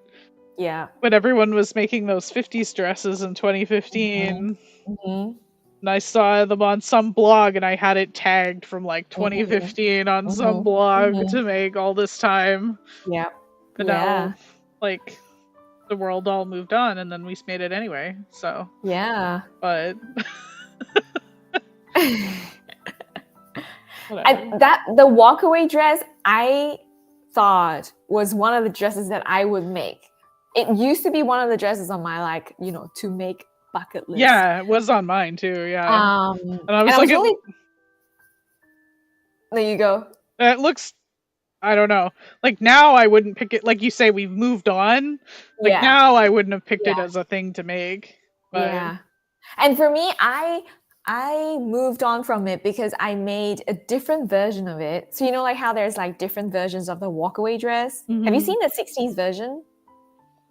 S2: Yeah.
S1: when everyone was making those 50s dresses in
S2: Mm-hmm.
S1: 2015.
S2: Mm-hmm.
S1: And I saw them on some blog, and I had it tagged from like
S2: Mm-hmm.
S1: 2015 on some
S2: Mm-hmm.
S1: blog
S2: Mm-hmm.
S1: to make all this time.
S2: Yeah.
S1: But now,
S2: Yeah.
S1: like, the world all moved on, and then we made it anyway. So,
S2: Yeah.
S1: but whatever.
S2: That the walkaway dress I thought was one of the dresses that I would make. It used to be one of the dresses on my like, to make bucket list.
S1: Yeah, it was on mine too. Yeah, and I
S2: And
S1: was
S2: I
S1: like,
S2: was really there you go.
S1: it looks. I don't know. Like now, I wouldn't pick it. Like you say, we've moved on. Like
S2: Yeah.
S1: now, I wouldn't have picked
S2: Yeah.
S1: it as a thing to make. But
S2: Yeah. And for me, I moved on from it because I made a different version of it. So like how there's like different versions of the walkaway dress. Have you
S1: mhm.
S2: seen the 60s version?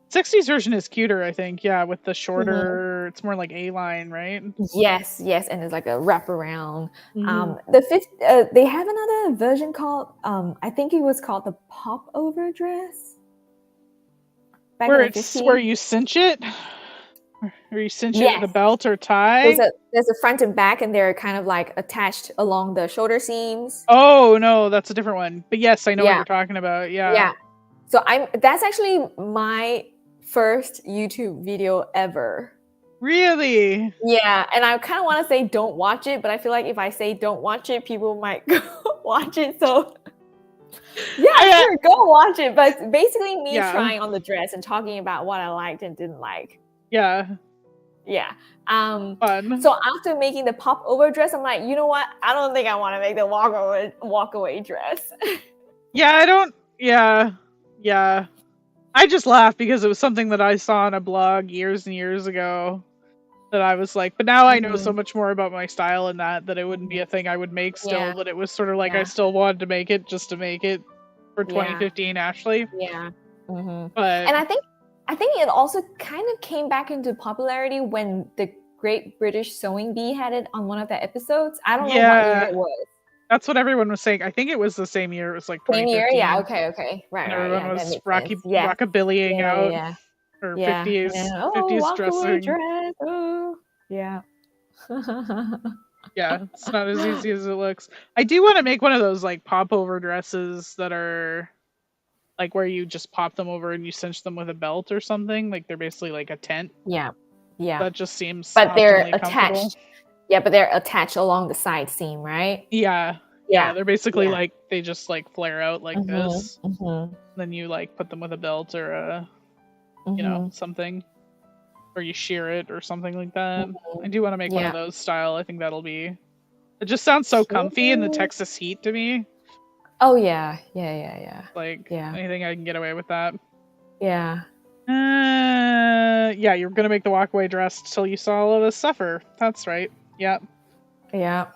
S1: 60s version is cuter, I think. Yeah, with the
S2: Mhm.
S1: shorter. It's more like A line, right?
S2: Yes, yes, and it's like a wraparound.
S1: Mm-hmm.
S2: The fifth, they have another version called, I think it was called the pop over dress back in
S1: Where
S2: the
S1: it's where
S2: 50s.
S1: you cinch it, or you cinch it with
S2: Yes,
S1: a belt or
S2: there's
S1: tie.
S2: a front and back, and they're kind of like attached along the shoulder seams.
S1: Oh no, that's a different one. But yes, I know what
S2: Yeah,
S1: you're talking about. Yeah.
S2: yeah. So that's actually my first YouTube video ever.
S1: Really?
S2: Yeah, and I kind of want to say don't watch it, but I feel like if I say don't watch it, people might go watch it. So yeah,
S1: I,
S2: sure, go watch it. But it's basically me
S1: yeah.
S2: trying on the dress and talking about what I liked and didn't like.
S1: Yeah.
S2: Yeah.
S1: Fun.
S2: So after making the pop over dress, I'm like, you know what? I don't think I want to make the walk away dress.
S1: Yeah, I don't. Yeah. Yeah. I just laughed because it was something that I saw on a blog years and years ago that I was like, but now I know so much more about my style and that it wouldn't be a thing I would make still,
S2: Yeah.
S1: but it was sort of like I
S2: Yeah.
S1: still wanted to make it just to make it for 2015 Ashley.
S2: Yeah.
S1: But
S2: And I think it also kind of came back into popularity when the Great British Sewing Bee had it on one of the episodes. I don't know what year it was.
S1: That's what everyone was saying. I think it was the same year. It was like
S2: Same year?
S1: 2015.
S2: Yeah, okay. Right,
S1: And
S2: right.
S1: everyone
S2: Yeah, that
S1: was
S2: makes sense. Yeah.
S1: rockabillying out.
S2: Yeah.
S1: Or
S2: Yeah.
S1: 50s,
S2: Yeah. Oh,
S1: 50s
S2: walk away
S1: dressing.
S2: dress. Oh. Yeah.
S1: Yeah, it's not as easy as it looks. I do want to make one of those like pop over dresses that are like where you just pop them over and you cinch them with a belt or something. Like they're basically like a tent.
S2: Yeah. Yeah.
S1: That just seems
S2: But they're
S1: optimally comfortable.
S2: attached. Yeah, but they're attached along the side seam, right?
S1: Yeah.
S2: Yeah.
S1: They're basically like they just like flare out like this.
S2: Mm-hmm.
S1: Then you like put them with a belt or a something. Or you shear it or something like that. I do want to make one of those style. I think that'll be. It just sounds so comfy in the Texas heat to me.
S2: Oh yeah. Yeah.
S1: Like anything I can get away with that.
S2: Yeah.
S1: Yeah, you're gonna make the walkaway dress till you saw all of us suffer. That's right. Yep.
S2: Yeah.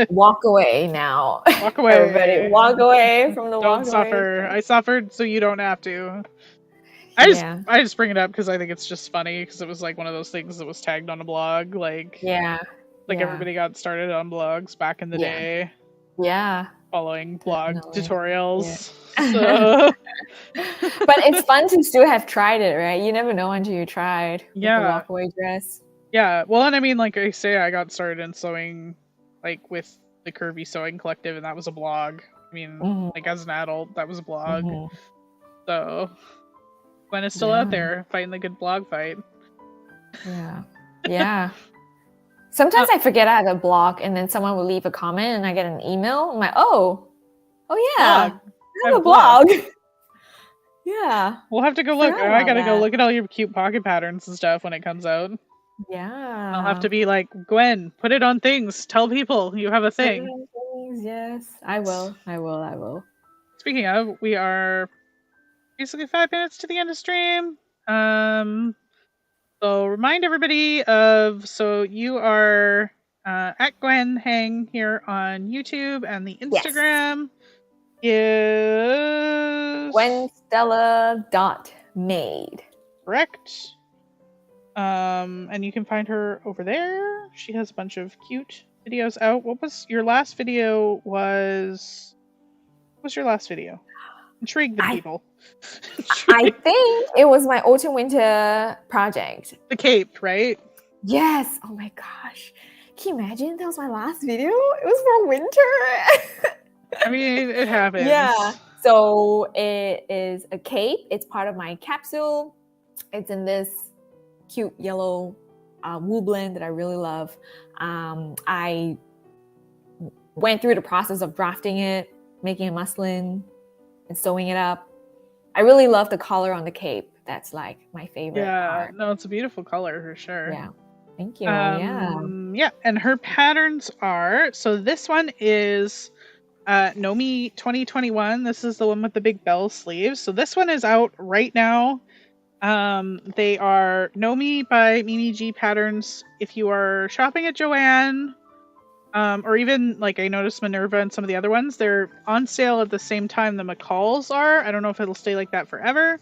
S1: Walk
S2: away now.
S1: Walk away.
S2: Everybody, walk away from the
S1: Don't suffer. I suffered so you don't have to. I just bring it up because I think it's just funny because it was like one of those things that was tagged on a blog. Like everybody got started on blogs back in the day.
S2: Yeah.
S1: following blog
S2: Definitely. Yeah.
S1: tutorials. So
S2: But it's fun to still have tried it, right? You never know until you tried with the
S1: yeah.
S2: walkaway dress.
S1: Yeah. Well, and I mean, like I say, I got started in sewing like with the Curvy Sewing Collective, and that was a blog. I mean,
S2: Mhm,
S1: like as an adult, that was a blog.
S2: mhm.
S1: So Gwen is still out
S2: Yeah,
S1: there fighting the good blog fight.
S2: yeah, yeah.
S1: Uh,
S2: Sometimes I forget I have a blog, and then someone will leave a comment, and I get an email. I'm like, oh yeah,
S1: blog. I
S2: I
S1: have
S2: have
S1: a
S2: a
S1: blog.
S2: blog. Yeah,
S1: We'll have to go look.
S2: forgot
S1: I
S2: about
S1: gotta go
S2: that.
S1: look at all your cute pocket patterns and stuff when it comes out. I'll have
S2: Yeah,
S1: to be like, Gwen, put it on things. Tell people you have a
S2: put it
S1: thing.
S2: on things. Yes, I will. I will. I will.
S1: Speaking of, we are basically 5 minutes to the end of stream. So remind everybody of, so you are at Gwen Heng here on YouTube, and the
S2: Yes,
S1: Instagram is
S2: GwenStella.made.
S1: correct. And you can find her over there. She has a bunch of cute videos out. What was your last video? What was your last video? Intrigue the
S2: I
S1: people.
S2: I think it was my autumn winter project.
S1: The cape, right?
S2: Yes. Oh my gosh. Can you imagine that was my last video? It was for winter.
S1: I mean, it happens.
S2: Yeah. So it is a cape. It's part of my capsule. It's in this cute yellow wool blend that I really love. I went through the process of drafting it, making a muslin, and sewing it up. I really love the color on the cape. That's like my favorite part.
S1: No, it's a beautiful color for sure.
S2: Yeah. Thank you. Yeah.
S1: Yeah, and her patterns are, so this one is Nomi 2021. This is the one with the big bell sleeves. So this one is out right now. They are Nomi by Mimi G Patterns. If you are shopping at Joanne, or even like I noticed Minerva and some of the other ones, they're on sale at the same time the McCalls are. I don't know if it'll stay like that forever,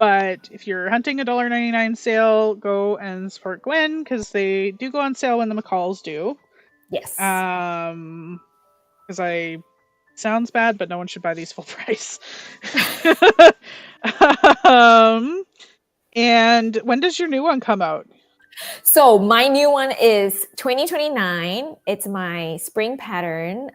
S1: but if you're hunting a $1.99 sale, go and support Gwen because they do go on sale when the McCalls do.
S2: Yes.
S1: Because sounds bad, but no one should buy these full price. And when does your new one come out?
S2: So my new one is 2029. It's my spring pattern.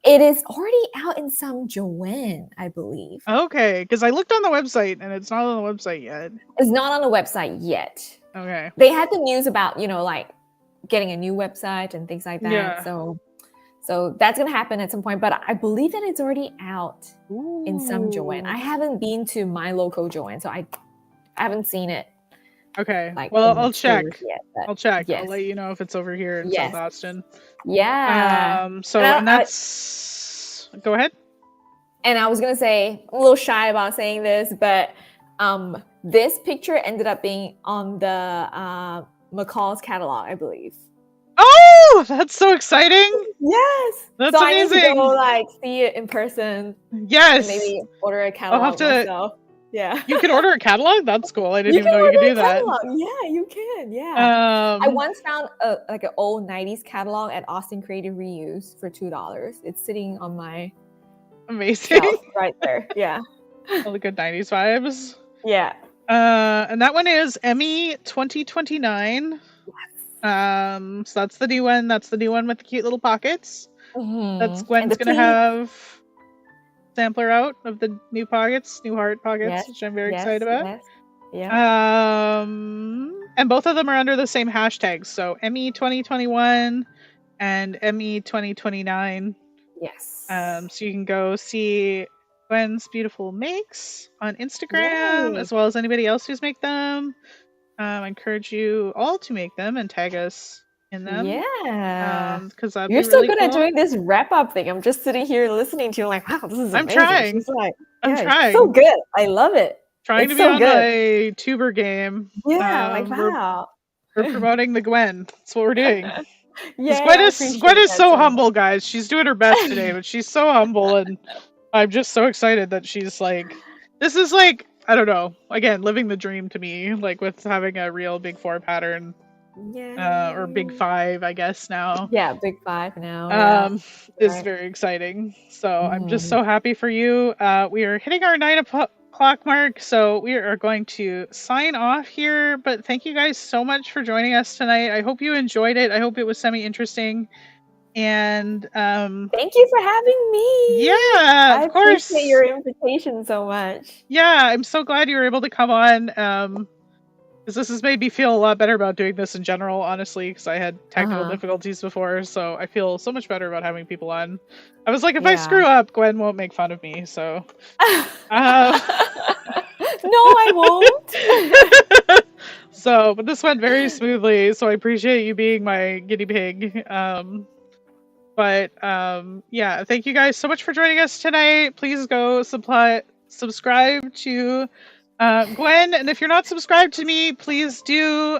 S2: It is already out in some Joanne, I believe.
S1: Okay, because I looked on the website and it's not on the website yet.
S2: It's not on the website yet.
S1: Okay.
S2: They had the news about, like getting a new website and things like that.
S1: Yeah.
S2: So that's gonna happen at some point. But I believe that it's already out in some Joanne.
S1: Ooh.
S2: I haven't been to my local Joanne, so I haven't seen it.
S1: Okay.
S2: Like,
S1: well, I'll check.
S2: Yet,
S1: I'll check.
S2: Yes.
S1: I'll let you know if it's over here in South Austin.
S2: Yeah.
S1: And that's. Go ahead.
S2: And I was gonna say, I'm a little shy about saying this, but this picture ended up being on the McCall's catalog, I believe.
S1: Oh, that's so exciting!
S2: Yes,
S1: That's
S2: so
S1: amazing.
S2: I need to go see it in person.
S1: Yes,
S2: and maybe order a catalog myself. Yeah,
S1: you can order a catalog. That's cool. I didn't even know you could do that.
S2: Yeah, you can. Yeah. I once found an old '90s catalog at Austin Creative Reuse for $2. It's sitting on my
S1: amazing
S2: shelf right there. Yeah,
S1: all the good '90s vibes.
S2: Yeah.
S1: And that one is Emmy 2029. So that's the new one. That's the new one with the cute little pockets.
S2: Mm-hmm.
S1: That's Gwen's gonna have sampler out of the new pockets, new heart pockets, which I'm very excited about.
S2: Yes. Yeah.
S1: And both of them are under the same hashtags. So Emmy 2021 and Emmy 2029.
S2: Yes.
S1: So you can go see Gwen's beautiful makes on Instagram, as well as anybody else who's make them. I encourage you all to make them and tag us in them.
S2: Yeah.
S1: Because
S2: you're so really good at doing this wrap up thing. I'm just sitting here listening to you, like, wow, this is amazing.
S1: I'm trying.
S2: She's like,
S1: I'm trying.
S2: So good. I love it.
S1: Trying to be on a tuber game.
S2: Yeah, like wow.
S1: We're promoting the Gwen. That's what we're doing.
S2: Yeah.
S1: Gwen is so humble, guys. She's doing her best today, but she's so humble, and I'm just so excited that she's like, this is like, I don't know, again, living the dream to me, like with having a real big 4 pattern or Big
S2: Yay.
S1: Five, I guess now,
S2: Yeah, big five now. Yeah.
S1: um, is
S2: Right.
S1: very exciting. So I'm just
S2: Mm.
S1: so happy for you. We are hitting our 9 o'clock mark, so we are going to sign off here. But thank you guys so much for joining us tonight. I hope you enjoyed it. I hope it was semi-interesting. And
S2: Thank you for having me.
S1: yeah,
S2: I
S1: of
S2: appreciate
S1: course.
S2: your invitation so much.
S1: Yeah, I'm so glad you were able to come on. Because this has made me feel a lot better about doing this in general, honestly, because I had technical
S2: Uh-huh.
S1: difficulties before, so I feel so much better about having people on. I was like, if I
S2: Yeah.
S1: screw up, Gwen won't make fun of me, so. Uh,
S2: No, I won't.
S1: so, but this went very smoothly, so I appreciate you being my guinea pig. Yeah, thank you guys so much for joining us tonight. Please go subscribe to Gwen, and if you're not subscribed to me, please do.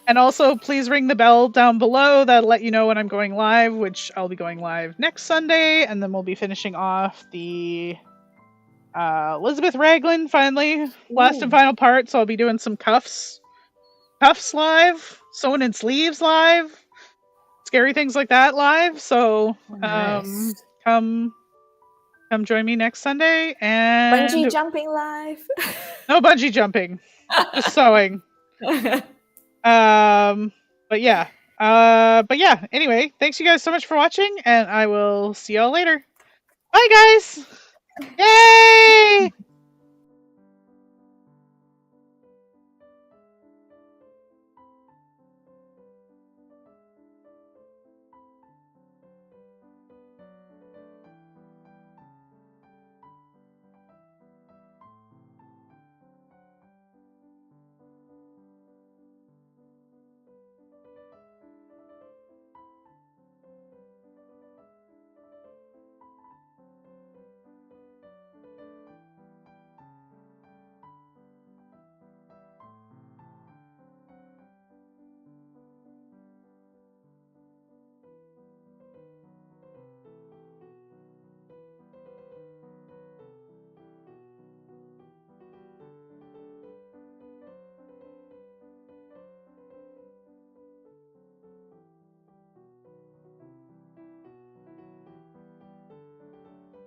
S1: And also, please ring the bell down below. That'll let you know when I'm going live, which I'll be going live next Sunday, and then we'll be finishing off the Elizabeth Raglan finally, last and
S2: Ooh,
S1: final part. So I'll be doing some cuffs live, sewing in sleeves live, scary things like that live. So
S2: nice.
S1: come join me next Sunday,
S2: Bungee
S1: and
S2: jumping live.
S1: no bungee jumping, just sewing. Um, but yeah. Anyway, thanks you guys so much for watching, and I will see y'all later. Bye, guys! Yay!